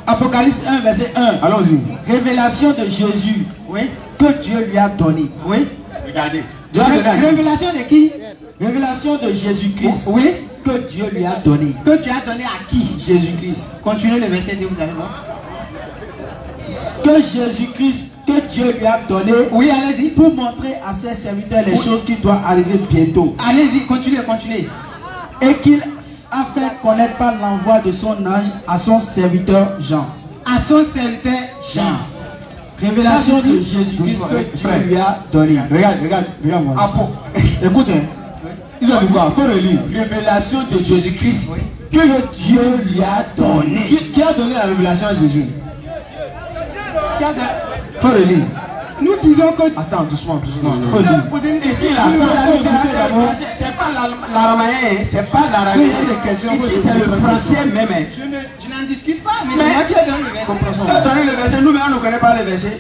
[SPEAKER 7] Apocalypse 1, verset 1.
[SPEAKER 1] Allons-y.
[SPEAKER 7] Révélation de Jésus.
[SPEAKER 2] Oui.
[SPEAKER 7] Que Dieu lui a donné.
[SPEAKER 2] Oui.
[SPEAKER 5] Regardez.
[SPEAKER 1] Dieu a donné à qui?
[SPEAKER 2] Révélation de qui?
[SPEAKER 7] Révélation de Jésus-Christ.
[SPEAKER 2] Oui.
[SPEAKER 7] Que Dieu lui a donné.
[SPEAKER 2] Que tu as donné à qui?
[SPEAKER 7] Jésus-Christ.
[SPEAKER 2] Continuez le verset 2, vous allez voir.
[SPEAKER 7] Que Jésus-Christ, que Dieu lui a donné.
[SPEAKER 2] Oui, allez-y.
[SPEAKER 7] Pour montrer à ses serviteurs les choses qui doivent arriver bientôt.
[SPEAKER 2] Allez-y, continuez, continuez.
[SPEAKER 7] Et qu'il a fait connaître par l'envoi de son ange à son serviteur Jean.
[SPEAKER 2] À son serviteur Jean.
[SPEAKER 7] Révélation de Jésus-Christ que Dieu lui a donné.
[SPEAKER 1] Regarde moi. Écoute, hein. Ils ont dit quoi? Faut le lire.
[SPEAKER 7] Révélation de Jésus-Christ que Dieu lui a donné.
[SPEAKER 1] Qui a donné la révélation à Jésus?
[SPEAKER 2] Qui a donné?
[SPEAKER 1] Faut le lire.
[SPEAKER 2] Nous disons que.
[SPEAKER 1] Attends, doucement. Faut
[SPEAKER 2] Vous
[SPEAKER 1] le lire.
[SPEAKER 2] posez une question.
[SPEAKER 5] Ici, là, c'est pas l'araméen, c'est pas l'araméen. Ici, c'est le français même.
[SPEAKER 2] Je n'en discute pas, mais c'est moi qui ai donné le verset.
[SPEAKER 5] Tu as donné le verset, nous-mêmes on ne connaît pas le verset.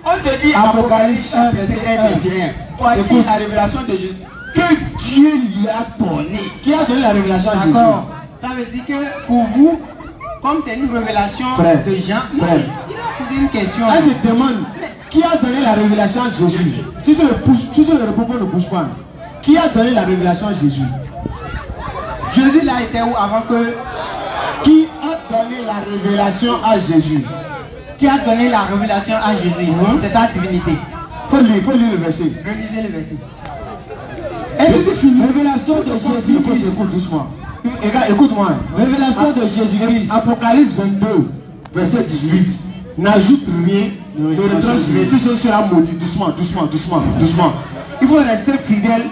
[SPEAKER 5] On te dit Apocalypse 1, verset 1, verset 1. Voici la révélation de Jésus que Dieu lui a donné.
[SPEAKER 1] Qui a donné la révélation à Jésus?
[SPEAKER 2] D'accord. Ça veut dire que pour vous, comme c'est une révélation
[SPEAKER 1] Frère,
[SPEAKER 2] de Jean, non,
[SPEAKER 1] frère.
[SPEAKER 2] il a posé une question.
[SPEAKER 1] Elle te demande qui a donné la révélation à Jésus. Si tu le réponds, ne bouge pas. Qui a donné la révélation à Jésus?
[SPEAKER 2] Jésus là était où avant que.
[SPEAKER 1] Qui a donné la révélation à Jésus?
[SPEAKER 2] Qui a donné la révélation à Jésus? C'est sa divinité.
[SPEAKER 1] Faut lire le verset.
[SPEAKER 2] Relisez le verset.
[SPEAKER 1] Est-ce que tu finis? Révélation de Jésus-Christ. Écoute doucement. Écoute-moi.
[SPEAKER 7] Révélation de Jésus-Christ.
[SPEAKER 1] Apocalypse 22, verset 18. N'ajoute rien, ne retranche rien. Si ce sera maudit, doucement. Il faut rester fidèle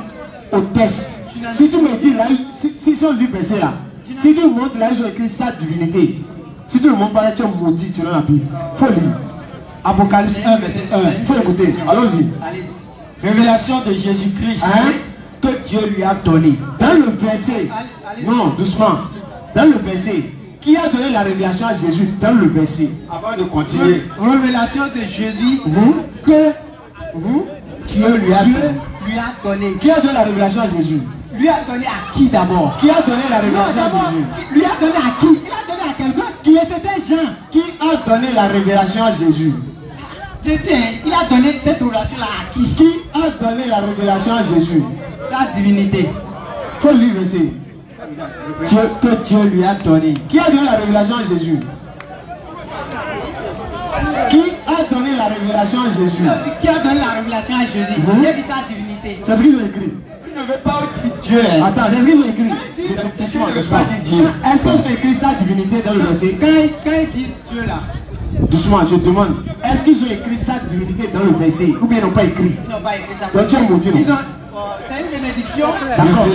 [SPEAKER 1] au texte. Si tu me dis là, si on lit le verset là, si tu montres là, ils ont écrit sa divinité. Si tu ne montres pas là, tu es maudit, tu es dans la Bible. Faut lire. Apocalypse 1, verset 1. Il faut écouter. Allons-y.
[SPEAKER 2] Allez-y.
[SPEAKER 7] Révélation de Jésus-Christ
[SPEAKER 1] Hein?
[SPEAKER 7] que Dieu lui a donné.
[SPEAKER 1] Dans le verset,
[SPEAKER 2] Allez-y.
[SPEAKER 1] non, doucement. Dans le verset, qui a donné la révélation à Jésus dans le verset?
[SPEAKER 5] Avant de continuer,
[SPEAKER 2] Révélation de Jésus
[SPEAKER 1] Que
[SPEAKER 7] Dieu lui a
[SPEAKER 2] Dieu
[SPEAKER 7] donné.
[SPEAKER 2] lui a donné.
[SPEAKER 1] qui a donné la révélation à Jésus?
[SPEAKER 2] Lui a donné à qui d'abord?
[SPEAKER 1] Qui a donné la
[SPEAKER 2] Non,
[SPEAKER 1] révélation à
[SPEAKER 2] d'abord,
[SPEAKER 1] Jésus?
[SPEAKER 2] lui a donné à qui? Il a donné à quelqu'un qui était Jean.
[SPEAKER 1] Qui a donné la révélation à Jésus?
[SPEAKER 2] Je dis, hein, il a donné cette relation-là à qui?
[SPEAKER 1] Qui a donné la révélation à Jésus?
[SPEAKER 2] Sa divinité.
[SPEAKER 1] Faut lire le verset.
[SPEAKER 7] Que Dieu lui a donné.
[SPEAKER 1] Qui a donné la révélation à Jésus? Qui a donné la révélation à Jésus?
[SPEAKER 2] Qui a donné la révélation à Jésus? Il a dit sa divinité.
[SPEAKER 1] C'est ce qu'ils ont écrit.
[SPEAKER 5] il ne veut pas dire Dieu.
[SPEAKER 1] Attends, c'est ce qu'ils ont écrit.
[SPEAKER 5] Il ne veut pas dire Dieu.
[SPEAKER 1] Est-ce qu'ils ont écrit sa divinité dans le verset?
[SPEAKER 2] Quand ils disent Dieu là,
[SPEAKER 1] Doucement, je demande. Est-ce qu'ils ont écrit sa divinité dans le verset? Ou bien ils n'ont pas écrit?
[SPEAKER 2] ils n'ont pas écrit ça.
[SPEAKER 1] Donc tu es maudit, non?
[SPEAKER 2] Ils ont, c'est une bénédiction.
[SPEAKER 1] D'accord.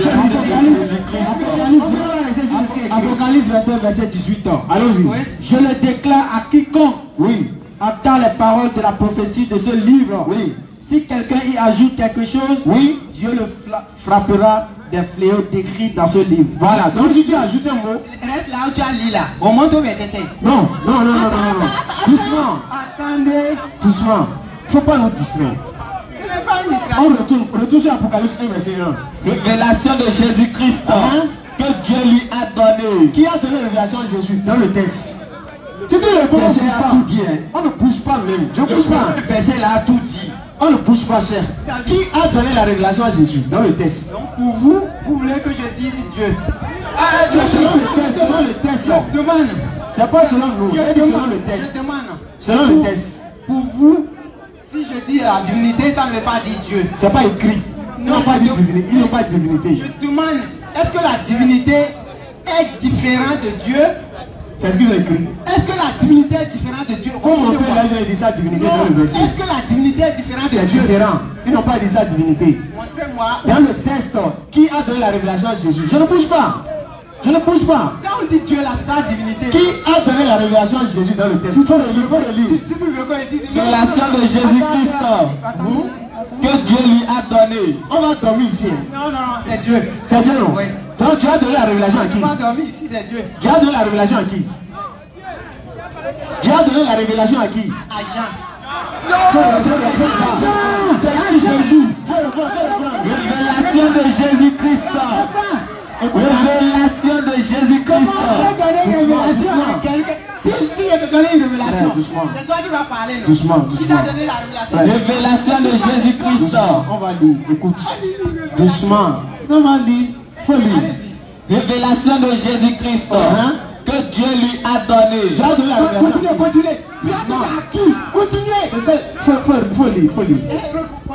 [SPEAKER 7] Apocalypse 21, verset 18 ans.
[SPEAKER 1] Allons-y.
[SPEAKER 2] Oui.
[SPEAKER 7] Je le déclare à quiconque
[SPEAKER 1] Oui.
[SPEAKER 7] entend les paroles de la prophétie de ce livre.
[SPEAKER 1] Oui.
[SPEAKER 7] Si quelqu'un y ajoute quelque chose,
[SPEAKER 1] Oui.
[SPEAKER 7] Dieu le frappera des fléaux décrits dans ce livre.
[SPEAKER 1] Voilà, donc si tu ajoutes un mot.
[SPEAKER 2] Reste là où tu as lu là. On monte au verset 16.
[SPEAKER 1] Non. Doucement.
[SPEAKER 2] Attendez.
[SPEAKER 1] Doucement. Faut pas nous distraire.
[SPEAKER 2] Ce n'est pas une
[SPEAKER 1] On
[SPEAKER 2] distraction.
[SPEAKER 1] retourne sur Apocalypse 1, verset 1.
[SPEAKER 4] Révélation de Jésus-Christ que Dieu lui a donné.
[SPEAKER 1] Qui a donné la révélation à Jésus dans le texte? Si tu réponds, on ne bouge pas. On ne bouge pas même. Je ne bouge pas.
[SPEAKER 5] Le verset là a tout dit.
[SPEAKER 1] On ne bouge pas, cher. Qui a donné la révélation à Jésus dans le texte?
[SPEAKER 2] Donc pour vous, vous voulez que je dise Dieu.
[SPEAKER 1] Selon le texte, là.
[SPEAKER 2] Je demande.
[SPEAKER 1] C'est pas selon nous. C'est selon le texte.
[SPEAKER 2] Je demande.
[SPEAKER 1] Selon le texte.
[SPEAKER 2] Pour vous, si je dis la divinité, ça ne veut pas dire Dieu.
[SPEAKER 1] C'est pas écrit. Ils n'ont pas dit divinité. Ils n'ont pas de divinité.
[SPEAKER 2] Je demande, est-ce que la divinité est différente de Dieu?
[SPEAKER 1] C'est ce qu'ils ont écrit.
[SPEAKER 2] Est-ce que la divinité est différente de Dieu?
[SPEAKER 1] Faut montrer là, j'ai dit sa divinité
[SPEAKER 2] Non.
[SPEAKER 1] dans le verset.
[SPEAKER 2] Est-ce que la divinité est différente de
[SPEAKER 1] C'est
[SPEAKER 2] Dieu?
[SPEAKER 1] différent. Ils n'ont pas dit sa divinité.
[SPEAKER 2] Montrez-moi.
[SPEAKER 1] Dans le texte, qui a donné la révélation à Jésus? Je ne bouge pas. Je ne bouge pas.
[SPEAKER 2] Quand on dit Dieu, là, sa divinité.
[SPEAKER 1] Qui a donné la révélation à Jésus dans le texte? Il faut le lire, il faut le lire.
[SPEAKER 2] Si vous voulez qu'on dise.
[SPEAKER 4] Révélation de Jésus-Christ que Dieu lui a donné.
[SPEAKER 1] On va dormir ici.
[SPEAKER 2] Non, c'est Dieu.
[SPEAKER 1] C'est Dieu, non?
[SPEAKER 2] Oui.
[SPEAKER 1] Donc tu as donné la révélation à qui?
[SPEAKER 2] On va dormir ici, c'est Dieu.
[SPEAKER 1] Tu as donné la révélation à qui? Tu as donné la révélation à qui?
[SPEAKER 2] À Jean.
[SPEAKER 1] C'est Jésus.
[SPEAKER 4] Révélation de Jésus-Christ. Révélation de Jésus-Christ.
[SPEAKER 2] Si je te donne une révélation,
[SPEAKER 1] Doucement.
[SPEAKER 2] c'est toi qui vas parler. Non?
[SPEAKER 1] Doucement,
[SPEAKER 2] Qui
[SPEAKER 1] doucement.
[SPEAKER 2] t'a donné la révélation?
[SPEAKER 4] Révélation de Jésus-Christ.
[SPEAKER 1] On va lire, écoute. Doucement. On va lire. Faut lire.
[SPEAKER 4] Révélation de Jésus-Christ que Dieu lui a donné.
[SPEAKER 1] Tu as donné la révélation.
[SPEAKER 2] Continuez. Tu as donné à qui? Continuez.
[SPEAKER 1] C'est ça. Faut lire, faut lire.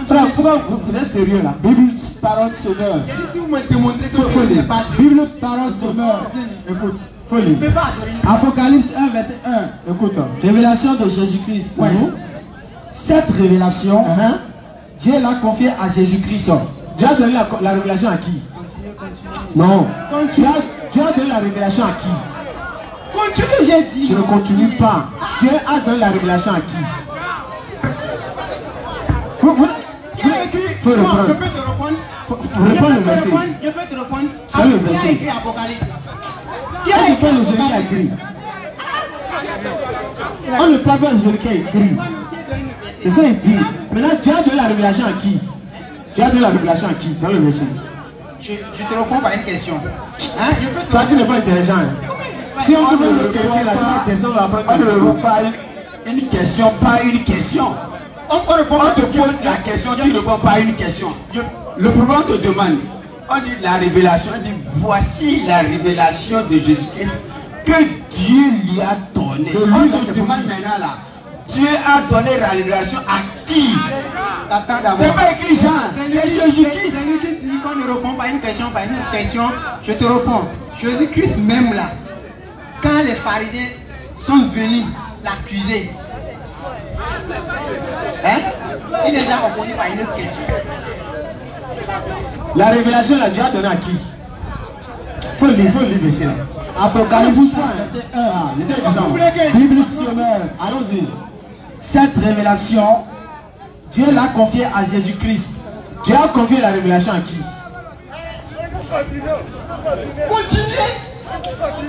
[SPEAKER 1] Frère, pourquoi vous êtes sérieux là?
[SPEAKER 7] Bible, parole sonneur.
[SPEAKER 2] J'ai dit si vous me démontrez que
[SPEAKER 1] Faut
[SPEAKER 2] Dieu n'est
[SPEAKER 1] lire.
[SPEAKER 2] pas Dieu.
[SPEAKER 7] Bible, parole sonneur.
[SPEAKER 1] Écoute, faut
[SPEAKER 2] Je ne
[SPEAKER 1] lire.
[SPEAKER 2] peux pas adorer une
[SPEAKER 7] Apocalypse 1, verset 1.
[SPEAKER 1] Écoute.
[SPEAKER 7] Révélation de Jésus-Christ.
[SPEAKER 1] Ouais.
[SPEAKER 7] Cette révélation,
[SPEAKER 1] Hein?
[SPEAKER 7] Dieu l'a confiée à Jésus-Christ.
[SPEAKER 1] Tu as donné la révélation à qui? Non. Tu as donné la révélation à qui?
[SPEAKER 2] Continue, j'ai dit.
[SPEAKER 1] Je ne continue pas. Dieu a donné la révélation à qui?
[SPEAKER 2] Qui a écrit?
[SPEAKER 1] Faut
[SPEAKER 2] Non,
[SPEAKER 1] reprendre.
[SPEAKER 2] je peux te répondre.
[SPEAKER 1] Reprends le verset.
[SPEAKER 2] Je peux te répondre.
[SPEAKER 1] C'est le
[SPEAKER 2] Qui a
[SPEAKER 1] verset.
[SPEAKER 2] écrit Apocalypse? Qui
[SPEAKER 1] Qui a
[SPEAKER 2] a écrit
[SPEAKER 1] écrit le Jésus qui a écrit? On ne parle pas de Jésus qui a écrit. C'est ça qu'il dit. Maintenant, tu as donné la révélation à qui? Tu as donné la révélation à qui dans le verset?
[SPEAKER 2] Je te réponds par une question. Hein? Je peux te
[SPEAKER 1] Toi, tu n'es pas intelligent. Hein? Si on te donne le quelqu'un, la question, on va prendre.
[SPEAKER 5] On ne répond pas une question, pas une question.
[SPEAKER 2] On répond
[SPEAKER 5] On te pose la question, tu ne réponds pas à une question. Le problème, on te demande. On dit la révélation, on dit voici la révélation de Jésus-Christ que Dieu lui a donnée. On te demande maintenant là, Dieu a donné la révélation à qui?
[SPEAKER 2] Attends d'abord.
[SPEAKER 5] C'est pas écrit Jean, c'est Jésus-Christ.
[SPEAKER 2] C'est lui qui dit qu'on ne répond pas à une question par une question. Je te réponds. Jésus-Christ même là, quand les pharisiens sont venus l'accuser, hein, il les a répondus par une autre question.
[SPEAKER 1] La révélation, là, Dieu a donné à qui? Faut le verset là.
[SPEAKER 7] Apocalypse 1, verset 1.
[SPEAKER 1] J'étais disant.
[SPEAKER 7] Bible sonneur.
[SPEAKER 1] Allons-y.
[SPEAKER 7] Cette révélation, Dieu l'a confiée à Jésus-Christ.
[SPEAKER 1] Dieu a confié la révélation à qui?
[SPEAKER 2] Continuez.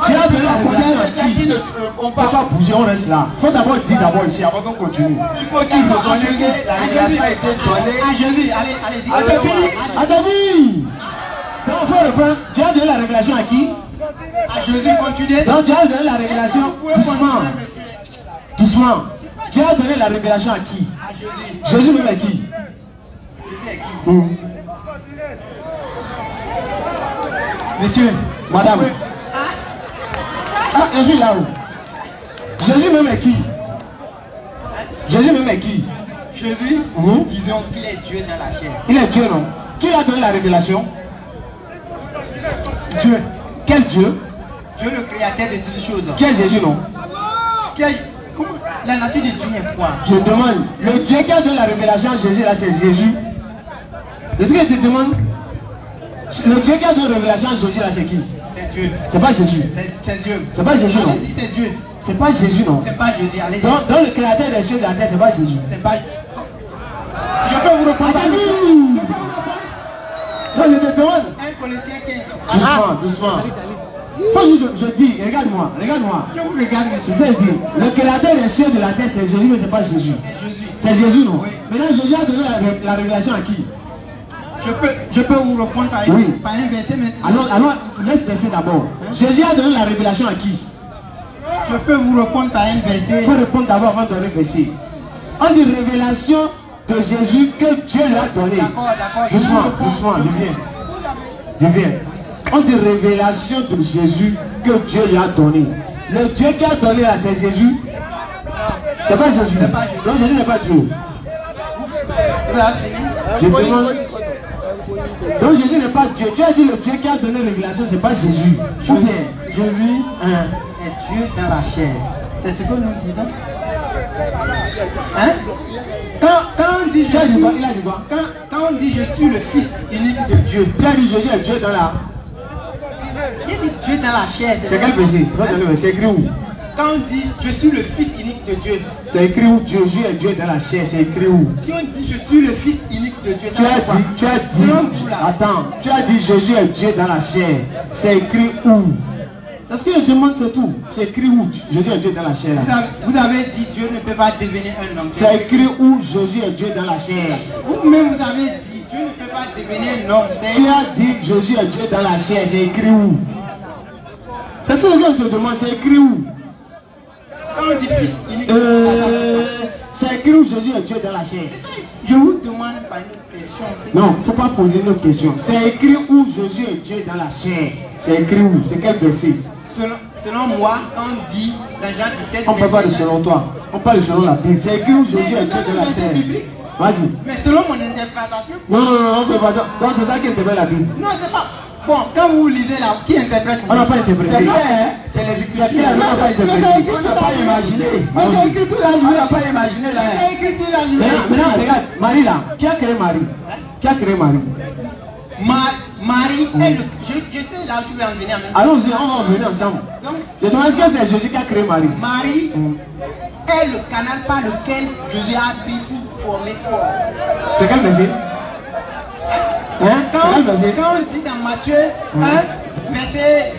[SPEAKER 1] Dieu a donné la révélation à qui? On ne peut pas bouger, on reste là. Il faut d'abord dire d'abord ici avant qu'on continue.
[SPEAKER 5] Il faut qu'il reconnaisse que la révélation a été donnée.
[SPEAKER 2] À Jésus, allez-y.
[SPEAKER 5] Ah, c'est fini.
[SPEAKER 1] À David. Donc il faut reprendre. Dieu a donné la révélation à qui?
[SPEAKER 2] À Jésus, continuez.
[SPEAKER 1] Donc Dieu a donné la révélation doucement. Doucement. Dieu a donné la révélation à qui?
[SPEAKER 2] À Jésus.
[SPEAKER 1] Jésus même à qui?
[SPEAKER 2] Monsieur,
[SPEAKER 1] Madame. Ah, je suis là-haut. Jésus même à qui? Jésus même à qui?
[SPEAKER 2] Jésus, disons qu'il est Dieu dans la chair.
[SPEAKER 1] Il est Dieu, non? Qui lui a donné la révélation? Dieu. Quel Dieu?
[SPEAKER 2] Dieu le créateur de toutes choses.
[SPEAKER 1] Qui est Jésus, non?
[SPEAKER 2] La nature de Dieu est quoi?
[SPEAKER 1] Je demande. Le Dieu qui a donné la révélation à Jésus, là, c'est Jésus. Est-ce que je te demande? Le Dieu qui a donné la révélation à Jésus, là, c'est qui?
[SPEAKER 2] C'est Dieu.
[SPEAKER 1] C'est pas Jésus.
[SPEAKER 2] C'est Dieu.
[SPEAKER 1] C'est pas Jésus, non?
[SPEAKER 2] Allez-y, c'est Dieu.
[SPEAKER 1] C'est pas Jésus, non?
[SPEAKER 2] C'est pas Jésus, allez-y.
[SPEAKER 1] Dans le créateur des cieux et de la terre, c'est pas Jésus.
[SPEAKER 2] C'est pas. Je peux vous répondre.
[SPEAKER 1] Non, je te demande.
[SPEAKER 2] Colossiens 15.
[SPEAKER 1] Doucement, doucement. Faut que je dis, regarde-moi, regarde-moi.
[SPEAKER 2] Je vous regarde, monsieur.
[SPEAKER 1] Je sais dire, le créateur des cieux et de la terre, c'est Jésus, mais c'est pas Jésus.
[SPEAKER 2] C'est Jésus.
[SPEAKER 1] C'est Jésus, non?
[SPEAKER 2] Oui.
[SPEAKER 1] Maintenant, Jésus a donné la révélation à qui?
[SPEAKER 2] Je peux vous répondre par,
[SPEAKER 1] Oui.
[SPEAKER 2] par un verset maintenant.
[SPEAKER 1] Alors, laisse passer d'abord. Jésus a donné la révélation à qui?
[SPEAKER 2] Je peux vous répondre par un verset.
[SPEAKER 1] Il faut répondre d'abord avant de donner le verset. On dit révélation de Jésus que Dieu lui a donné.
[SPEAKER 2] D'accord.
[SPEAKER 1] Doucement, doucement, je viens. On dit révélation de Jésus que Dieu lui a donné. Le Dieu qui a donné là, c'est Jésus. C'est pas Jésus. Non, Jésus n'est pas Dieu.
[SPEAKER 2] Vous avez fini?
[SPEAKER 1] Je demande. Donc Jésus n'est pas Dieu. Dieu a dit le Dieu qui a donné la révélation, c'est pas Jésus. Ou bien Jésus
[SPEAKER 2] est Dieu dans la chair. C'est ce que nous disons. Hein? Quand on dit
[SPEAKER 1] il a dit quoi?
[SPEAKER 2] Quand on dit je suis le Fils unique de Dieu,
[SPEAKER 1] Dieu a dit Jésus est Dieu dans la.
[SPEAKER 2] Il dit Dieu dans la chair.
[SPEAKER 1] C'est quel verset? C'est écrit où?
[SPEAKER 2] Quand on dit je suis le Fils unique de Dieu,
[SPEAKER 1] c'est écrit où Jésus est Dieu dans la chair? C'est écrit où?
[SPEAKER 2] Si on dit je suis le Fils unique de Dieu,
[SPEAKER 1] tu as dit, attends, tu as dit Jésus est Dieu dans la chair. C'est écrit où? Parce que je demande c'est tout. C'est écrit où Jésus est Dieu dans la chair?
[SPEAKER 2] Vous avez dit Dieu ne peut pas devenir un homme.
[SPEAKER 1] C'est écrit où Jésus est Dieu dans la chair?
[SPEAKER 2] Vous-même vous avez dit Dieu ne peut pas devenir un homme.
[SPEAKER 1] Tu as dit Jésus est Dieu dans la chair. C'est écrit où? C'est tout ce que je te demande. C'est écrit où?
[SPEAKER 2] Quand on dit Fils unique,
[SPEAKER 1] c'est écrit où Jésus est Dieu dans la chair?
[SPEAKER 2] Je vous demande pas une question.
[SPEAKER 1] Non, il ne faut pas poser une autre question. C'est écrit où Jésus est Dieu dans la chair? C'est écrit où? C'est quel verset?
[SPEAKER 2] Selon moi, quand on dit dans Jean 17,
[SPEAKER 1] on ne parle pas de selon toi. On parle selon la Bible. C'est écrit où Jésus est Dieu dans la chair? Vas-y.
[SPEAKER 2] Mais selon mon interprétation.
[SPEAKER 1] Non, on ne peut pas. Donc c'est ça qui interprète la Bible.
[SPEAKER 2] Non, c'est pas. Bon, quand vous lisez là, qui interprète?
[SPEAKER 1] On n'a pas interprété.
[SPEAKER 7] C'est clair, c'est les Écritures.
[SPEAKER 1] On n'a pas interprété.
[SPEAKER 7] On n'a pas imaginé. Mais c'est écrit tout là, je n'ai pas imaginé là.
[SPEAKER 2] C'est écrit tout là, je
[SPEAKER 1] Maintenant, regarde, Marie là. Qui a créé Marie? Qui a créé Marie?
[SPEAKER 2] Marie est le. Je sais là où tu veux en venir.
[SPEAKER 1] Allons-y, on va en venir ensemble. Je demande est-ce que c'est Jésus qui a créé Marie?
[SPEAKER 2] Marie est le canal par lequel Jésus a pris pour former corps.
[SPEAKER 1] C'est quel verset?
[SPEAKER 2] Quand on dit dans Matthieu 1, verset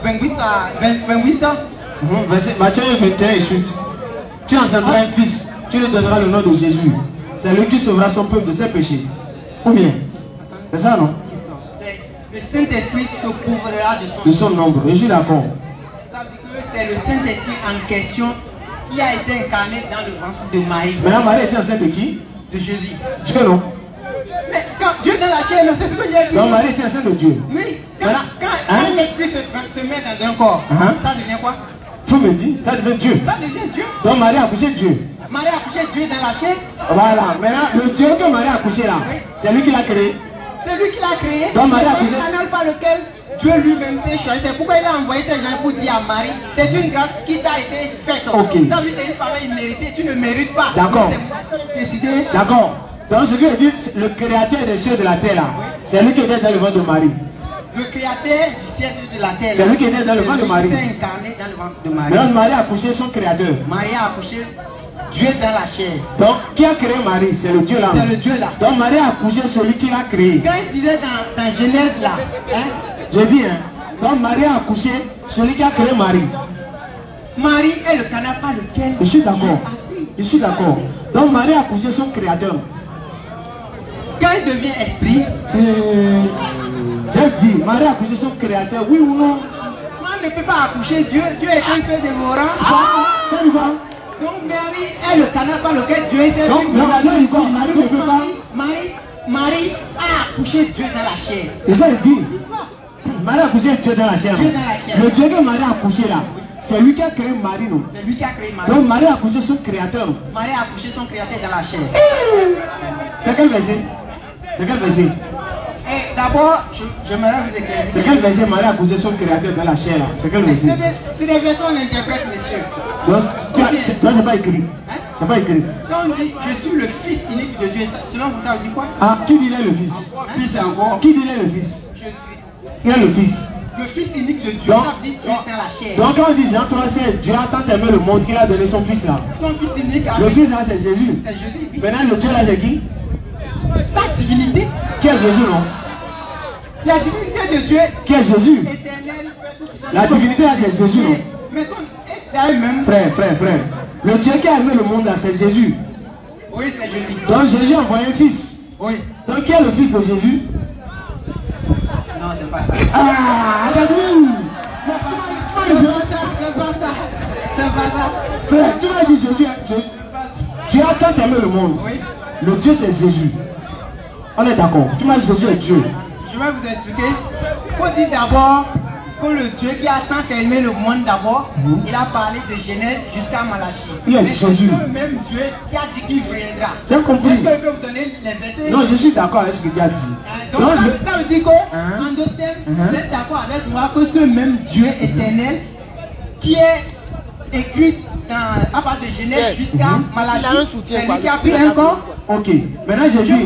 [SPEAKER 2] 28 ans.
[SPEAKER 1] Matthieu 21 et suite. Tu engendreras un fils, tu lui donneras le nom de Jésus. C'est lui qui sauvera son peuple de ses péchés. Ou bien? C'est ça, non?
[SPEAKER 2] Le Saint-Esprit te couvrira de
[SPEAKER 1] son nombre. Je suis d'accord.
[SPEAKER 2] Ça veut dire que c'est le Saint-Esprit en question qui a été incarné dans le ventre de Marie.
[SPEAKER 1] Maintenant, Marie était enceinte de qui?
[SPEAKER 2] De Jésus.
[SPEAKER 1] Dieu, non?
[SPEAKER 2] Mais quand Dieu dans la chair, c'est ce que j'ai dit.
[SPEAKER 1] Donc Marie était enceinte de Dieu.
[SPEAKER 2] Oui. Quand un esprit se met dans un corps, ça devient quoi?
[SPEAKER 1] Tu me dis, ça devient Dieu.
[SPEAKER 2] Ça devient Dieu.
[SPEAKER 1] Donc Marie a accouché de Dieu.
[SPEAKER 2] Marie a accouché de Dieu dans la chair.
[SPEAKER 1] Voilà. Maintenant, le Dieu que Marie a accouché là, c'est lui qui l'a créé.
[SPEAKER 2] C'est lui qui l'a créé.
[SPEAKER 1] Donc Marie a accouché.
[SPEAKER 2] C'est un canal par lequel Dieu lui-même s'est choisi. C'est pourquoi il a envoyé ces gens pour dire à Marie, c'est une grâce qui t'a été faite.
[SPEAKER 1] Ok.
[SPEAKER 2] Ça veut dire c'est une faveur imméritée, tu ne mérites pas.
[SPEAKER 1] D'accord.
[SPEAKER 2] Décidé.
[SPEAKER 1] D'accord. Donc ce que je dis, le créateur des cieux et de la terre là, c'est lui qui était dans le ventre de Marie.
[SPEAKER 2] Le créateur du ciel et de la terre.
[SPEAKER 1] C'est lui qui était dans le ventre de Marie.
[SPEAKER 2] Il s'est incarné dans le ventre de Marie.
[SPEAKER 1] Maintenant Marie a accouché son créateur.
[SPEAKER 2] Marie a accouché Dieu dans la chair.
[SPEAKER 1] Donc qui a créé Marie? C'est le Dieu là.
[SPEAKER 2] C'est le Dieu là.
[SPEAKER 1] Donc Marie a accouché celui qui l'a créé.
[SPEAKER 2] Quand il disait dans Genèse là,
[SPEAKER 1] je dis donc Marie a accouché celui qui a créé Marie.
[SPEAKER 2] Marie est le canal par lequel.
[SPEAKER 1] Je suis d'accord. Je suis d'accord. Donc Marie a accouché son créateur.
[SPEAKER 2] Quand il devient esprit,
[SPEAKER 1] j'ai dit, Marie a accouché son créateur, oui ou non?
[SPEAKER 2] On ne peut pas accoucher Dieu. Dieu est un peu dévorant. Donc Marie est le canal par lequel Dieu est.
[SPEAKER 1] Donc Marie ne peut pas.
[SPEAKER 2] Marie a accouché Dieu dans la chair.
[SPEAKER 1] Et ça il dit, Marie a accouché Dieu dans la chair.
[SPEAKER 2] Dieu dans la chair.
[SPEAKER 1] Le Dieu que Marie a accouché là, c'est lui qui a créé Marie, non?
[SPEAKER 2] C'est lui qui a créé Marie.
[SPEAKER 1] Donc Marie a accouché son créateur.
[SPEAKER 2] Marie a accouché son créateur dans la chair.
[SPEAKER 1] C'est quel verset? C'est quel verset?
[SPEAKER 2] D'abord, j'aimerais vous éclaircir.
[SPEAKER 1] C'est quel verset Marie a accouché son créateur dans la chair là? C'est quel verset?
[SPEAKER 2] C'est des versets qu'on interprète, monsieur.
[SPEAKER 1] Donc, c'est pas écrit. C'est pas écrit.
[SPEAKER 2] Quand on dit je suis le fils unique de Dieu, selon vous, ça veut dire quoi?
[SPEAKER 1] Ah, qui dit le fils?
[SPEAKER 2] Fils encore.
[SPEAKER 1] Qui dit le fils?
[SPEAKER 2] Jésus-Christ.
[SPEAKER 1] Qui est le fils?
[SPEAKER 2] Le fils unique de Dieu, ça veut dire Dieu dans la chair.
[SPEAKER 1] Donc quand on dit Jean 3, c'est Dieu a tant aimé le monde qu'il a donné son fils là.
[SPEAKER 2] Son fils unique.
[SPEAKER 1] Le fils là c'est Jésus.
[SPEAKER 2] C'est Jésus.
[SPEAKER 1] Maintenant le Dieu là c'est qui?
[SPEAKER 2] sa divinité.
[SPEAKER 1] Qui est Jésus, non?
[SPEAKER 2] La divinité de Dieu.
[SPEAKER 1] Qui est Jésus?
[SPEAKER 2] Éternel.
[SPEAKER 1] La divinité, c'est Jésus, non?
[SPEAKER 2] Mais son est même.
[SPEAKER 1] Frère. Le Dieu qui a aimé le monde, là, c'est Jésus.
[SPEAKER 2] Oui, c'est Jésus.
[SPEAKER 1] Donc Jésus a envoyé un fils.
[SPEAKER 2] Oui.
[SPEAKER 1] Donc qui est le fils de Jésus?
[SPEAKER 2] Non, c'est pas ça.
[SPEAKER 1] Ah, alléluia.
[SPEAKER 2] C'est pas ça.
[SPEAKER 1] Frère, tu m'as dit Jésus. Dieu a tant aimé le monde.
[SPEAKER 2] Oui.
[SPEAKER 1] Le Dieu c'est Jésus. On est d'accord. Tu m'as dit Jésus est Dieu.
[SPEAKER 2] Je vais vous expliquer. Il faut dire d'abord que le Dieu qui a tant aimé le monde d'abord, il a parlé de Genèse jusqu'à Malachie.
[SPEAKER 1] Il est
[SPEAKER 2] mais
[SPEAKER 1] Jésus.
[SPEAKER 2] c'est le même Dieu qui a dit qu'il viendra.
[SPEAKER 1] J'ai compris.
[SPEAKER 2] Est-ce que je peux vous donner les versets?
[SPEAKER 1] Non, je suis d'accord avec ce que tu as dit.
[SPEAKER 2] Donc ça veut dire qu'en d'autres termes, vous êtes d'accord avec moi que ce même Dieu éternel qui est écrit à partir de Genèse jusqu'à Malachie, c'est lui qui a pris un corps.
[SPEAKER 1] Ok, maintenant j'ai dit.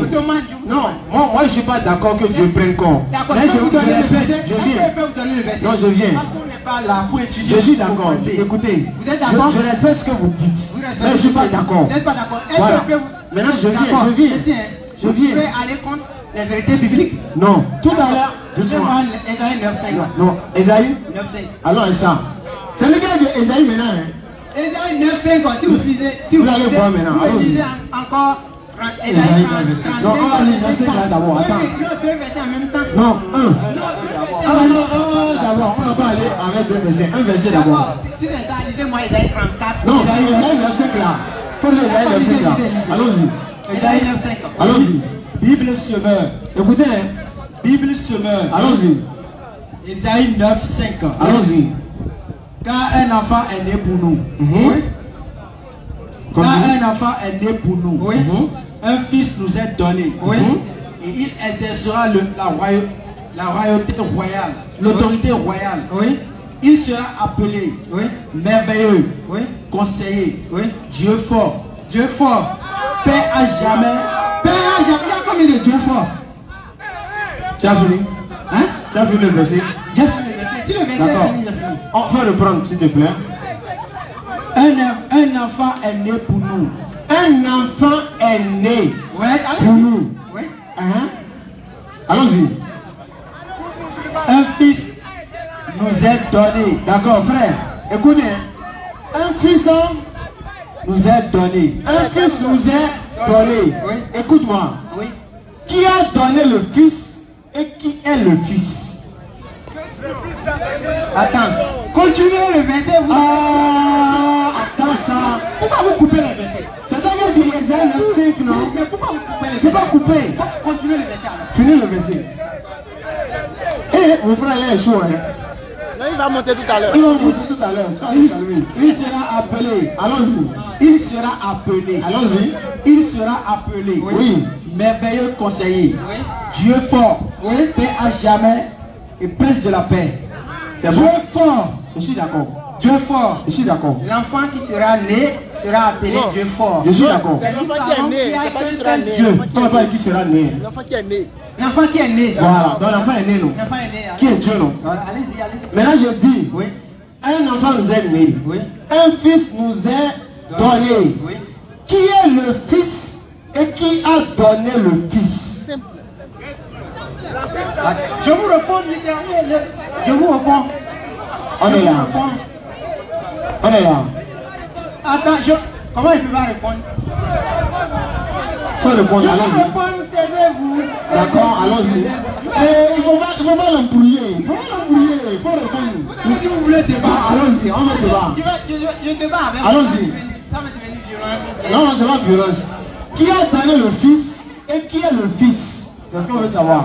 [SPEAKER 1] Non, moi je ne suis pas d'accord que Dieu prenne corps.
[SPEAKER 2] D'accord, je peux vous donner le verset.
[SPEAKER 1] Je viens.
[SPEAKER 2] Je peux vous donner le verset.
[SPEAKER 1] Non, je viens.
[SPEAKER 2] Parce qu'on n'est pas là pour étudier.
[SPEAKER 1] Je suis d'accord. Écoutez,
[SPEAKER 2] vous êtes d'accord?
[SPEAKER 1] Je respecte ce que vous dites. Mais je ne suis pas d'accord.
[SPEAKER 2] Vous n'êtes pas d'accord.
[SPEAKER 1] Voilà. Maintenant je viens. Je viens.
[SPEAKER 2] Vous pouvez aller contre les vérités bibliques?
[SPEAKER 1] Non. Tout à l'heure.
[SPEAKER 2] Ésaïe 9.5.
[SPEAKER 1] Non, Ésaïe
[SPEAKER 2] 9.5.
[SPEAKER 1] Alors, ça. C'est le gars de Ésaïe maintenant.
[SPEAKER 2] Ésaïe 9.5, si vous lisez,
[SPEAKER 1] vous allez voir maintenant.
[SPEAKER 2] Vous lisez encore Ésaïe 35.
[SPEAKER 1] Non, on va lire verset là d'abord. Attends.
[SPEAKER 2] Deux versets en même temps.
[SPEAKER 1] Non, un. D'abord, on va pas aller avec deux versets. Un verset d'abord.
[SPEAKER 2] Si c'est ça, lisez-moi Ésaïe 34.
[SPEAKER 1] Non, Ésaïe 9.5 là. Faut lire Ésaïe 9.5 là. Allons-y.
[SPEAKER 2] Ésaïe 9.5.
[SPEAKER 1] Allons-y.
[SPEAKER 7] Bible semeur.
[SPEAKER 1] Écoutez,
[SPEAKER 7] Bible semeur.
[SPEAKER 1] allons-y.
[SPEAKER 7] Ésaïe 9.5.
[SPEAKER 1] Allons-y.
[SPEAKER 7] Car un enfant est né pour nous.
[SPEAKER 1] Oui.
[SPEAKER 7] Car un enfant est né pour nous.
[SPEAKER 2] Oui.
[SPEAKER 7] Un fils nous est donné.
[SPEAKER 2] Oui.
[SPEAKER 7] Et il exercera la royauté royale, l'autorité royale.
[SPEAKER 2] Oui.
[SPEAKER 7] Il sera appelé merveilleux, conseiller, Dieu fort, Père à jamais. Père à jamais. Il y a combien de Dieu fort?
[SPEAKER 1] Tu as fini?
[SPEAKER 7] Hein?
[SPEAKER 1] Tu as fini le verset?
[SPEAKER 2] J'ai fini le verset. Si le verset est
[SPEAKER 1] D'accord.
[SPEAKER 2] fini, j'ai fini.
[SPEAKER 1] On va reprendre s'il te plaît.
[SPEAKER 7] Un enfant est né pour nous.
[SPEAKER 1] Un enfant est né pour nous.
[SPEAKER 2] Oui.
[SPEAKER 1] Allons-y.
[SPEAKER 7] Un fils nous est donné.
[SPEAKER 1] D'accord, frère. Écoutez, un fils
[SPEAKER 7] nous est donné.
[SPEAKER 1] Un fils nous est donné.
[SPEAKER 2] Oui.
[SPEAKER 1] Écoute-moi.
[SPEAKER 2] Oui.
[SPEAKER 1] Qui a donné le fils et qui est le fils?
[SPEAKER 2] Attends. Continuez le verset. Vous...
[SPEAKER 1] attends ça.
[SPEAKER 2] Pourquoi vous coupez le verset?
[SPEAKER 1] C'est-à-dire que Ésaïe 9.5, non?
[SPEAKER 2] Mais pourquoi vous coupez le verset?
[SPEAKER 1] Je ne vais pas couper.
[SPEAKER 2] Continuez le verset alors.
[SPEAKER 1] Finis le verset. Eh, mon frère, il est chaud, hein?
[SPEAKER 6] Non, il va monter tout à l'heure.
[SPEAKER 1] Il va monter tout à l'heure.
[SPEAKER 7] Il sera appelé.
[SPEAKER 1] Allons-y.
[SPEAKER 7] Il sera appelé.
[SPEAKER 1] Allons-y.
[SPEAKER 7] Il sera appelé.
[SPEAKER 1] Oui.
[SPEAKER 7] Merveilleux conseiller.
[SPEAKER 2] Oui.
[SPEAKER 7] Dieu fort. Paix à jamais et prince de la paix.
[SPEAKER 1] C'est
[SPEAKER 7] Dieu
[SPEAKER 1] bon.
[SPEAKER 7] fort.
[SPEAKER 1] Je suis d'accord.
[SPEAKER 7] Dieu fort.
[SPEAKER 1] Je suis d'accord.
[SPEAKER 2] L'enfant qui sera né sera appelé
[SPEAKER 6] Non.
[SPEAKER 2] Dieu fort.
[SPEAKER 1] Je suis d'accord.
[SPEAKER 6] C'est l'enfant qui est né, c'est pas qui sera né.
[SPEAKER 1] Dieu, toi pas qui sera né.
[SPEAKER 6] L'enfant qui est né.
[SPEAKER 2] L'enfant qui est né.
[SPEAKER 1] Voilà, donc l'enfant est né, non?
[SPEAKER 2] L'enfant est né.
[SPEAKER 1] Qui est Dieu, non?
[SPEAKER 2] Allez-y, allez-y.
[SPEAKER 1] Maintenant je dis,
[SPEAKER 2] Oui.
[SPEAKER 1] un enfant nous est né.
[SPEAKER 2] Oui.
[SPEAKER 1] Un fils nous est donné.
[SPEAKER 2] Oui.
[SPEAKER 1] Qui est le fils et qui a donné le fils?
[SPEAKER 2] Je vous réponds du dernier. Je vous réponds.
[SPEAKER 1] On est là. On est là.
[SPEAKER 2] Attends, comment il peut pas répondre?
[SPEAKER 1] Faut répondre,
[SPEAKER 2] Je vous
[SPEAKER 1] allons-y.
[SPEAKER 2] réponds, taisez-vous.
[SPEAKER 1] D'accord, allons-y. Il ne faut pas l'embrouiller. Il faut pas l'embrouiller. Il faut répondre.
[SPEAKER 2] Vous avez dit que vous voulez débattre.
[SPEAKER 1] Allons-y, on va débat.
[SPEAKER 2] Je débat avec vous.
[SPEAKER 1] Allons-y.
[SPEAKER 2] Ça va devenir violence.
[SPEAKER 1] Non, non, c'est pas violence. Qui a donné le fils et qui est le fils? C'est ce qu'on veut savoir.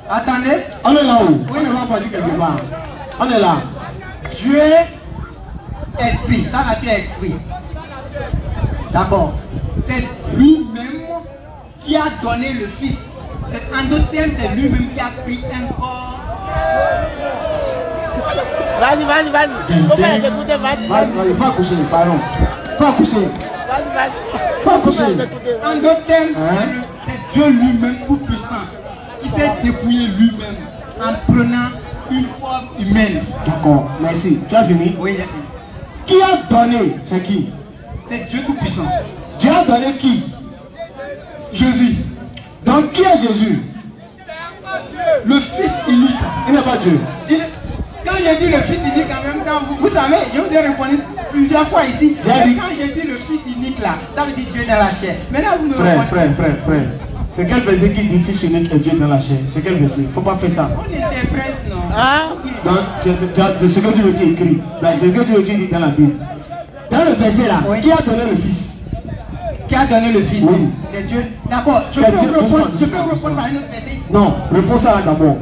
[SPEAKER 2] Attendez.
[SPEAKER 1] On est là-haut. On ne va pas dire quelque part. On est là.
[SPEAKER 2] Dieu esprit, sa nature est esprit. D'abord, c'est lui-même qui a donné le fils. En d'autres termes, c'est lui-même qui a pris un corps.
[SPEAKER 6] Vas-y. Il faut pas écouter, vas-y.
[SPEAKER 1] Il faut accoucher, pardon. Il faut accoucher.
[SPEAKER 6] Vas-y.
[SPEAKER 1] Il faut accoucher.
[SPEAKER 2] En d'autres termes, c'est Dieu lui-même tout puissant qui s'est dépouillé lui-même en prenant une forme humaine.
[SPEAKER 1] D'accord, merci. Tu as fini?
[SPEAKER 2] Oui, j'ai fini.
[SPEAKER 1] Qui a donné? C'est qui?
[SPEAKER 2] C'est Dieu tout puissant.
[SPEAKER 1] Dieu a donné qui?
[SPEAKER 2] Jésus.
[SPEAKER 1] Donc qui est Jésus?
[SPEAKER 7] Le Fils unique.
[SPEAKER 1] Il n'est pas Dieu.
[SPEAKER 2] Quand j'ai dit le Fils unique, en même temps, vous savez, je vous ai répondu plusieurs fois ici. Quand j'ai dit le Fils unique là, ça veut dire Dieu dans la chair. Maintenant vous me répondez.
[SPEAKER 1] Frère. C'est quel verset qui dit Fils unique et Dieu dans la chair? C'est quel verset? Il ne faut pas faire ça.
[SPEAKER 2] On interprète, non?
[SPEAKER 1] Donc, c'est ce que tu veux dire écrit. C'est ce que tu veux dire dans la Bible. Dans le verset là, qui a donné le Fils?
[SPEAKER 2] Qui a donné le Fils?
[SPEAKER 1] Oui.
[SPEAKER 2] C'est Dieu. D'accord. Je peux répondre par un autre verset?
[SPEAKER 1] Non, réponds ça là d'abord.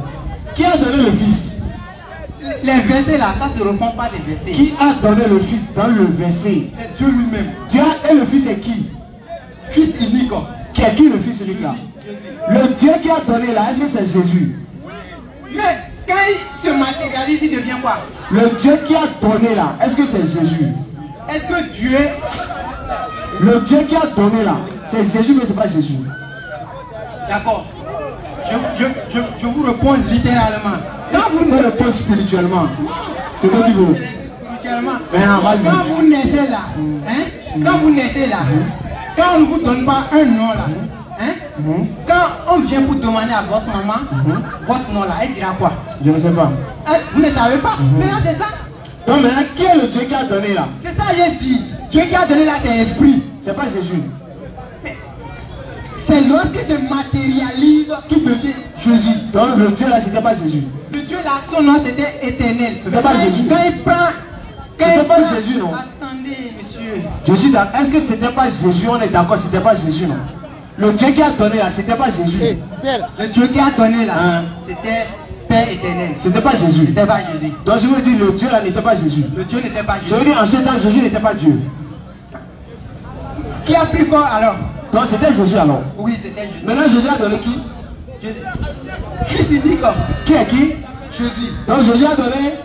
[SPEAKER 1] Qui a donné le Fils?
[SPEAKER 2] Les versets là, ça se répond pas des versets.
[SPEAKER 1] Qui a donné le Fils dans le verset?
[SPEAKER 2] C'est Dieu lui-même.
[SPEAKER 1] Dieu et le Fils est qui?
[SPEAKER 2] Fils unique.
[SPEAKER 1] Qui est qui le Fils unique là? Le Dieu qui a donné là, est-ce que c'est Jésus?
[SPEAKER 2] Mais quand il se matérialise, il devient quoi?
[SPEAKER 1] Le Dieu qui a donné là, est-ce que c'est Jésus?
[SPEAKER 2] Est-ce que Dieu...
[SPEAKER 1] Le Dieu qui a donné là, c'est Jésus mais c'est pas Jésus.
[SPEAKER 2] D'accord. Je vous réponds littéralement.
[SPEAKER 1] Quand vous me répondez spirituellement, c'est quoi tu veux?
[SPEAKER 2] Spirituellement.
[SPEAKER 1] Vas-y.
[SPEAKER 2] Quand vous naissez là, quand vous naissez là, quand on ne vous donne pas un nom là, quand on vient pour demander à votre maman, votre nom là, elle dira quoi?
[SPEAKER 1] Je ne sais pas.
[SPEAKER 2] Vous ne savez pas? Maintenant c'est ça.
[SPEAKER 1] Donc maintenant, qui est le Dieu qui a donné là?
[SPEAKER 2] C'est ça j'ai dit. Dieu qui a donné là, c'est l'esprit.
[SPEAKER 1] C'est pas Jésus.
[SPEAKER 2] C'est lorsqu'il se matérialise qu'il devient Jésus.
[SPEAKER 1] Donc le Dieu là, c'était pas Jésus.
[SPEAKER 2] Le Dieu là, son nom c'était éternel.
[SPEAKER 1] C'était pas Jésus.
[SPEAKER 2] Quand il prend...
[SPEAKER 1] C'était pas Jésus, non?
[SPEAKER 2] Attendez, monsieur.
[SPEAKER 1] Je suis d'accord. Est-ce que c'était pas Jésus? On est d'accord, c'était pas Jésus, non? Le Dieu qui a donné là, c'était pas Jésus.
[SPEAKER 2] Le Dieu qui a donné là, c'était Père éternel.
[SPEAKER 1] C'était pas Jésus.
[SPEAKER 2] C'était pas Jésus.
[SPEAKER 1] Donc je veux dire, le Dieu là n'était pas Jésus.
[SPEAKER 2] Le Dieu n'était pas
[SPEAKER 1] Je
[SPEAKER 2] Jésus.
[SPEAKER 1] veux dire, en ce temps, Jésus n'était pas Dieu.
[SPEAKER 2] Qui a pris quoi alors?
[SPEAKER 1] Donc c'était Jésus alors.
[SPEAKER 2] Oui, c'était Jésus.
[SPEAKER 1] Maintenant, Jésus a donné qui?
[SPEAKER 2] Jésus. Fils unique.
[SPEAKER 1] Qui est qui?
[SPEAKER 2] Jésus.
[SPEAKER 1] Donc Jésus a donné.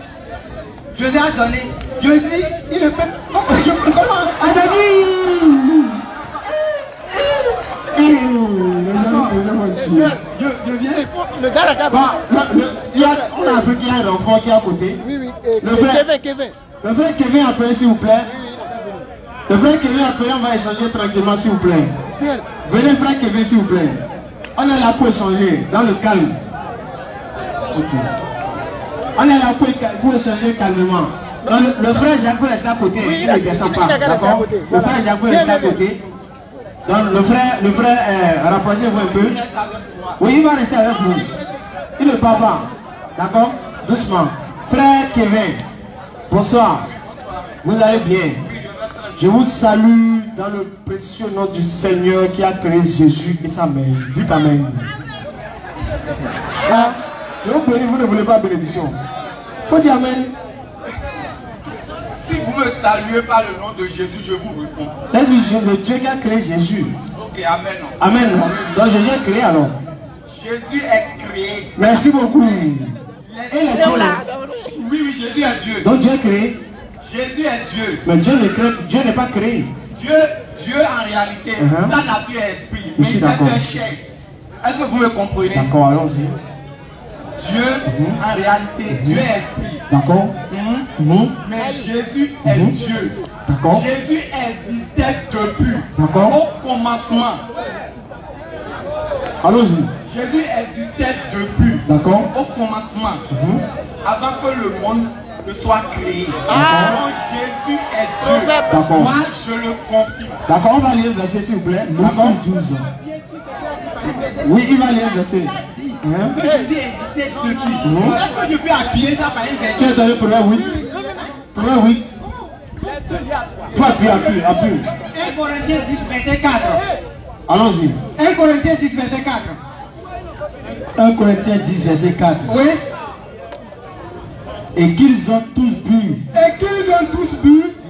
[SPEAKER 2] Jésus a donné. Jésus, il ne peut. Comment? Je viens.
[SPEAKER 6] Le gars là,
[SPEAKER 1] on a appris qu'il y a un enfant qui est à côté.
[SPEAKER 6] oui.
[SPEAKER 1] Le frère
[SPEAKER 6] Kevin.
[SPEAKER 1] Le frère Kevin a appelé s'il vous plaît. Le frère Kevin a appelé, on va échanger tranquillement s'il vous plaît. Venez frère Kevin s'il vous plaît. On est là pour échanger dans le calme. Ok. On est là pour échanger calmement. Donc, le frère Jacques peut rester à côté, il ne descend pas. D'accord? Le frère Jacques peut rester à côté. Donc le frère, rapprochez-vous un peu. Oui, il va rester avec vous. Il ne parle pas. D'accord? Doucement. Frère Kevin, bonsoir. Vous allez bien? Je vous salue dans le précieux nom du Seigneur qui a créé Jésus et sa mère. Dites Amen. Ah, je vous bénis, vous ne voulez pas bénédiction. Il faut dire Amen.
[SPEAKER 5] Si vous me saluez par le nom de Jésus, je vous réponds.
[SPEAKER 1] C'est le Dieu qui a créé Jésus.
[SPEAKER 5] Ok, Amen.
[SPEAKER 1] Amen. Donc Jésus est créé alors.
[SPEAKER 5] Jésus est créé.
[SPEAKER 1] Merci beaucoup.
[SPEAKER 5] Oui, Jésus est Dieu.
[SPEAKER 1] Donc Dieu est créé.
[SPEAKER 5] Jésus est Dieu.
[SPEAKER 1] Mais Dieu n'est pas créé.
[SPEAKER 5] Dieu en réalité, sa nature est esprit. Mais c'est un chair. Est-ce que vous me comprenez?
[SPEAKER 1] D'accord, allons-y.
[SPEAKER 5] Dieu, en réalité, Dieu est esprit.
[SPEAKER 1] D'accord.
[SPEAKER 5] Mais Jésus est Dieu.
[SPEAKER 1] D'accord.
[SPEAKER 5] Jésus existait depuis.
[SPEAKER 1] D'accord.
[SPEAKER 5] Au commencement.
[SPEAKER 1] Allons-y.
[SPEAKER 5] Jésus existait depuis.
[SPEAKER 1] D'accord.
[SPEAKER 5] Au commencement. Avant que le monde ne soit créé.
[SPEAKER 1] D'accord.
[SPEAKER 5] Jésus est Dieu.
[SPEAKER 1] D'accord.
[SPEAKER 5] Moi, je le confirme.
[SPEAKER 1] D'accord, on va lire le verset s'il vous plaît. D'accord. 12. Oui, il va lire le verset.
[SPEAKER 2] Que Jésus existait depuis. Est-ce que je peux appuyer ça par une verset?
[SPEAKER 1] Tu as donné Proverbe 8. Proverbe 8. Faut appuyer.
[SPEAKER 2] 1 Corinthiens 10, verset 4.
[SPEAKER 1] Allons-y.
[SPEAKER 2] 1 Corinthiens 10, verset 4.
[SPEAKER 7] 1 Corinthiens 10, verset 4.
[SPEAKER 2] Oui.
[SPEAKER 7] Et qu'ils ont tous bu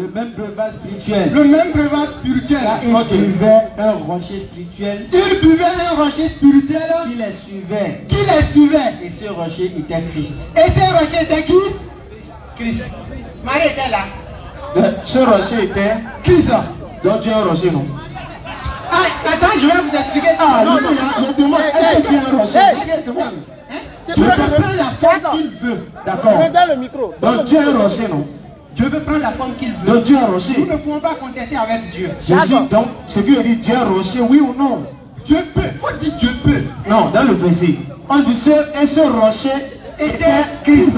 [SPEAKER 2] le
[SPEAKER 7] même breuvage spirituel.
[SPEAKER 2] Le même breuvage spirituel.
[SPEAKER 7] Car ils buvaient un rocher spirituel.
[SPEAKER 2] Ils buvaient un rocher spirituel
[SPEAKER 7] qui les suivait.
[SPEAKER 2] Et
[SPEAKER 7] ce rocher était Christ.
[SPEAKER 2] Et ce rocher était qui?
[SPEAKER 7] Christ.
[SPEAKER 2] Marie était là.
[SPEAKER 1] Ce rocher était
[SPEAKER 2] Christ.
[SPEAKER 1] Donc Dieu est un rocher, non?
[SPEAKER 2] Ah, attends, je vais vous expliquer.
[SPEAKER 1] Non, je demande, est-ce que Dieu est un rocher?
[SPEAKER 2] Dieu peut prendre la forme qu'il veut.
[SPEAKER 1] D'accord.
[SPEAKER 6] Dans le micro.
[SPEAKER 1] Donc Dieu est un rocher, non?
[SPEAKER 2] Dieu peut prendre la forme qu'il veut.
[SPEAKER 1] Donc Dieu est un rocher.
[SPEAKER 2] Nous ne pouvons pas contester avec Dieu.
[SPEAKER 1] Jésus, donc, ce qui veut dire Dieu est un rocher, oui ou non?
[SPEAKER 5] Dieu peut. Faut dire Dieu peut.
[SPEAKER 1] Non, dans le verset. On dit ce rocher était Christ.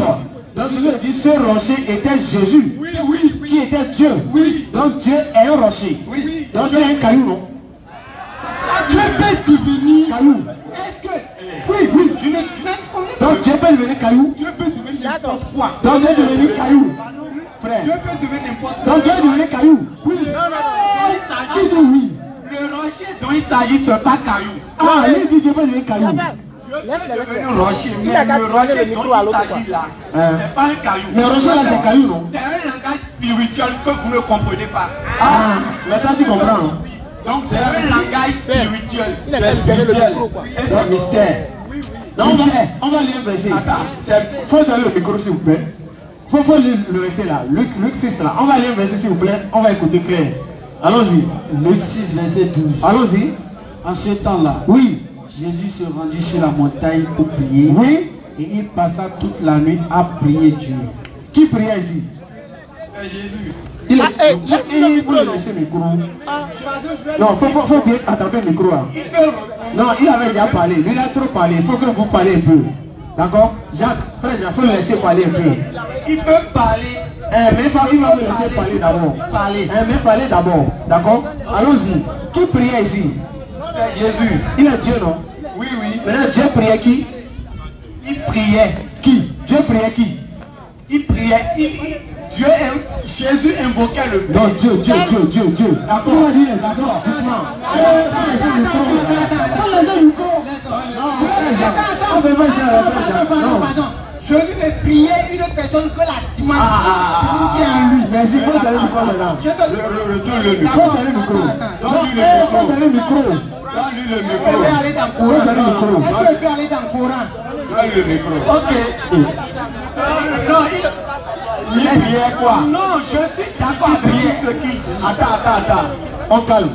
[SPEAKER 1] Donc celui dit ce rocher était Jésus.
[SPEAKER 5] Oui, oui, oui.
[SPEAKER 1] Qui était Dieu.
[SPEAKER 5] Oui.
[SPEAKER 1] Donc Dieu est un rocher.
[SPEAKER 5] Oui.
[SPEAKER 1] Donc il y a un caillou, non?
[SPEAKER 5] Dieu peut devenir
[SPEAKER 1] Caillou.
[SPEAKER 5] Est-ce que... Oui, oui, je n'ai
[SPEAKER 1] Donc Dieu peut devenir caillou.
[SPEAKER 5] Dieu peut devenir n'importe quoi.
[SPEAKER 1] Donc Dieu peut devenir caillou. Frère.
[SPEAKER 5] Dieu peut devenir n'importe quoi.
[SPEAKER 1] Donc Dieu peut devenir caillou. Oui. Qui dit oui?
[SPEAKER 5] Le rocher dont il s'agit, ce n'est pas caillou.
[SPEAKER 1] Ah, lui dit Dieu peut devenir caillou.
[SPEAKER 5] Dieu peut devenir rocher, mais le rocher dont il s'agit là, c'est pas un caillou.
[SPEAKER 1] Mais rocher là, c'est caillou, non?
[SPEAKER 5] C'est un langage spirituel que vous ne comprenez pas.
[SPEAKER 1] Ah, maintenant tu comprends, non?
[SPEAKER 5] Donc c'est un langage spirituel.
[SPEAKER 6] C'est spirituel.
[SPEAKER 5] Et c'est un mystère.
[SPEAKER 1] Donc on va lire un verset.
[SPEAKER 5] Attends,
[SPEAKER 1] faut donner le micro s'il vous plaît. Faut lire le verset là. Luc 6 là. On va lire un verset s'il vous plaît. On va écouter clair. Allons-y.
[SPEAKER 7] Luc 6, verset 12.
[SPEAKER 1] Allons-y.
[SPEAKER 7] En ce temps-là,
[SPEAKER 1] Oui.
[SPEAKER 7] Jésus se rendit sur la montagne pour prier.
[SPEAKER 1] Oui.
[SPEAKER 7] Et il passa toute la nuit à prier Dieu.
[SPEAKER 1] Qui priait ici?
[SPEAKER 5] Jésus.
[SPEAKER 1] Il est.
[SPEAKER 6] laisse-le
[SPEAKER 1] Il
[SPEAKER 6] micro,
[SPEAKER 1] faut
[SPEAKER 6] non?
[SPEAKER 1] laisser le micro. Non, faut bien attraper le micro là. Non, il avait déjà parlé. Lui, il a trop parlé. Il faut que vous parlez un peu. D'accord? Jacques, frère Jacques, il faut le laisser parler un peu.
[SPEAKER 5] Il peut parler.
[SPEAKER 1] Mais il va me laisser parler d'abord. Mais parler d'abord. D'accord? Allons-y. Qui priait ici?
[SPEAKER 5] Jésus.
[SPEAKER 1] Il est Dieu, non?
[SPEAKER 5] Oui, oui.
[SPEAKER 1] Maintenant, Dieu priait qui?
[SPEAKER 5] Il priait.
[SPEAKER 1] Qui? Dieu priait qui?
[SPEAKER 5] Il priait. Jésus invoquait le Père.
[SPEAKER 1] Non, Dieu. D'accord? On va dire, d'accord, doucement.
[SPEAKER 2] Jésus veut prier une personne que la dimanche
[SPEAKER 1] qui est en lui. Merci, faut donner le micro maintenant.
[SPEAKER 5] Retourne le micro.
[SPEAKER 1] Faut donner le micro. Faut donner le micro.
[SPEAKER 5] Donne-lui le
[SPEAKER 2] Il peut
[SPEAKER 5] micro.
[SPEAKER 2] aller dans le Coran. Est-ce qu'il peut aller dans le Coran?
[SPEAKER 5] Donne le micro.
[SPEAKER 2] Ok.
[SPEAKER 5] Non, il priait quoi? Non, je suis d'accord avec ce qu'il dit. Attends.
[SPEAKER 1] On calme.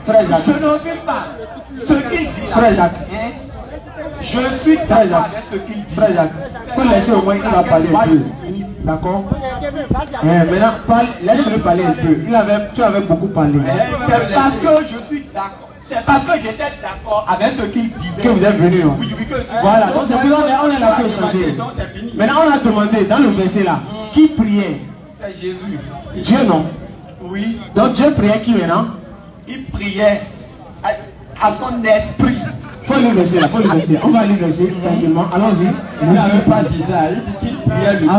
[SPEAKER 1] Frère Jacques.
[SPEAKER 5] Je n'offuse pas ce qu'il dit là.
[SPEAKER 1] Frère Jacques.
[SPEAKER 5] Je suis d'accord avec ce qu'il dit.
[SPEAKER 1] Frère Jacques. Faut laisser au moins, il va parler un peu. D'accord? Maintenant, laisse-le parler un peu. Tu avais beaucoup parlé.
[SPEAKER 5] C'est parce que je suis d'accord. C'est parce que j'étais d'accord avec ce qu'il disait.
[SPEAKER 1] Que vous êtes venu. Hein?
[SPEAKER 5] Oui, que
[SPEAKER 1] voilà, donc c'est pour ça qu'on est là pour échanger. Maintenant, on a demandé dans le verset là, qui priait?
[SPEAKER 5] C'est Jésus.
[SPEAKER 1] Dieu, non?
[SPEAKER 5] Oui.
[SPEAKER 1] Donc Dieu priait qui maintenant?
[SPEAKER 5] Il priait à son esprit.
[SPEAKER 1] Faut lire le verset là, On va lire le verset tranquillement. Allons-y.
[SPEAKER 7] Il n'avait pas dit ça. Il dit qu'il priait le Père.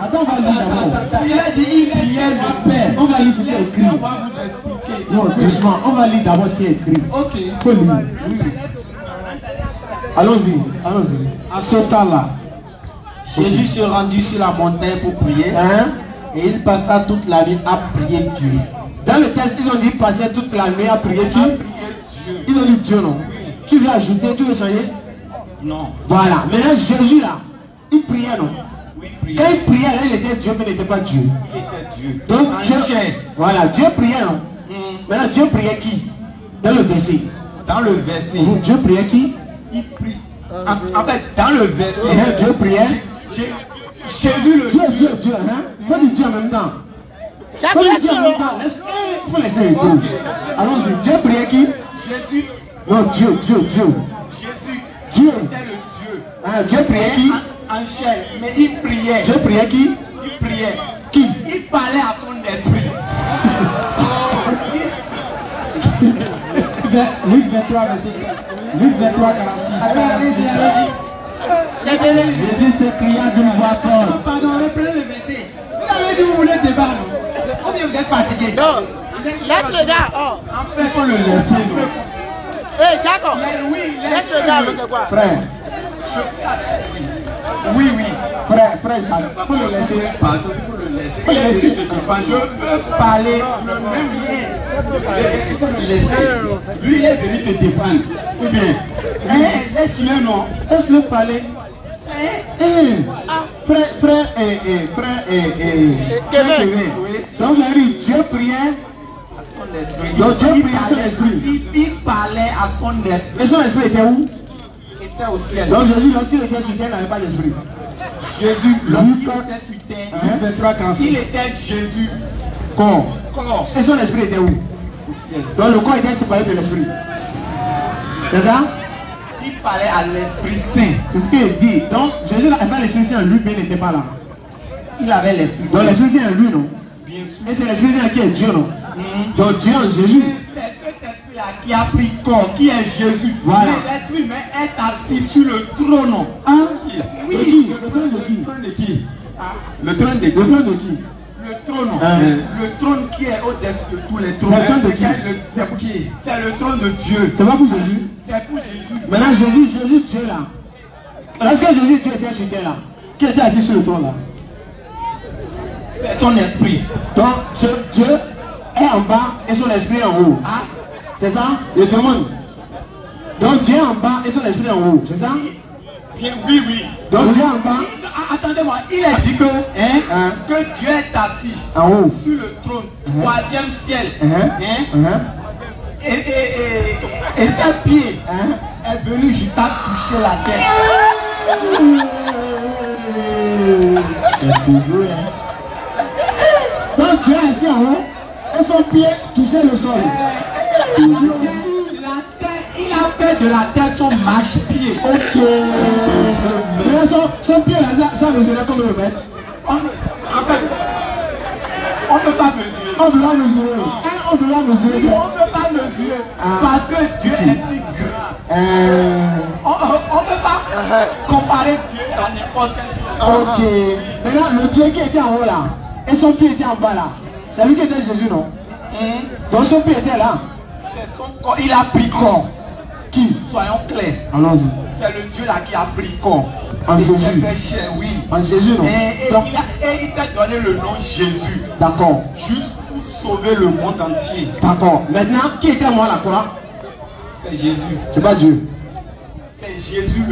[SPEAKER 1] Attends, on va lire d'abord.
[SPEAKER 7] Il a dit qu'il priait le Père.
[SPEAKER 1] On va lire ce qui est écrit.
[SPEAKER 5] On va vous expliquer.
[SPEAKER 1] Non, doucement. On va lire d'abord ce qui est écrit.
[SPEAKER 5] Ok.
[SPEAKER 1] Faut lire. Allons-y.
[SPEAKER 7] En ce temps-là, Jésus se rendit sur la montagne pour prier. Et il passa toute la nuit à prier Dieu.
[SPEAKER 1] Dans le texte, ils ont dit passer toute la nuit à prier qui? Ils ont dit Dieu, non? Tu veux ajouter, tu veux changer?
[SPEAKER 5] Non.
[SPEAKER 1] Voilà. Maintenant, Jésus là, il priait, non?
[SPEAKER 5] Oui, il
[SPEAKER 1] Quand
[SPEAKER 5] priait.
[SPEAKER 1] il priait, là, il était Dieu, mais il n'était pas Dieu.
[SPEAKER 5] Il était Dieu.
[SPEAKER 1] Donc,
[SPEAKER 5] En
[SPEAKER 1] Dieu,
[SPEAKER 5] chair.
[SPEAKER 1] voilà, Dieu priait, non? Maintenant, Dieu priait qui? Dans le verset.
[SPEAKER 5] Dans le verset,
[SPEAKER 1] Dieu priait qui?
[SPEAKER 5] il prie. En fait, dans le verset,
[SPEAKER 1] Dieu priait.
[SPEAKER 5] Jésus le
[SPEAKER 1] Dieu, hein? Faut dire Dieu en même temps.
[SPEAKER 6] Chaque
[SPEAKER 1] Faut dire Dieu en même
[SPEAKER 6] lettre,
[SPEAKER 1] temps. Il faut laisser le coup. Allons-y. Dieu priait qui?
[SPEAKER 5] Jésus.
[SPEAKER 1] Non, Dieu.
[SPEAKER 5] Jésus
[SPEAKER 1] Dieu.
[SPEAKER 5] était le Dieu.
[SPEAKER 1] Hein, Dieu priait qui?
[SPEAKER 5] En chair, mais il priait.
[SPEAKER 1] Dieu priait qui?
[SPEAKER 5] Il priait.
[SPEAKER 1] Qui?
[SPEAKER 5] Il parlait à son esprit.
[SPEAKER 7] Luc 23, verset 46. Jésus s'écria d'une voix forte.
[SPEAKER 2] Pardon, reprenez le verset. Vous avez dit que vous voulez débat, non? Ou bien vous êtes fatigué?
[SPEAKER 6] Non. Laisse le gars. Oh.
[SPEAKER 5] En fait, il faut le laisser.
[SPEAKER 6] Hé, Jacob.
[SPEAKER 5] Oui,
[SPEAKER 6] Laisse le gars, c'est quoi?
[SPEAKER 1] Frère.
[SPEAKER 5] Oui.
[SPEAKER 1] Frère Jacques. Faut le laisser.
[SPEAKER 5] Pardon, il faut le laisser.
[SPEAKER 1] Faut le laisser.
[SPEAKER 5] Je peux parler même rien. Il faut le laisser. Lui, il est venu te défendre. Ou bien, laisse-le, non.
[SPEAKER 1] Laisse-le parler. Frère Kevin. Donc, il a dit Dieu priait. Donc, Dieu priait à son esprit.
[SPEAKER 5] Il parlait à son esprit.
[SPEAKER 1] Et son esprit était où?
[SPEAKER 5] Il était au ciel.
[SPEAKER 1] Donc, Jésus, lorsqu'il était sur terre, n'avait pas d'esprit.
[SPEAKER 5] Jésus, lorsqu'il était sur terre,
[SPEAKER 7] 23, 46.
[SPEAKER 5] il était Jésus.
[SPEAKER 1] Corps. Et son esprit était où?
[SPEAKER 5] au ciel.
[SPEAKER 1] Donc le corps était séparé de l'esprit. C'est ça?
[SPEAKER 5] Il parlait à l'Esprit Saint.
[SPEAKER 1] C'est ce qu'il dit. Donc Jésus avait l'Esprit Saint en lui, mais il n'était pas là.
[SPEAKER 5] Il avait l'Esprit Saint.
[SPEAKER 1] Donc l'Esprit Saint en lui, non?
[SPEAKER 5] Bien sûr.
[SPEAKER 1] Et c'est l'Esprit Saint qui est Dieu, non? Donc Dieu en Jésus.
[SPEAKER 5] C'est cet esprit-là qui a pris corps, qui est Jésus.
[SPEAKER 1] Voilà.
[SPEAKER 5] Mais l'esprit humain est assis sur le trône.
[SPEAKER 1] Hein?
[SPEAKER 5] Oui.
[SPEAKER 1] De qui? Le trône de qui?
[SPEAKER 5] Le trône de qui? Le trône de qui?
[SPEAKER 1] Le trône de qui?
[SPEAKER 5] Le trône.
[SPEAKER 1] Hein?
[SPEAKER 5] Le trône qui est au-dessus de tous les trônes.
[SPEAKER 1] Le trône de qui?
[SPEAKER 5] C'est pour qui? C'est le trône de Dieu.
[SPEAKER 1] C'est pas pour Jésus?
[SPEAKER 5] C'est pour Jésus.
[SPEAKER 1] Maintenant Jésus, Dieu là. Lorsque Jésus, Dieu était sur terre là, qui était assis sur le trône là?
[SPEAKER 5] C'est son esprit.
[SPEAKER 1] Donc Dieu est en bas et son esprit est en haut.
[SPEAKER 5] Ah,
[SPEAKER 1] C'est ça? Je demande. Donc Dieu est en bas et son esprit est en haut. C'est ça?
[SPEAKER 5] bien, oui, oui.
[SPEAKER 1] Donc Dieu est en bas.
[SPEAKER 5] Attendez-moi, il a dit que, que Dieu est assis
[SPEAKER 1] en haut
[SPEAKER 5] sur le trône, troisième ciel. Et ses pieds est venu jusqu'à toucher la terre.
[SPEAKER 1] C'est toujours, Donc Dieu est assis en haut et son pied touchait le sol.
[SPEAKER 5] Il a fait de la terre son marche-pied.
[SPEAKER 1] Ok. Mais son pied, ça mesurait comme le mètre.
[SPEAKER 5] En fait, on ne peut pas mesurer.
[SPEAKER 1] On doit mesurer. On doit mesurer.
[SPEAKER 5] On ne peut pas mesurer. Parce que Dieu est si grand. On ne peut pas comparer Dieu à n'importe quel chose.
[SPEAKER 1] Ok. Maintenant, le Dieu qui était en haut là, et son pied était en bas là, c'est lui qui était Jésus, non? Donc son pied était là.
[SPEAKER 5] C'est son corps. Il a pris corps.
[SPEAKER 1] Qui?
[SPEAKER 5] Soyons clairs.
[SPEAKER 1] Allons-y.
[SPEAKER 5] C'est le Dieu là qui a pris corps.
[SPEAKER 1] En Jésus.
[SPEAKER 5] Oui.
[SPEAKER 1] En Jésus, non?
[SPEAKER 5] Et
[SPEAKER 1] Donc,
[SPEAKER 5] il s'est donné le nom Jésus.
[SPEAKER 1] d'accord.
[SPEAKER 5] Juste pour sauver le monde entier.
[SPEAKER 1] D'accord. Maintenant, qui était moi à la croix?
[SPEAKER 5] C'est Jésus.
[SPEAKER 1] C'est pas Dieu.
[SPEAKER 5] C'est Jésus.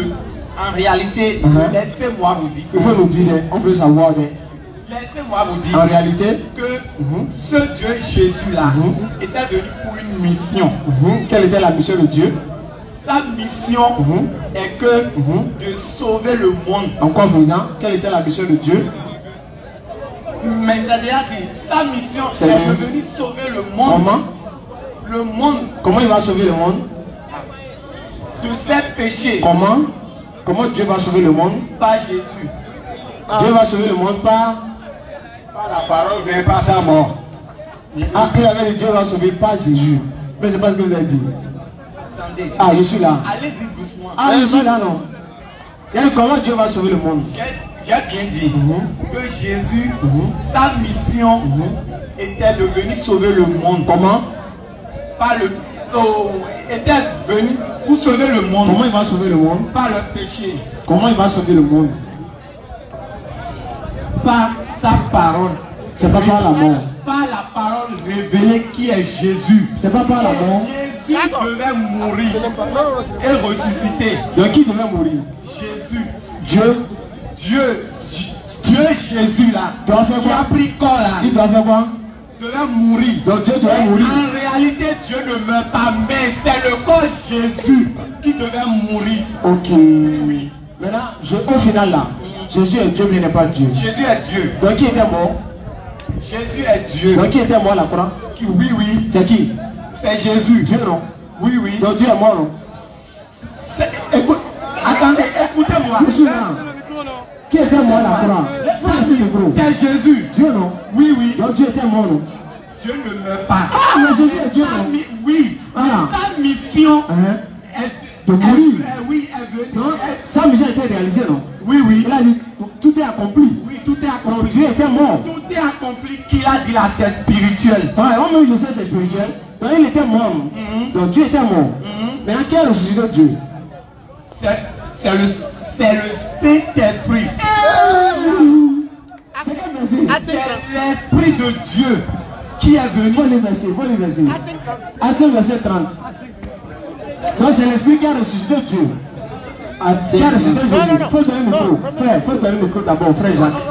[SPEAKER 5] En réalité, laissez-moi vous dire que.
[SPEAKER 1] Il faut nous dire, on veut savoir.
[SPEAKER 5] Laissez-moi vous dire
[SPEAKER 1] En réalité,
[SPEAKER 5] que ce Dieu Jésus là était venu pour une mission.
[SPEAKER 1] Quelle était la mission de Dieu?
[SPEAKER 5] Sa mission est que de sauver le monde.
[SPEAKER 1] En quoi faisant? Quelle était la mission de Dieu?
[SPEAKER 5] Mais c'est-à-dire que sa mission est de venir sauver le monde.
[SPEAKER 1] Comment?
[SPEAKER 5] Le monde.
[SPEAKER 1] Comment il va sauver le monde?
[SPEAKER 5] De ses péchés.
[SPEAKER 1] Comment? Comment Dieu va sauver le monde?
[SPEAKER 5] Par Jésus.
[SPEAKER 1] Dieu va sauver le monde par
[SPEAKER 5] la parole, mais pas sa mort.
[SPEAKER 1] Ah, il avait dit Dieu va sauver par Jésus. Mais c'est pas ce que vous avez dit.
[SPEAKER 5] Attendez.
[SPEAKER 1] Ah, je suis là.
[SPEAKER 5] Allez-y doucement.
[SPEAKER 1] Ah, je suis là, non. Comment Dieu va sauver le monde?
[SPEAKER 5] J'ai bien dit que Jésus, sa mission était de venir sauver le monde.
[SPEAKER 1] Comment?
[SPEAKER 5] Était venu pour sauver le monde.
[SPEAKER 1] Comment il va sauver le monde?
[SPEAKER 5] Par le péché.
[SPEAKER 1] Comment il va sauver le monde?
[SPEAKER 5] Par sa parole.
[SPEAKER 1] C'est pas par la mort.
[SPEAKER 5] Par la parole révélée qui est Jésus.
[SPEAKER 1] C'est pas par la mort.
[SPEAKER 5] Jésus devait mourir et ressusciter.
[SPEAKER 1] De qui devait mourir?
[SPEAKER 5] Jésus.
[SPEAKER 1] Dieu
[SPEAKER 5] Jésus là.
[SPEAKER 1] Doit faire quoi?
[SPEAKER 5] Qui a pris corps là.
[SPEAKER 1] Il doit faire quoi?
[SPEAKER 5] Devait mourir.
[SPEAKER 1] Donc Dieu devait mourir.
[SPEAKER 5] En réalité, Dieu ne meurt pas, mais c'est le corps Jésus qui devait mourir.
[SPEAKER 1] Ok.
[SPEAKER 5] Oui.
[SPEAKER 1] Maintenant, au final là, Jésus est Dieu, mais il n'est pas Dieu.
[SPEAKER 5] Jésus est Dieu.
[SPEAKER 1] Donc qui était mort?
[SPEAKER 5] Jésus est Dieu.
[SPEAKER 1] Donc qui était mort à la croix?
[SPEAKER 5] Oui, oui.
[SPEAKER 1] C'est qui?
[SPEAKER 5] C'est Jésus.
[SPEAKER 1] Dieu, non?
[SPEAKER 5] Oui, oui.
[SPEAKER 1] Donc Dieu est mort, non?
[SPEAKER 5] Écoute, attendez, écoutez-moi.
[SPEAKER 1] Je suis là. Qui était mort à la croix?
[SPEAKER 5] C'est Jésus.
[SPEAKER 1] Dieu, non?
[SPEAKER 5] Oui, oui.
[SPEAKER 1] Donc Dieu était mort, non?
[SPEAKER 5] Dieu ne meurt pas.
[SPEAKER 1] Ah, mais Jésus est Dieu, non?
[SPEAKER 5] Oui. Sa mission
[SPEAKER 1] de mourir.
[SPEAKER 5] Oui, elle veut.
[SPEAKER 1] Sa mission a été réalisée, non?
[SPEAKER 5] Oui, oui.
[SPEAKER 1] Il a dit, tout est accompli.
[SPEAKER 5] Oui, tout est accompli.
[SPEAKER 1] Donc Dieu était mort.
[SPEAKER 5] Tout est accompli. Qu'il a dit là, c'est spirituel.
[SPEAKER 1] Ouais, on me dit que c'est spirituel. Donc il était mort. Donc Dieu était mort. Maintenant, qui a ressuscité Dieu?
[SPEAKER 5] C'est le Saint-Esprit. C'est l'Esprit de Dieu qui est venu.
[SPEAKER 1] Faut les verser. À 5 verset 30. Donc c'est l'Esprit qui a ressuscité Dieu. Qui a ressuscité Jésus. Il faut donner le micro. Frère, faut donner le micro d'abord, frère Jacques.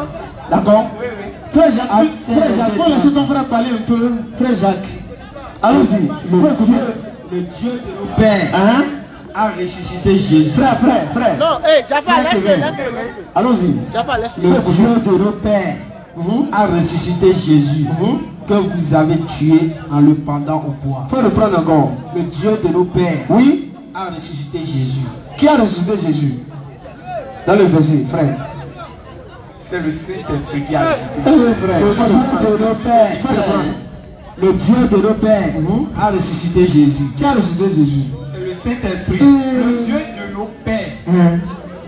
[SPEAKER 1] D'accord? Frère Jacques, faut laisser ton frère parler un peu. Frère Jacques. Allons-y.
[SPEAKER 7] Le Dieu de nos pères a ressuscité Jésus.
[SPEAKER 1] Frère.
[SPEAKER 6] Non, Jaffa, laisse-le.
[SPEAKER 1] Allons-y.
[SPEAKER 6] Jaffa, laisse-le.
[SPEAKER 7] Le Dieu de nos pères a ressuscité Jésus. que vous avez tué en le pendant au bois.
[SPEAKER 1] Faut reprendre encore.
[SPEAKER 7] Le Dieu de nos pères,
[SPEAKER 1] Oui.
[SPEAKER 7] a ressuscité Jésus.
[SPEAKER 1] Qui a ressuscité Jésus? Dans le verset, frère.
[SPEAKER 7] C'est le Saint-Esprit qui a ressuscité.
[SPEAKER 1] Frère.
[SPEAKER 7] Le Dieu de nos pères, le Dieu de nos pères a ressuscité Jésus.
[SPEAKER 1] Qui a ressuscité Jésus?
[SPEAKER 7] C'est le Saint-Esprit, le Dieu de nos pères.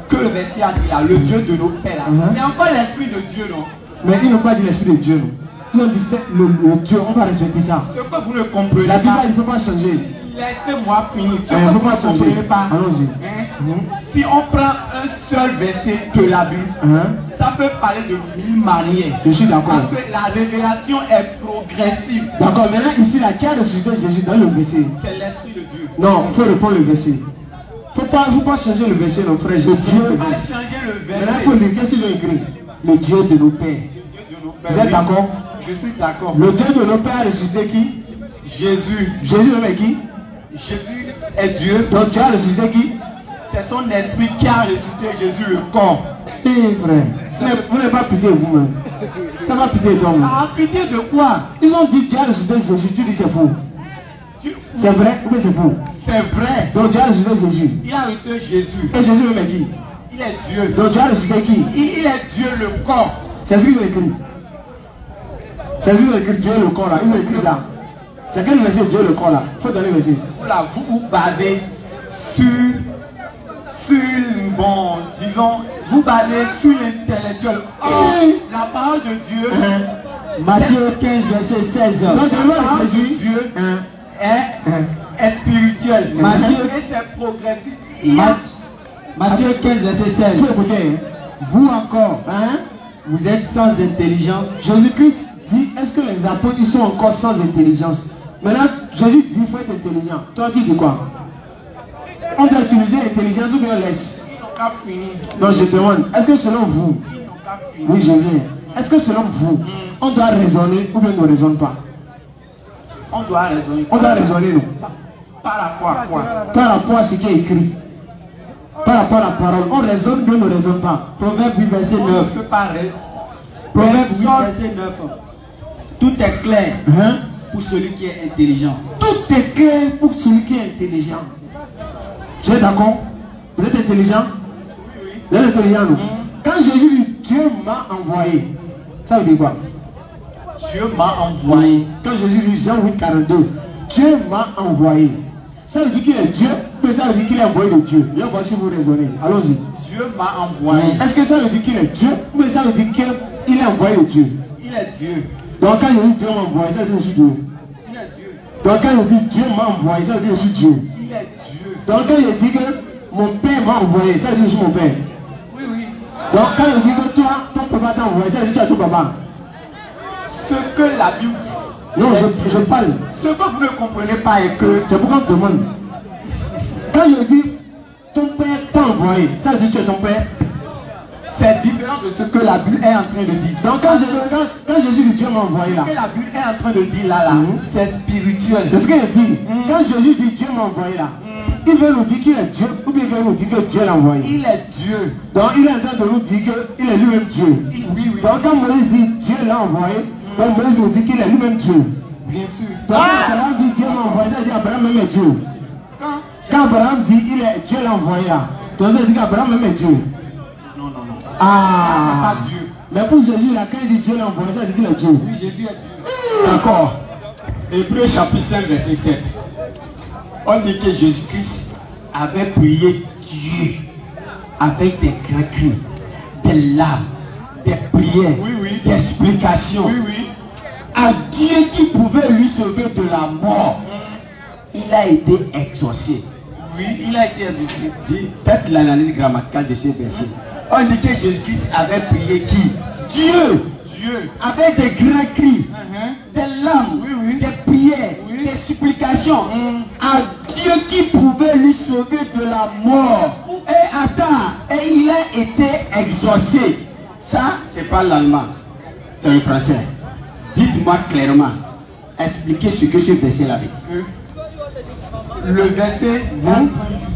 [SPEAKER 7] Que le verset a dit là, le Dieu de nos pères. C'est encore l'Esprit de Dieu, non?
[SPEAKER 1] Mais ils n'ont pas dit l'Esprit de Dieu, non. Ils ont dit c'est le Dieu, on va respecter ça.
[SPEAKER 7] Ce que vous ne comprenez
[SPEAKER 1] La Bible,
[SPEAKER 7] pas,
[SPEAKER 1] il ne faut pas changer.
[SPEAKER 7] laissez-moi finir. Ce
[SPEAKER 1] Il
[SPEAKER 7] que
[SPEAKER 1] ne faut
[SPEAKER 7] vous
[SPEAKER 1] pas
[SPEAKER 7] ne
[SPEAKER 1] changer.
[SPEAKER 7] comprenez pas,
[SPEAKER 1] Allons-y.
[SPEAKER 7] si on prend un seul verset de la Bible, ça peut parler de 1000 manières.
[SPEAKER 1] Je suis d'accord.
[SPEAKER 7] Parce que la révélation est progressive.
[SPEAKER 1] D'accord, maintenant ici, là, qui a ressuscité Jésus dans le verset?
[SPEAKER 7] C'est l'Esprit de Dieu.
[SPEAKER 1] Non, il faut reprendre le verset. Il ne faut pas changer le verset, non, frère.
[SPEAKER 7] Dieu a changé le
[SPEAKER 1] Maintenant, il
[SPEAKER 7] verset.
[SPEAKER 1] faut lire. Qu'est-ce qu'il a écrit?
[SPEAKER 7] Le Dieu de nos pères.
[SPEAKER 1] Vous êtes d'accord?
[SPEAKER 7] Je suis d'accord.
[SPEAKER 1] Le Dieu de nos pères a ressuscité qui?
[SPEAKER 7] Jésus.
[SPEAKER 1] Jésus même est qui?
[SPEAKER 7] Jésus est Dieu.
[SPEAKER 1] Donc Dieu a ressuscité qui?
[SPEAKER 7] C'est son esprit qui a ressuscité Jésus, le corps.
[SPEAKER 1] Frère, vous n'avez pas pitié vous-même. Tu n'as pas pitié de toi-même.
[SPEAKER 7] Ah, pitié de quoi?
[SPEAKER 1] Ils ont dit Dieu a ressuscité Jésus. Tu dis c'est faux. C'est vrai ou bien c'est faux?
[SPEAKER 7] C'est vrai.
[SPEAKER 1] Donc Dieu a ressuscité Jésus.
[SPEAKER 7] Il a ressuscité Jésus.
[SPEAKER 1] Et Jésus même est qui?
[SPEAKER 7] Il est Dieu.
[SPEAKER 1] Donc Dieu a ressuscité qui?
[SPEAKER 7] Il est Dieu, le corps.
[SPEAKER 1] C'est ce qu'ils ont écrit. C'est ce qu'ils ont écrit, Dieu le corps là. Ils ont écrit là. C'est quel verset Dieu le corps là? Il faut donner le verset.
[SPEAKER 7] Vous vous basez sur, bon, disons, vous basez sur l'intellectuel. Or, la parole de Dieu,
[SPEAKER 4] Matthieu 15, verset 16.
[SPEAKER 1] Donc
[SPEAKER 7] la parole de Dieu est spirituelle.
[SPEAKER 4] Matthieu-
[SPEAKER 7] Et c'est progressif.
[SPEAKER 4] Matthieu 15, verset 16.
[SPEAKER 1] Il faut écouter.
[SPEAKER 4] Vous encore, vous êtes sans intelligence.
[SPEAKER 1] Jésus-Christ dit, est-ce que les apôtres ils sont encore sans intelligence? Maintenant, Jésus dit, il faut être intelligent. Toi, tu dis quoi? On doit utiliser l'intelligence ou bien on laisse?
[SPEAKER 7] Ils n'ont qu'à finir.
[SPEAKER 1] Donc je demande, est-ce que selon vous,
[SPEAKER 7] Ils n'ont qu'à finir.
[SPEAKER 1] oui je viens, est-ce que selon vous, on doit raisonner ou bien on ne raisonne pas?
[SPEAKER 7] On doit raisonner.
[SPEAKER 1] On doit raisonner, non?
[SPEAKER 7] Par rapport à quoi?
[SPEAKER 1] Par rapport à ce qui est écrit. Par rapport à la parole. On raisonne ou bien on ne raisonne pas?
[SPEAKER 4] Proverbe 8, verset
[SPEAKER 7] On ne
[SPEAKER 4] 9.
[SPEAKER 7] peut pas raisonner.
[SPEAKER 4] Proverbe 8, verset 9. Tout est clair pour celui qui est intelligent.
[SPEAKER 1] Tout est clair pour celui qui est intelligent. Vous êtes d'accord? Vous êtes intelligent? Vous êtes intelligent, non? Quand Jésus dit Dieu m'a envoyé, ça veut dire quoi?
[SPEAKER 7] Dieu m'a envoyé.
[SPEAKER 1] Quand Jésus dit Jean 8, 42, Dieu m'a envoyé. Ça veut dire qu'il est Dieu, mais ça veut dire qu'il est envoyé de Dieu. Là, voici vous raisonnez. Allons-y.
[SPEAKER 7] Dieu m'a envoyé.
[SPEAKER 1] Est-ce que ça veut dire qu'il est Dieu, ou bien ça veut dire qu'il est envoyé de Dieu?
[SPEAKER 7] Il est Dieu.
[SPEAKER 1] Donc quand il dit Dieu m'a envoyé, ça veut dire que je suis Dieu.
[SPEAKER 7] Il est Dieu.
[SPEAKER 1] Donc quand il dit Dieu m'a envoyé, ça veut dire que je suis Dieu.
[SPEAKER 7] Il est Dieu.
[SPEAKER 1] Donc quand il dit que mon père m'a envoyé, ça veut dire que je suis mon père.
[SPEAKER 7] Oui, oui.
[SPEAKER 1] Donc quand il dit que toi, ton papa t'a envoyé, ça veut dire que tu as ton papa.
[SPEAKER 7] Ce que la Bible.
[SPEAKER 1] Non, je parle.
[SPEAKER 7] Ce que vous ne comprenez pas est que.
[SPEAKER 1] C'est pourquoi on te demande. Quand je dis ton père t'a envoyé, ça veut dire que tu es ton père.
[SPEAKER 7] C'est différent de ce que la Bible est en train de dire.
[SPEAKER 1] Donc quand Jésus dit Dieu m'a envoyé là,
[SPEAKER 7] Ce que la Bible est en train de dire là, c'est spirituel.
[SPEAKER 1] c'est ce qu'il dit. Quand Jésus dit Dieu m'a envoyé là, il veut nous dire qu'il est Dieu ou bien il veut nous dire que Dieu l'a envoyé.
[SPEAKER 7] Il est Dieu.
[SPEAKER 1] Donc il est en train de nous dire qu'il est lui-même Dieu.
[SPEAKER 7] Oui, oui.
[SPEAKER 1] Donc quand Moïse dit Dieu l'a envoyé, donc Moïse nous dit qu'il est lui-même Dieu.
[SPEAKER 7] Bien sûr.
[SPEAKER 1] Donc quand Abraham dit Dieu m'a envoyé, ça veut dire Abraham même est Dieu. Quand Abraham dit Dieu l'a envoyé là, donc ça veut dire qu'Abraham même est Dieu.
[SPEAKER 7] Non, non, non.
[SPEAKER 1] Ah,
[SPEAKER 7] Pas Dieu.
[SPEAKER 1] mais pour Jésus là, quand il dit Dieu l'a envoyé, ça veut dire qu'il est Dieu.
[SPEAKER 7] Oui, Jésus est Dieu.
[SPEAKER 1] D'accord.
[SPEAKER 5] Hébreu chapitre 5 verset 7. On dit que Jésus-Christ avait prié Dieu avec des grands cris, des larmes, des prières,
[SPEAKER 7] Oui, oui.
[SPEAKER 5] des explications
[SPEAKER 7] Oui, oui.
[SPEAKER 5] à Dieu qui pouvait lui sauver de la mort. Il a été exaucé.
[SPEAKER 7] Oui, il a été exaucé.
[SPEAKER 5] Faites l'analyse grammaticale de ce verset. On dit que Jésus-Christ avait prié qui? Dieu.
[SPEAKER 7] Dieu.
[SPEAKER 5] Avec des grands cris, des larmes,
[SPEAKER 7] Oui, oui.
[SPEAKER 5] des prières,
[SPEAKER 7] Oui.
[SPEAKER 5] des supplications à Dieu qui pouvait lui sauver de la mort. Et attends, et il a été exaucé. Ça, c'est pas l'allemand, c'est le français. Dites-moi clairement, expliquez ce que ce verset là dit.
[SPEAKER 7] Le verset est en train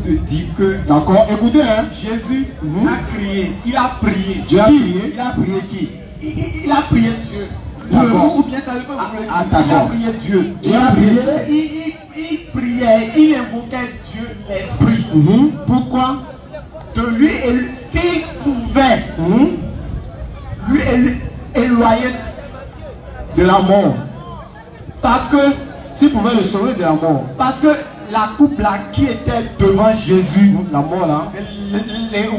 [SPEAKER 7] juste de dire que
[SPEAKER 1] D'accord. Écoutez, hein.
[SPEAKER 7] Jésus a crié. Il a prié.
[SPEAKER 1] Dieu a prié.
[SPEAKER 5] Il a prié qui?
[SPEAKER 7] Il a prié Dieu.
[SPEAKER 5] D'accord.
[SPEAKER 7] Ou bien ça veut pas vous voulez
[SPEAKER 5] Ah,
[SPEAKER 7] dire, il a
[SPEAKER 5] d'accord.
[SPEAKER 7] prié Dieu.
[SPEAKER 5] Il a prié.
[SPEAKER 7] Il priait, il invoquait Dieu, l'Esprit.
[SPEAKER 5] Pourquoi?
[SPEAKER 7] De lui, s'il pouvait, lui éloigner
[SPEAKER 5] De la mort.
[SPEAKER 7] parce que
[SPEAKER 5] S'il pouvait le sauver de la mort.
[SPEAKER 7] Parce que la coupe là qui était devant Jésus,
[SPEAKER 5] La mort là.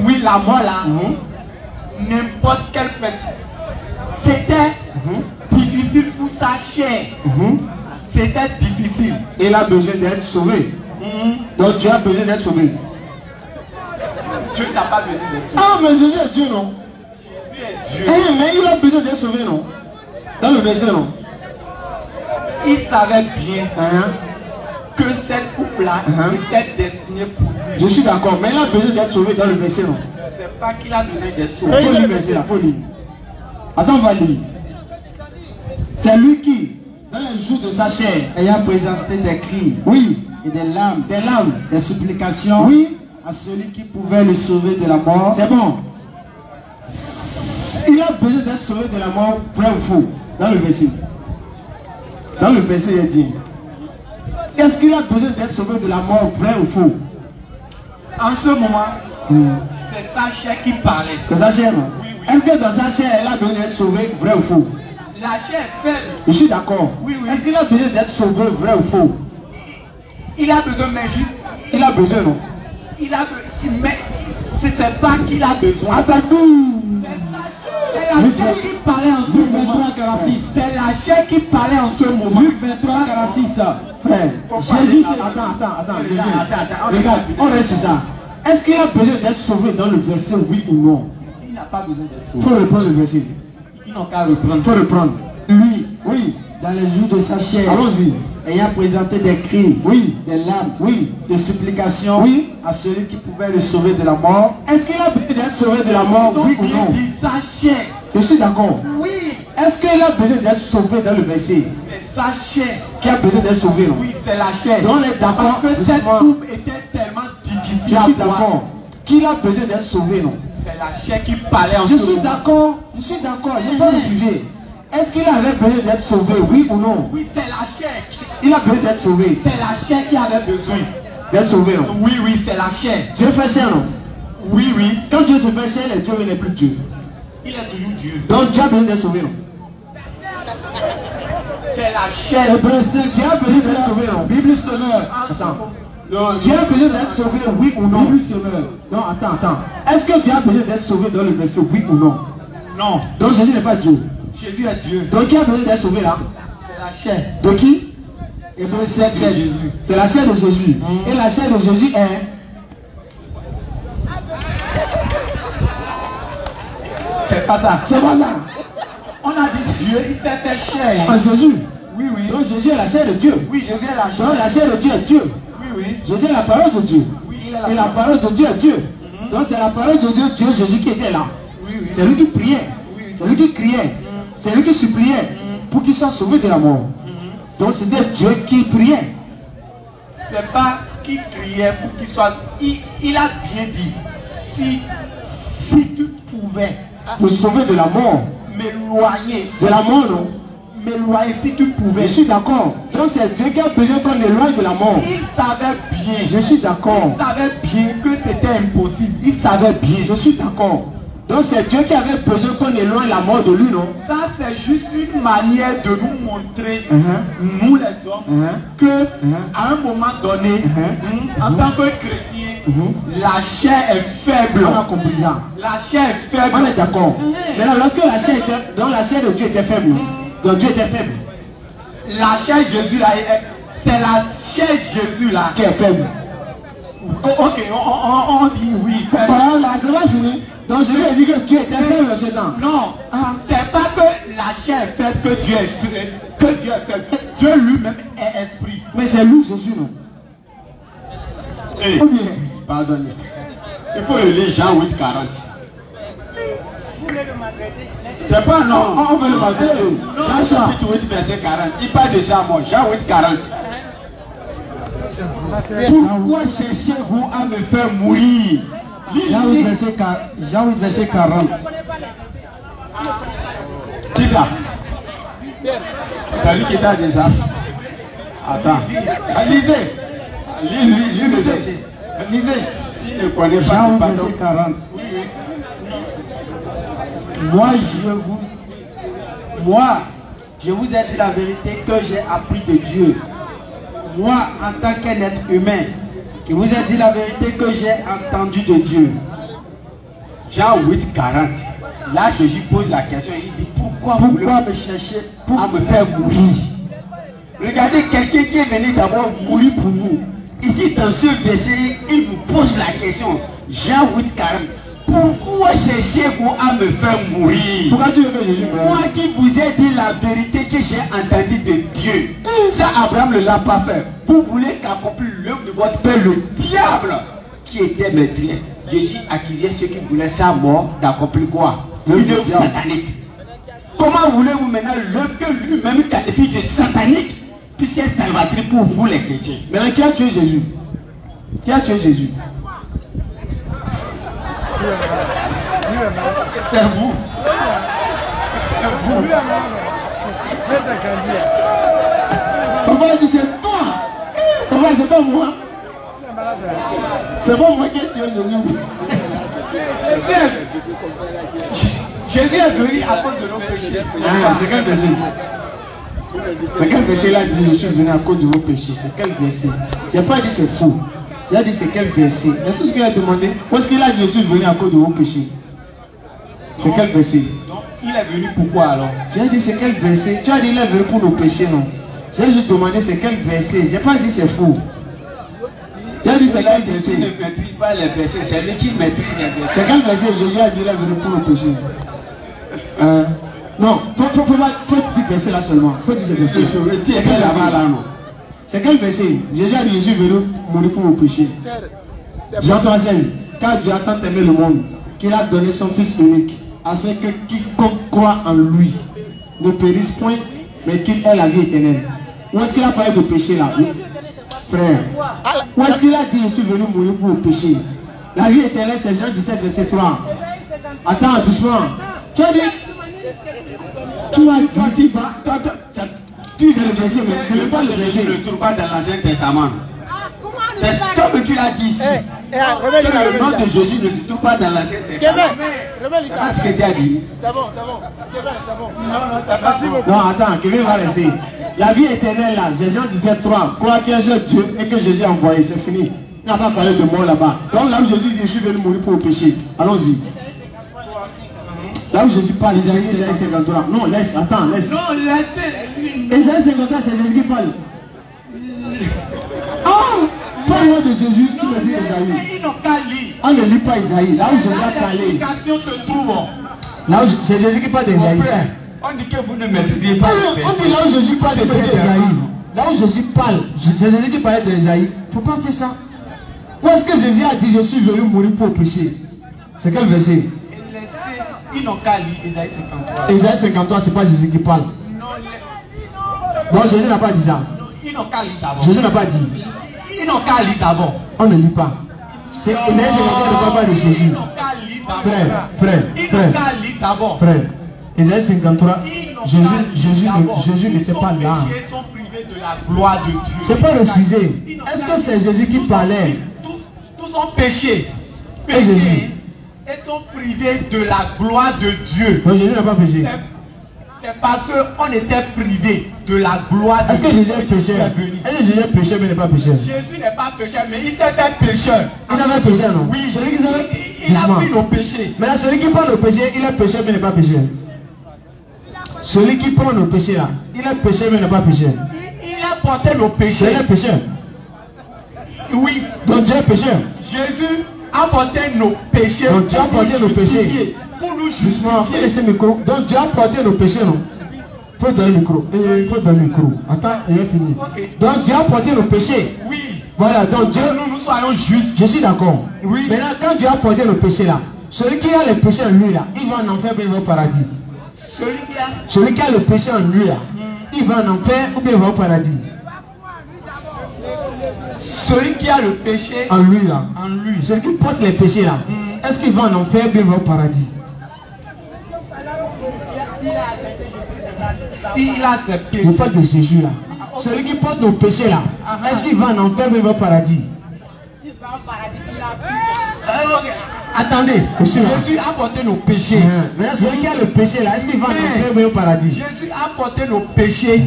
[SPEAKER 7] oui, la mort là, n'importe quelle personne, c'était difficile pour sa chair. C'était difficile.
[SPEAKER 5] Il a besoin d'être sauvé. Donc Dieu a besoin d'être sauvé.
[SPEAKER 7] Dieu n'a pas besoin d'être sauvé.
[SPEAKER 5] Ah, mais Jésus est Dieu, non?
[SPEAKER 7] Jésus est Dieu.
[SPEAKER 5] Eh, mais il a besoin d'être sauvé, non? Dans le verset, non?
[SPEAKER 7] Il savait bien
[SPEAKER 5] Hein?
[SPEAKER 7] que cette coupe là était destinée pour lui.
[SPEAKER 5] Je suis d'accord, mais il a besoin d'être sauvé dans le verset, non?
[SPEAKER 7] C'est pas qu'il a besoin d'être
[SPEAKER 5] Faut
[SPEAKER 7] sauvé.
[SPEAKER 5] lire le verset là, faut lire. Attends, on va lire. C'est lui qui, dans les jours de sa chair,
[SPEAKER 7] Ayant présenté des cris
[SPEAKER 5] oui,
[SPEAKER 7] et des larmes, des supplications
[SPEAKER 5] oui,
[SPEAKER 7] à celui qui pouvait le sauver de la mort.
[SPEAKER 5] c'est bon. Il a besoin d'être sauvé de la mort, vrai ou faux, dans le verset. Dans le verset, il dit, est-ce qu'il a besoin d'être sauvé de la mort, vrai ou faux?
[SPEAKER 7] En ce moment, c'est sa chair qui parlait.
[SPEAKER 5] C'est sa chair, non? Est-ce que dans sa chair, elle a besoin d'être sauvée, vrai ou faux?
[SPEAKER 7] La chair est faible.
[SPEAKER 5] Je suis d'accord.
[SPEAKER 7] Oui, oui.
[SPEAKER 5] Est-ce qu'il a besoin d'être sauvé, vrai ou faux?
[SPEAKER 7] Il a besoin, mais juste,
[SPEAKER 5] Il a besoin, non?
[SPEAKER 7] mais c'est pas qu'il a besoin. C'est la chair qui parlait en ce moment.
[SPEAKER 5] 23-46.
[SPEAKER 7] C'est la chair qui parlait en ce moment.
[SPEAKER 5] Luc 23-46. Frère, Jésus, attends, regarde, on reste sur ça. Est-ce qu'il a besoin d'être sauvé dans le verset, oui ou non?
[SPEAKER 7] Il n'a pas besoin d'être
[SPEAKER 5] Il
[SPEAKER 7] sauvé.
[SPEAKER 5] faut reprendre le verset.
[SPEAKER 7] Ils n'ont qu'à reprendre.
[SPEAKER 5] Il faut reprendre.
[SPEAKER 7] Lui,
[SPEAKER 5] Oui,
[SPEAKER 7] dans les jours de sa chair,
[SPEAKER 5] allons-y.
[SPEAKER 7] ayant présenté des cris,
[SPEAKER 5] Oui,
[SPEAKER 7] des larmes,
[SPEAKER 5] oui.
[SPEAKER 7] des supplications
[SPEAKER 5] Oui.
[SPEAKER 7] à celui qui pouvait le sauver de la mort.
[SPEAKER 5] Est-ce qu'il a besoin d'être sauvé de la mort, oui ou non?
[SPEAKER 7] dit sa chair.
[SPEAKER 5] Je suis d'accord.
[SPEAKER 7] Oui,
[SPEAKER 5] Est-ce qu'il a besoin d'être sauvé dans le verset?
[SPEAKER 7] c'est sa chair.
[SPEAKER 5] Qui a besoin d'être sauvé, non?
[SPEAKER 7] Oui, c'est la chair.
[SPEAKER 5] Donc on est d'accord.
[SPEAKER 7] Parce que cette
[SPEAKER 5] Justement,
[SPEAKER 7] coupe était tellement difficile.
[SPEAKER 5] je
[SPEAKER 7] à
[SPEAKER 5] suis
[SPEAKER 7] boire.
[SPEAKER 5] d'accord. Qu'il a besoin d'être sauvé, non?
[SPEAKER 7] C'est la chair qui parlait en
[SPEAKER 5] Je
[SPEAKER 7] ce
[SPEAKER 5] suis
[SPEAKER 7] moment.
[SPEAKER 5] d'accord. Je suis d'accord. Il n'y a pas de sujet. Est-ce qu'il avait besoin d'être sauvé, oui ou non?
[SPEAKER 7] Oui, c'est la chair.
[SPEAKER 5] Il a besoin d'être sauvé.
[SPEAKER 7] C'est la chair qui avait besoin.
[SPEAKER 5] D'être sauvé, non?
[SPEAKER 7] Oui, oui, c'est la chair.
[SPEAKER 5] Dieu fait chair, non?
[SPEAKER 7] Oui, oui.
[SPEAKER 5] Quand Dieu se fait chair, Dieu n'est plus Dieu.
[SPEAKER 7] Il est toujours Dieu.
[SPEAKER 5] Donc Dieu a besoin d'être sauvé, non?
[SPEAKER 7] C'est la chair.
[SPEAKER 5] Hébreu 5, Dieu a besoin d'être sauvé, non? Bible sonneur. Attends. Donc, Dieu a besoin d'être sauvé, oui ou non? Bible sonneur. Non, attends. Est-ce que Dieu a besoin d'être sauvé dans le verset, oui ou non?
[SPEAKER 7] Non.
[SPEAKER 5] Donc Jésus n'est pas Dieu.
[SPEAKER 7] Jésus est Dieu.
[SPEAKER 5] Donc qui a besoin d'être sauvé là?
[SPEAKER 7] C'est la chair.
[SPEAKER 5] De qui?
[SPEAKER 7] Hébreu 7, c'est Jésus.
[SPEAKER 5] C'est la chair de Jésus. Et la chair de Jésus est...
[SPEAKER 7] C'est pas ça.
[SPEAKER 5] C'est pas ça.
[SPEAKER 7] On a dit Dieu, il s'est fait chair.
[SPEAKER 5] En Jésus.
[SPEAKER 7] Oui, oui.
[SPEAKER 5] Donc Jésus est la chair de Dieu.
[SPEAKER 7] Oui, Jésus est la chair.
[SPEAKER 5] Donc la chair de Dieu est Dieu.
[SPEAKER 7] Oui, oui.
[SPEAKER 5] Jésus est la parole de Dieu.
[SPEAKER 7] Oui, il est
[SPEAKER 5] Et la parole de Dieu est Dieu. Donc c'est la parole de Dieu, Dieu Jésus qui était là.
[SPEAKER 7] Oui, oui.
[SPEAKER 5] C'est lui qui priait.
[SPEAKER 7] Oui, oui.
[SPEAKER 5] C'est lui qui criait. C'est lui qui suppliait pour qu'il soit sauvé de la mort. Donc c'était Dieu qui priait.
[SPEAKER 7] C'est pas qu'il criait pour qu'il soit. Il a bien dit. Si tu pouvais
[SPEAKER 5] Pour sauver de la mort.
[SPEAKER 7] m'éloigner,
[SPEAKER 5] De la mort, non?
[SPEAKER 7] m'éloigner si tu pouvais.
[SPEAKER 5] Je suis d'accord. Donc c'est Dieu qui a besoin qu'on éloigne de la mort.
[SPEAKER 7] Il savait bien.
[SPEAKER 5] Je suis d'accord.
[SPEAKER 7] Il savait bien que c'était impossible.
[SPEAKER 5] Il savait bien. Je suis d'accord. Donc c'est Dieu qui avait besoin qu'on éloigne la mort de lui, non?
[SPEAKER 7] Ça, c'est juste une manière de nous montrer, nous les hommes, que à un moment donné, en tant que chrétien, la chair est faible.
[SPEAKER 5] On a compris ça.
[SPEAKER 7] La chair est faible.
[SPEAKER 5] On est d'accord. Maintenant, lorsque la chair était, donc la chair de Dieu était faible, donc Dieu était faible,
[SPEAKER 7] La chair Jésus là, c'est la chair Jésus là.
[SPEAKER 5] qui est faible.
[SPEAKER 7] Ok, on dit oui, faible.
[SPEAKER 5] Voilà, là, c'est pas fini. Donc je lui ai dit que Dieu était faible ce temps.
[SPEAKER 7] Non, c'est pas que la chair est faible que Dieu est faible. Dieu lui-même est esprit.
[SPEAKER 5] Mais c'est lui Jésus, non?
[SPEAKER 7] Hey,
[SPEAKER 5] Ou bien,
[SPEAKER 7] pardonnez. Il faut le lire Jean 8, 40. C'est pas non.
[SPEAKER 5] on veut le passer.
[SPEAKER 7] Jean chapitre 8, verset 40. Il parle de ça, moi. Jean 8, 40. Pourquoi cherchez-vous à me faire mourir?
[SPEAKER 5] Jean 8, verset 40.
[SPEAKER 7] Qui ça?
[SPEAKER 5] Celui qui t'a déjà. Attends. Lisez. Lisez le verset. Lisez. S'il ne connaît pas
[SPEAKER 1] Jean
[SPEAKER 5] le pardon.
[SPEAKER 1] verset 40.
[SPEAKER 7] Moi, je vous ai dit la vérité que j'ai appris de Dieu. Moi, en tant qu'un être humain, qui vous ai dit la vérité que j'ai entendu de Dieu.
[SPEAKER 5] Jean 8, 40. Là, Jésus pose la question. Il dit pourquoi
[SPEAKER 7] me chercher
[SPEAKER 5] à me faire mourir? Regardez quelqu'un qui est venu d'abord mourir pour nous. Ici, dans ce verset, il nous pose la question. Jean 8, 40. Pourquoi cherchez-vous à me faire mourir?
[SPEAKER 1] Pourquoi tu veux que Jésus meure?
[SPEAKER 5] Moi qui vous ai dit la vérité que j'ai entendue de Dieu. Ça, Abraham ne l'a pas fait. Vous voulez qu'accomplisse l'œuvre de votre père, le diable, qui était meurtrier. Jésus accusait ceux qui voulaient sa mort d'accomplir quoi? Une œuvre satanique. Comment voulez-vous maintenant l'œuvre que lui-même qualifie de satanique puisse être salvatrice pour vous les chrétiens?
[SPEAKER 1] Maintenant, qui a tué Jésus? Qui a tué Jésus?
[SPEAKER 5] C'est vous.
[SPEAKER 1] Papa dit c'est toi. Papa, c'est pas moi. C'est pas moi qui ai tué Jésus.
[SPEAKER 5] Jésus est venu à cause de nos péchés.
[SPEAKER 1] Ah, c'est quel verset? C'est quel verset là dit je suis venu à cause de vos péchés? C'est quel verset? Il n'a pas dit c'est faux. Il a dit c'est quel verset? Et tout ce qu'il a demandé, où est-ce qu'il a dit je suis venu à cause de vos péchés? C'est quel verset?
[SPEAKER 5] Donc il est venu pourquoi alors?
[SPEAKER 1] J'ai dit c'est quel verset? Tu as dit il est venu pour nos péchés, non? J'ai juste demandé c'est quel verset? J'ai pas dit c'est faux. J'ai dit c'est quel verset?
[SPEAKER 5] Il ne maîtrise pas les versets, c'est lui qui maîtrise les versets.
[SPEAKER 1] C'est quel verset Jésus a dit il est venu pour nos péchés? Non, faut dire verset là seulement. Faut dire ce verset.
[SPEAKER 5] Tu es là-bas là, non?
[SPEAKER 1] C'est quel verset? Jésus a dit Jésus est venu mourir pour nos péchés. Jean 3,16. Car Dieu a tant aimé le monde qu'il a donné son Fils unique, afin que quiconque croit en lui ne périsse point, mais qu'il ait la vie éternelle. Où est-ce qu'il a parlé de péché là? Frère, où est-ce qu'il a dit je suis venu mourir pour le péché? La vie éternelle, c'est Jean 17, verset 3. Attends, doucement. Tu as dit, tu dis le verset, mais ce n'est pas le verset.
[SPEAKER 5] Je ne trouve pas dans l'Ancien Testament. C'est comme tu l'as dit ici. Que le nom de Jésus ne se trouve pas dans l'Ancien Testament. C'est pas ce que tu as dit.
[SPEAKER 6] C'est bon.
[SPEAKER 1] Non, attends, Kevin va rester. La vie éternelle là, c'est Jean 17, 3. Crois qu'il y a un seul Dieu et que Jésus a envoyé, c'est fini. Il n'a pas parlé de mort là-bas. Donc là où Jésus dit je suis venu mourir pour le péché. Allons-y. Là où Jésus parle, Isaïe 53. Non, laisse, attends, laisse.
[SPEAKER 5] Non, laissez.
[SPEAKER 1] Isaïe 53, c'est Jésus qui parle. Oh, parle de Jésus, tu me dis Isaïe.
[SPEAKER 5] Ils n'ont qu'à lire.
[SPEAKER 1] On ne lit pas Isaïe. Là où Jésus a parlé.
[SPEAKER 5] L'explication se trouve.
[SPEAKER 1] Là où c'est Jésus qui parle d'Isaïe.
[SPEAKER 5] On dit que vous ne maîtrisez pas.
[SPEAKER 1] On dit là où Jésus parle d'Isaïe. Là où Jésus parle, c'est Jésus qui parlait d'Isaïe. Il ne faut pas faire ça. Où est-ce que Jésus a dit je suis venu mourir pour le péché? C'est quel verset?
[SPEAKER 5] Ils n'ont qu'à lire Isaïe 53.
[SPEAKER 1] Isaïe 53, c'est pas Jésus qui parle. Non, Jésus n'a pas dit ça.
[SPEAKER 5] Ils n'ont qu'à lire d'abord.
[SPEAKER 1] Jésus n'a pas dit.
[SPEAKER 5] Ils n'ont qu'à lire d'abord.
[SPEAKER 1] On ne lit pas. C'est Isaïe 53 ne parle pas de Jésus.
[SPEAKER 5] Ils n'ont qu'à lire d'abord.
[SPEAKER 1] Frère. Frère. Isaïe 53, Jésus n'était pas là.
[SPEAKER 5] Ils sont privés de la gloire de Dieu.
[SPEAKER 1] C'est pas refusé. Est-ce que c'est Jésus qui parlait?
[SPEAKER 5] Tous sont péchés.
[SPEAKER 1] Et Jésus?
[SPEAKER 5] Ils sont privés de la gloire de Dieu.
[SPEAKER 1] Non, Jésus n'a pas péché.
[SPEAKER 5] C'est parce qu'on était privés de la gloire de Dieu.
[SPEAKER 1] Est-ce que Jésus est pécheur? Est-ce que Jésus est pécheur mais n'est pas pécheur?
[SPEAKER 5] Jésus n'est pas pécheur, mais il s'est fait pécheur.
[SPEAKER 1] Il avait péché, non?
[SPEAKER 5] Oui,
[SPEAKER 1] celui qui
[SPEAKER 5] il a pris nos péchés.
[SPEAKER 1] Mais là, celui qui prend nos péchés, il est pécheur mais n'est pas pécheur. Celui qui prend nos péchés là, il est pécheur mais n'est pas pécheur.
[SPEAKER 5] Il a porté nos péchés.
[SPEAKER 1] Il est pécheur.
[SPEAKER 5] Oui.
[SPEAKER 1] Donc Dieu est pécheur.
[SPEAKER 5] Jésus a porté nos péchés.
[SPEAKER 1] Donc Dieu a porté nos péchés.
[SPEAKER 5] Pour nous
[SPEAKER 1] justement, faut laisser le micro. Donc Dieu a porté nos péchés, non? Faut donner le micro. Il faut donner le micro. Attends, il est fini. Okay. Donc Dieu a porté nos péchés.
[SPEAKER 5] Oui.
[SPEAKER 1] Voilà, donc Dieu.
[SPEAKER 5] Nous soyons justes.
[SPEAKER 1] Je suis d'accord.
[SPEAKER 5] Oui.
[SPEAKER 1] Maintenant, quand Dieu a porté nos péchés là, celui qui a les péchés en lui là, il va en enfer ou il va au paradis. Celui qui a le péché en lui là, il va en enfer ou bien il va au paradis.
[SPEAKER 5] Celui qui a le péché
[SPEAKER 1] en lui là,
[SPEAKER 5] celui
[SPEAKER 1] qui porte les péchés là, est-ce qu'il va en enfer ou bien il va au paradis?
[SPEAKER 7] s'il a accepté.
[SPEAKER 1] Je parle de Jésus là. Celui qui porte nos péchés là, est-ce qu'il va en enfer ou il va au paradis?
[SPEAKER 6] Il va au paradis s'il a pu.
[SPEAKER 7] Attendez,
[SPEAKER 1] Jésus
[SPEAKER 7] a porté nos péchés.
[SPEAKER 1] Maintenant, celui qui a le péché là, est-ce qu'il va en enfer ou au paradis?
[SPEAKER 7] Jésus a porté nos péchés,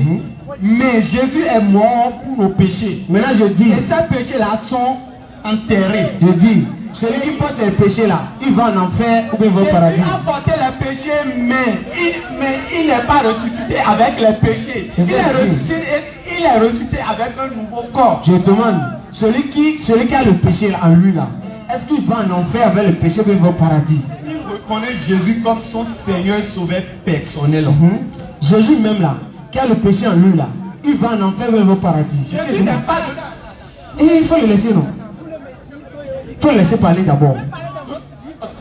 [SPEAKER 7] mais Jésus est mort pour nos péchés.
[SPEAKER 1] Maintenant, je dis,
[SPEAKER 7] et ces péchés-là sont enterrés.
[SPEAKER 1] Je dis, celui qui porte les péchés là, il va en enfer ou il va au paradis?
[SPEAKER 7] Jésus a porté les péchés, mais il n'est pas ressuscité avec les péchés. Il est ressuscité avec un nouveau corps.
[SPEAKER 1] Je demande, celui qui a le péché là, en lui là, est-ce qu'il va en enfer avec le péché ou il va au paradis?
[SPEAKER 7] S'il reconnaît Jésus comme son Seigneur Sauveur personnel,
[SPEAKER 1] Jésus même là, qui a le péché en lui là, il va en enfer ou il va au paradis?
[SPEAKER 7] Jésus n'est pas
[SPEAKER 1] Et il faut le laisser, non? Il faut le laisser parler d'abord.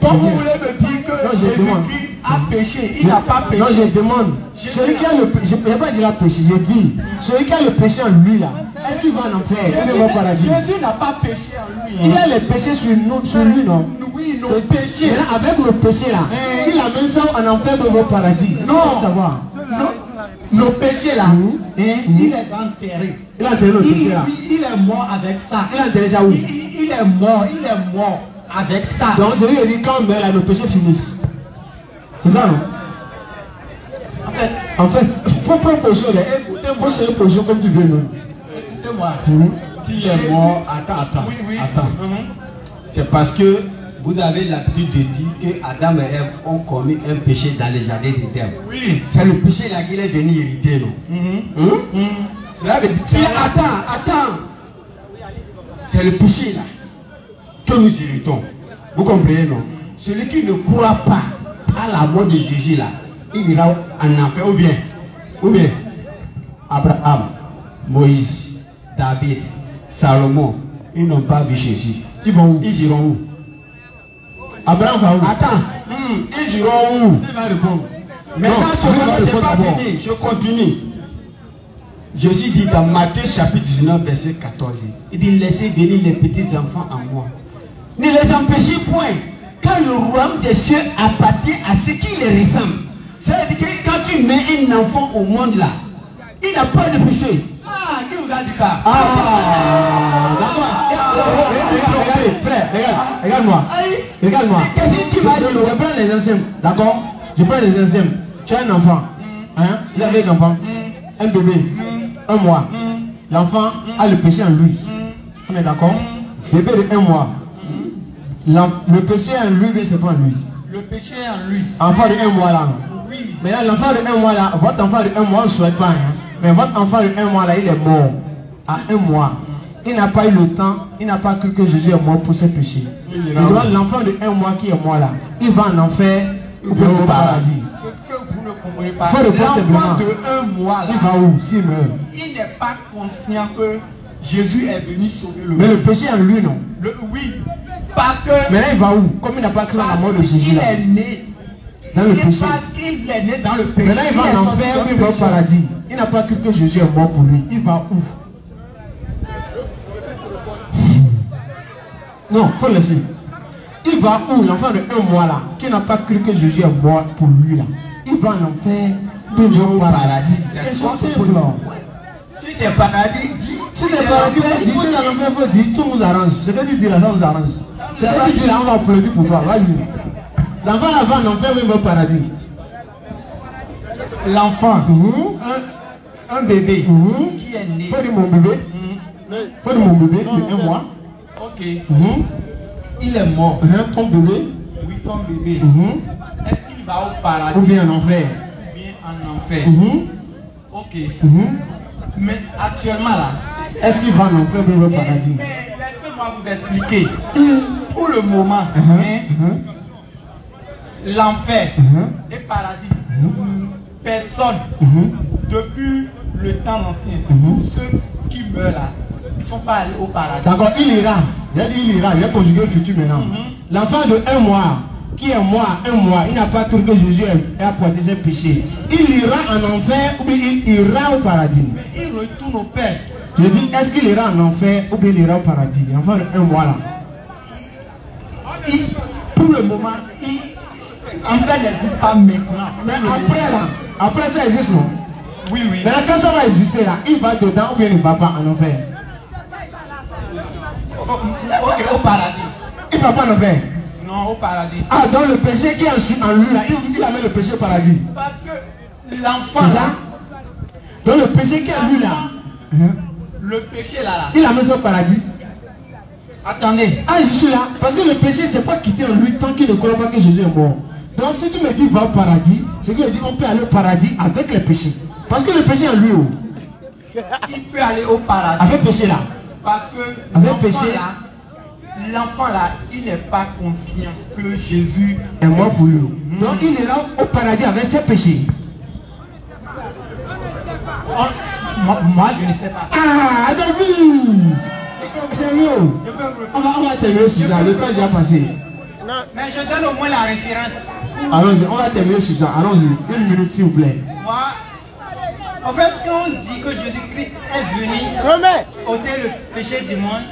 [SPEAKER 7] Comme vous voulez me dire que Jésus-Christ a péché, il n'a pas péché.
[SPEAKER 1] Non, je demande. Celui qui a le péché, je ne vais pas dire péché, je dis, celui qui a le péché en lui là, est-ce qu'il va en enfer ou il va au paradis?
[SPEAKER 7] Jésus n'a pas péché en lui.
[SPEAKER 1] Il a les péchés sur lui, non?
[SPEAKER 7] Oui, nos péchés.
[SPEAKER 1] Maintenant, avec le péché là, il amène ça en enfer ou au paradis?
[SPEAKER 7] Non,
[SPEAKER 1] savoir.
[SPEAKER 7] Nos péchés là, il est enterré.
[SPEAKER 1] Il a enterré le péché là.
[SPEAKER 7] Il est mort avec ça.
[SPEAKER 1] Il a enterré ça où?
[SPEAKER 7] Il est mort avec ça.
[SPEAKER 1] Donc, je lui ai dit, quand on meurt là, nos péchés finissent. C'est ça, non? En fait, il faut prendre position là. Écoutez-moi, c'est une position comme tu veux, non?
[SPEAKER 7] Écoutez-moi. S'il est mort, attends.
[SPEAKER 5] C'est parce que vous avez l'habitude de dire que Adam et Ève ont commis un péché dans les jardins d'Éden.
[SPEAKER 7] Oui.
[SPEAKER 5] C'est le péché là qu'il est venu hériter, non? Cela veut dire. Attends. C'est le péché là que nous héritons. Vous comprenez, non? Celui qui ne croit pas à la mort de Jésus là, il ira en enfer ou bien Abraham, Moïse, David, Salomon, ils n'ont pas vu Jésus.
[SPEAKER 1] Ils vont où?
[SPEAKER 5] Ils iront où?
[SPEAKER 1] Abraham va où?
[SPEAKER 5] Attends, ils iront où?
[SPEAKER 1] Il va répondre.
[SPEAKER 5] Maintenant, ce n'est pas fini, je continue. Jésus dit dans Matthieu chapitre 19, verset 14, il dit, laissez venir les petits enfants à moi. Ne les empêchez point, car le royaume des cieux appartient à ceux qui les ressemblent. C'est-à-dire que quand tu mets un enfant au monde là, il n'a pas de péché. Ah, qui vous a dit ça?
[SPEAKER 1] D'accord. Regardez, frère, regarde-moi. Regarde-moi.
[SPEAKER 5] Qu'est-ce que tu vas dire?
[SPEAKER 1] Je prends les anciens. D'accord? Je prends les anciens. Tu as un enfant. Hein? Vous avez un enfant. Un bébé. Un mois. L'enfant a le péché en lui. On est d'accord? Bébé de 1 mois. Le péché en lui, c'est pas en lui.
[SPEAKER 7] Le péché en lui.
[SPEAKER 1] Enfant de 1 mois là.
[SPEAKER 7] Oui.
[SPEAKER 1] Maintenant, l'enfant de 1 mois là, votre enfant de 1 mois, on ne souhaite pas. Hein? Mais votre enfant de 1 mois là, il est mort. À 1 mois. Il n'a pas eu le temps, il n'a pas cru que Jésus est mort pour ses péchés. L'enfant de 1 mois qui est mort là, il va en enfer ou bien au paradis.
[SPEAKER 7] Ce que vous ne comprenez pas,
[SPEAKER 1] l'enfant
[SPEAKER 7] de 1 mois là,
[SPEAKER 1] il va où s'il meurt?
[SPEAKER 7] Il n'est pas conscient que Jésus est venu sauver le monde.
[SPEAKER 1] Mais le péché en lui, non?
[SPEAKER 7] Oui, parce que.
[SPEAKER 1] Mais là, il va où? Comme il n'a pas cru à la mort de Jésus.
[SPEAKER 7] Il est né
[SPEAKER 1] dans le péché.
[SPEAKER 7] Parce qu'il est né dans le péché.
[SPEAKER 1] Mais là, il va en enfer ou il va au paradis. Il n'a pas cru que Jésus est mort pour lui. Il va où? Non, il faut laisser. Il va où, l'enfant de 1 mois là, qui n'a pas cru que Jésus est mort pour lui là? Il va en enfer, puis il va au paradis. C'est simple là.
[SPEAKER 5] Si c'est paradis, dis.
[SPEAKER 1] Si c'est paradis, il faut dire à l'enfer, il faut dire, tout nous arrange. Ce que tu dis là, ça nous arrange. C'est ce que tu dis là, on va applaudir pour toi. Vas-y. L'enfant là va en enfer, il va au paradis.
[SPEAKER 7] L'enfant, un bébé qui est né.
[SPEAKER 1] Faut dire mon bébé. Faut dire mon bébé de 1 mois.
[SPEAKER 7] Ok. Il est mort.
[SPEAKER 1] Ton bébé.
[SPEAKER 7] Oui, ton bébé. Est-ce qu'il va au paradis?
[SPEAKER 1] Ou bien en enfer?
[SPEAKER 7] Ou bien en enfer. Ok. Mais actuellement là,
[SPEAKER 1] est-ce qu'il va en enfer ou bien au paradis?
[SPEAKER 7] Laissez-moi vous expliquer. Pour le moment, l'enfer et paradis, personne, depuis le temps ancien, tous ceux qui meurent là, ils ne sont pas allés au paradis.
[SPEAKER 1] D'accord, il ira. Il ira, il est conjugué au futur maintenant. L'enfant de 1 mois, qui est mort à 1 mois, il n'a pas cru que Jésus a apporté ses péchés. Il ira en enfer ou bien il ira au paradis.
[SPEAKER 7] Mais il retourne au Père.
[SPEAKER 1] Je dis, est-ce qu'il ira en enfer ou bien il ira au paradis? L'enfant de 1 mois là.
[SPEAKER 7] Pour le moment, enfer n'existe pas maintenant.
[SPEAKER 1] Mais après là, après ça existe non?
[SPEAKER 5] Oui, oui.
[SPEAKER 1] Maintenant, quand ça va exister là, il va dedans ou bien il ne va pas en enfer?
[SPEAKER 5] Ok, au paradis.
[SPEAKER 1] Il ne va pas en enfer.
[SPEAKER 5] Non, au paradis.
[SPEAKER 1] Ah, donc le péché qui est en lui là, il amène le péché au paradis.
[SPEAKER 5] Parce que l'enfant.
[SPEAKER 1] C'est ça? Donc le péché qui est en lui là,
[SPEAKER 5] le péché là.
[SPEAKER 1] il amène ça au paradis.
[SPEAKER 5] Attendez.
[SPEAKER 1] Ah, je suis là. Parce que le péché, c'est pas quitter en lui tant qu'il ne croit pas que Jésus est mort. Donc si tu me dis va au paradis, c'est que je dis on peut aller au paradis avec le péché. Parce que le péché est en lui. Oh.
[SPEAKER 5] Il peut aller au paradis.
[SPEAKER 1] Avec le péché là.
[SPEAKER 5] Parce que
[SPEAKER 1] avec péché
[SPEAKER 5] là, l'enfant là, il n'est pas conscient que Jésus
[SPEAKER 1] est mort pour lui. Donc il est là au paradis avec ses péchés.
[SPEAKER 5] Moi, je ne sais pas.
[SPEAKER 1] Ah, David! C'est mieux. On va terminer sur ça. Le temps est déjà passé.
[SPEAKER 2] Non, mais je donne au moins la référence.
[SPEAKER 1] Allons-y, on va terminer sur ça. Allons-y. 1 minute s'il vous plaît.
[SPEAKER 2] Moi, en fait, quand on dit que Jésus-Christ est venu ôter le péché du monde,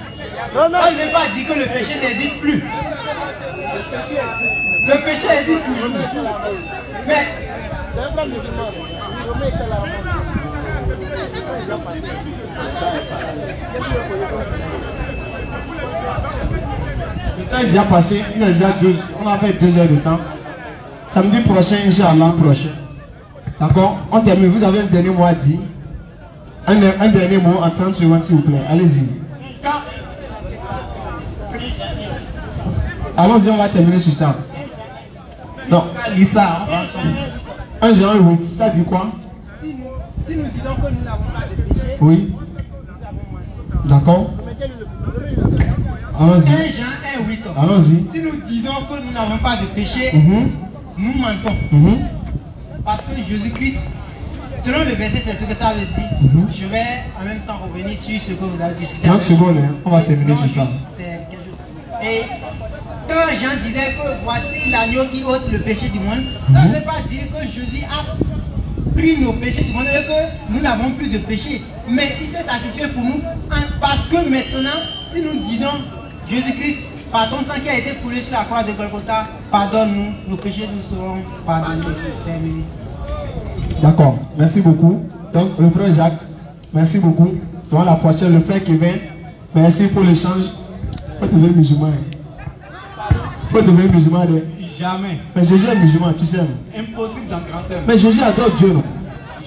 [SPEAKER 2] ça ne veut pas dire que le péché n'existe plus. Le péché existe toujours. Mais
[SPEAKER 1] le temps est déjà passé, il est déjà 2, on a fait 2 heures de temps. Samedi prochain, Inch'Allah, prochain. D'accord? On termine, vous avez un dernier mot à dire. Un dernier mot en 30 secondes s'il vous plaît, allez-y. Allons-y, on va terminer sur ça. Non.
[SPEAKER 2] Lisa,
[SPEAKER 1] 1 Jean 8, ça dit quoi?
[SPEAKER 2] si nous disons que nous n'avons pas de péché,
[SPEAKER 1] oui. D'accord. Allons-y.
[SPEAKER 2] 1 Jean 1:8.
[SPEAKER 1] Allons-y.
[SPEAKER 2] Si nous disons que nous n'avons pas de péché, nous mentons. Parce que Jésus-Christ, selon le verset, c'est ce que ça veut dire. Je vais en même temps revenir sur ce que vous avez discuté.
[SPEAKER 1] 30 secondes, hein. On va terminer sur ça.
[SPEAKER 2] Et quand Jean disait que voici l'agneau qui ôte le péché du monde, ça ne veut pas dire que Jésus a pris nos péchés du monde et que nous n'avons plus de péché. Mais il s'est sacrifié pour nous parce que maintenant, si nous disons Jésus-Christ, par ton sang qui a été coulé sur la croix de Golgotha, pardonne-nous, nos péchés nous seront pardonnés. Terminé.
[SPEAKER 1] D'accord, merci beaucoup. Donc, le frère Jacques, merci beaucoup. Toi, la prochaine, le frère Kevin, merci pour l'échange. Faut devenir musulman. Faut devenir musulman.
[SPEAKER 5] Jamais.
[SPEAKER 1] Mais Jésus est musulman, tu sais.
[SPEAKER 5] Impossible dans grand terme.
[SPEAKER 1] Mais Jésus adore Dieu, non?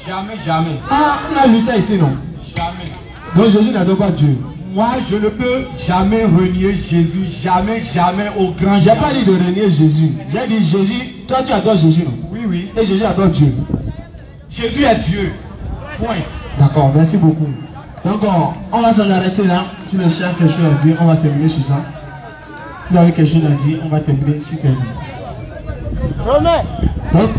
[SPEAKER 5] Jamais, jamais.
[SPEAKER 1] Ah, on a lu ça ici, non?
[SPEAKER 5] Jamais.
[SPEAKER 1] Donc Jésus n'adore pas Dieu.
[SPEAKER 5] Moi, je ne peux jamais renier Jésus. Jamais, jamais au grand.
[SPEAKER 1] J'ai pas dit de renier Jésus. J'ai dit Jésus, toi tu adores Jésus, non?
[SPEAKER 5] Oui, oui.
[SPEAKER 1] Et Jésus adore Dieu.
[SPEAKER 5] Jésus est Dieu. Point.
[SPEAKER 1] D'accord, merci beaucoup. Donc on va s'en arrêter là. Si le chef a quelque chose à dire, on va terminer sur ça. Vous avez quelque chose à dire, on va terminer si c'est donc,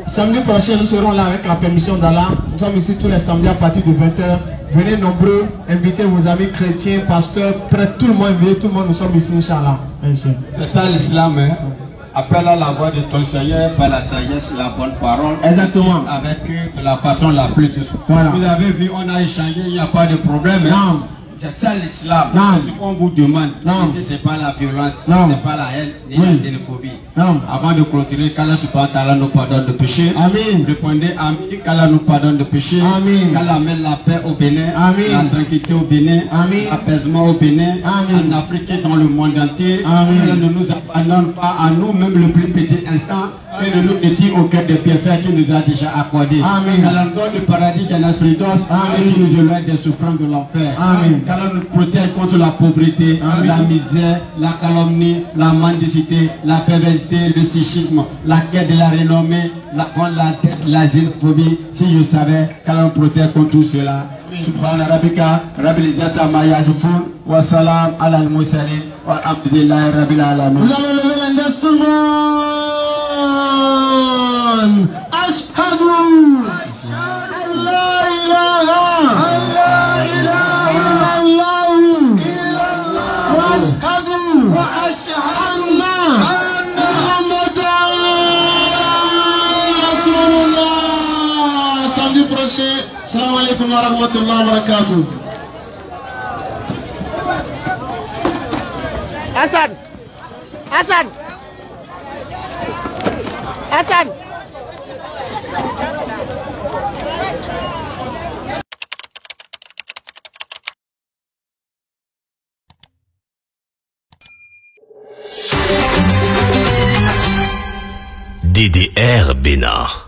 [SPEAKER 1] samedi prochain, nous serons là avec la permission d'Allah. Nous sommes ici tous les samedis à partir de 20h. Venez nombreux, invitez vos amis chrétiens, pasteurs, prêtres, tout le monde, invitez tout le monde, nous sommes ici, Inch'Allah.
[SPEAKER 5] C'est ça l'islam, hein? Appelle à la voix de ton Seigneur par la sagesse, la bonne parole.
[SPEAKER 1] Exactement.
[SPEAKER 5] Avec de la façon la plus douce.
[SPEAKER 1] Voilà.
[SPEAKER 5] Vous avez vu, on a échangé, il n'y a pas de problème. Hein?
[SPEAKER 1] Non.
[SPEAKER 5] C'est ça l'islam.
[SPEAKER 1] C'est
[SPEAKER 5] ce qu'on vous demande.
[SPEAKER 1] Non.
[SPEAKER 5] Ici, c'est pas la violence, c'est pas la haine, ni la xénophobie.
[SPEAKER 1] Non.
[SPEAKER 5] Avant de clôturer, qu'Allah subhanahu wa ta'ala nous pardonne de péché.
[SPEAKER 1] Amen.
[SPEAKER 5] Répondez Amen. Qu'Allah nous pardonne de péché.
[SPEAKER 1] Amen.
[SPEAKER 5] Qu'Allah amène la paix au Bénin.
[SPEAKER 1] Amen.
[SPEAKER 5] La tranquillité au Bénin.
[SPEAKER 1] Amen.
[SPEAKER 5] L'apaisement au Bénin.
[SPEAKER 1] Amen.
[SPEAKER 5] En Afrique et dans le monde entier.
[SPEAKER 1] Amen.
[SPEAKER 5] Qu'Allah ne nous abandonne pas à nous-mêmes le plus petit instant. Et ne nous détire aucun des bienfaits qu'il nous a déjà accordés.
[SPEAKER 1] Amen.
[SPEAKER 5] Qu'Allah nous donne le paradis de notre fridos. Et qu'il nous éloigne des souffrances de l'enfer.
[SPEAKER 1] Amen.
[SPEAKER 5] Qu'Allah nous protège contre la pauvreté,
[SPEAKER 1] Amen.
[SPEAKER 5] la misère, la calomnie, la mendicité, la perversité, le psychisme, la quête de la renommée, la dette, la xénophobie. Si je savais qu'Allah nous protège contre tout cela. Subhana rabbika rabbil izzati amma yasifun wa salam ala al-mursalin wa alhamdulillahi rabbil alamin.
[SPEAKER 1] Vous allez lever l'index tout le monde. Ashhadu an la ilaha illallah wa ashhadu anna Muhammadan Rasulullah. Samedi prochain. Salam alaikum wa rahmatullahi wa barakatuh.
[SPEAKER 6] Hassan. Hassan. Hassan.
[SPEAKER 3] DDR Bénin.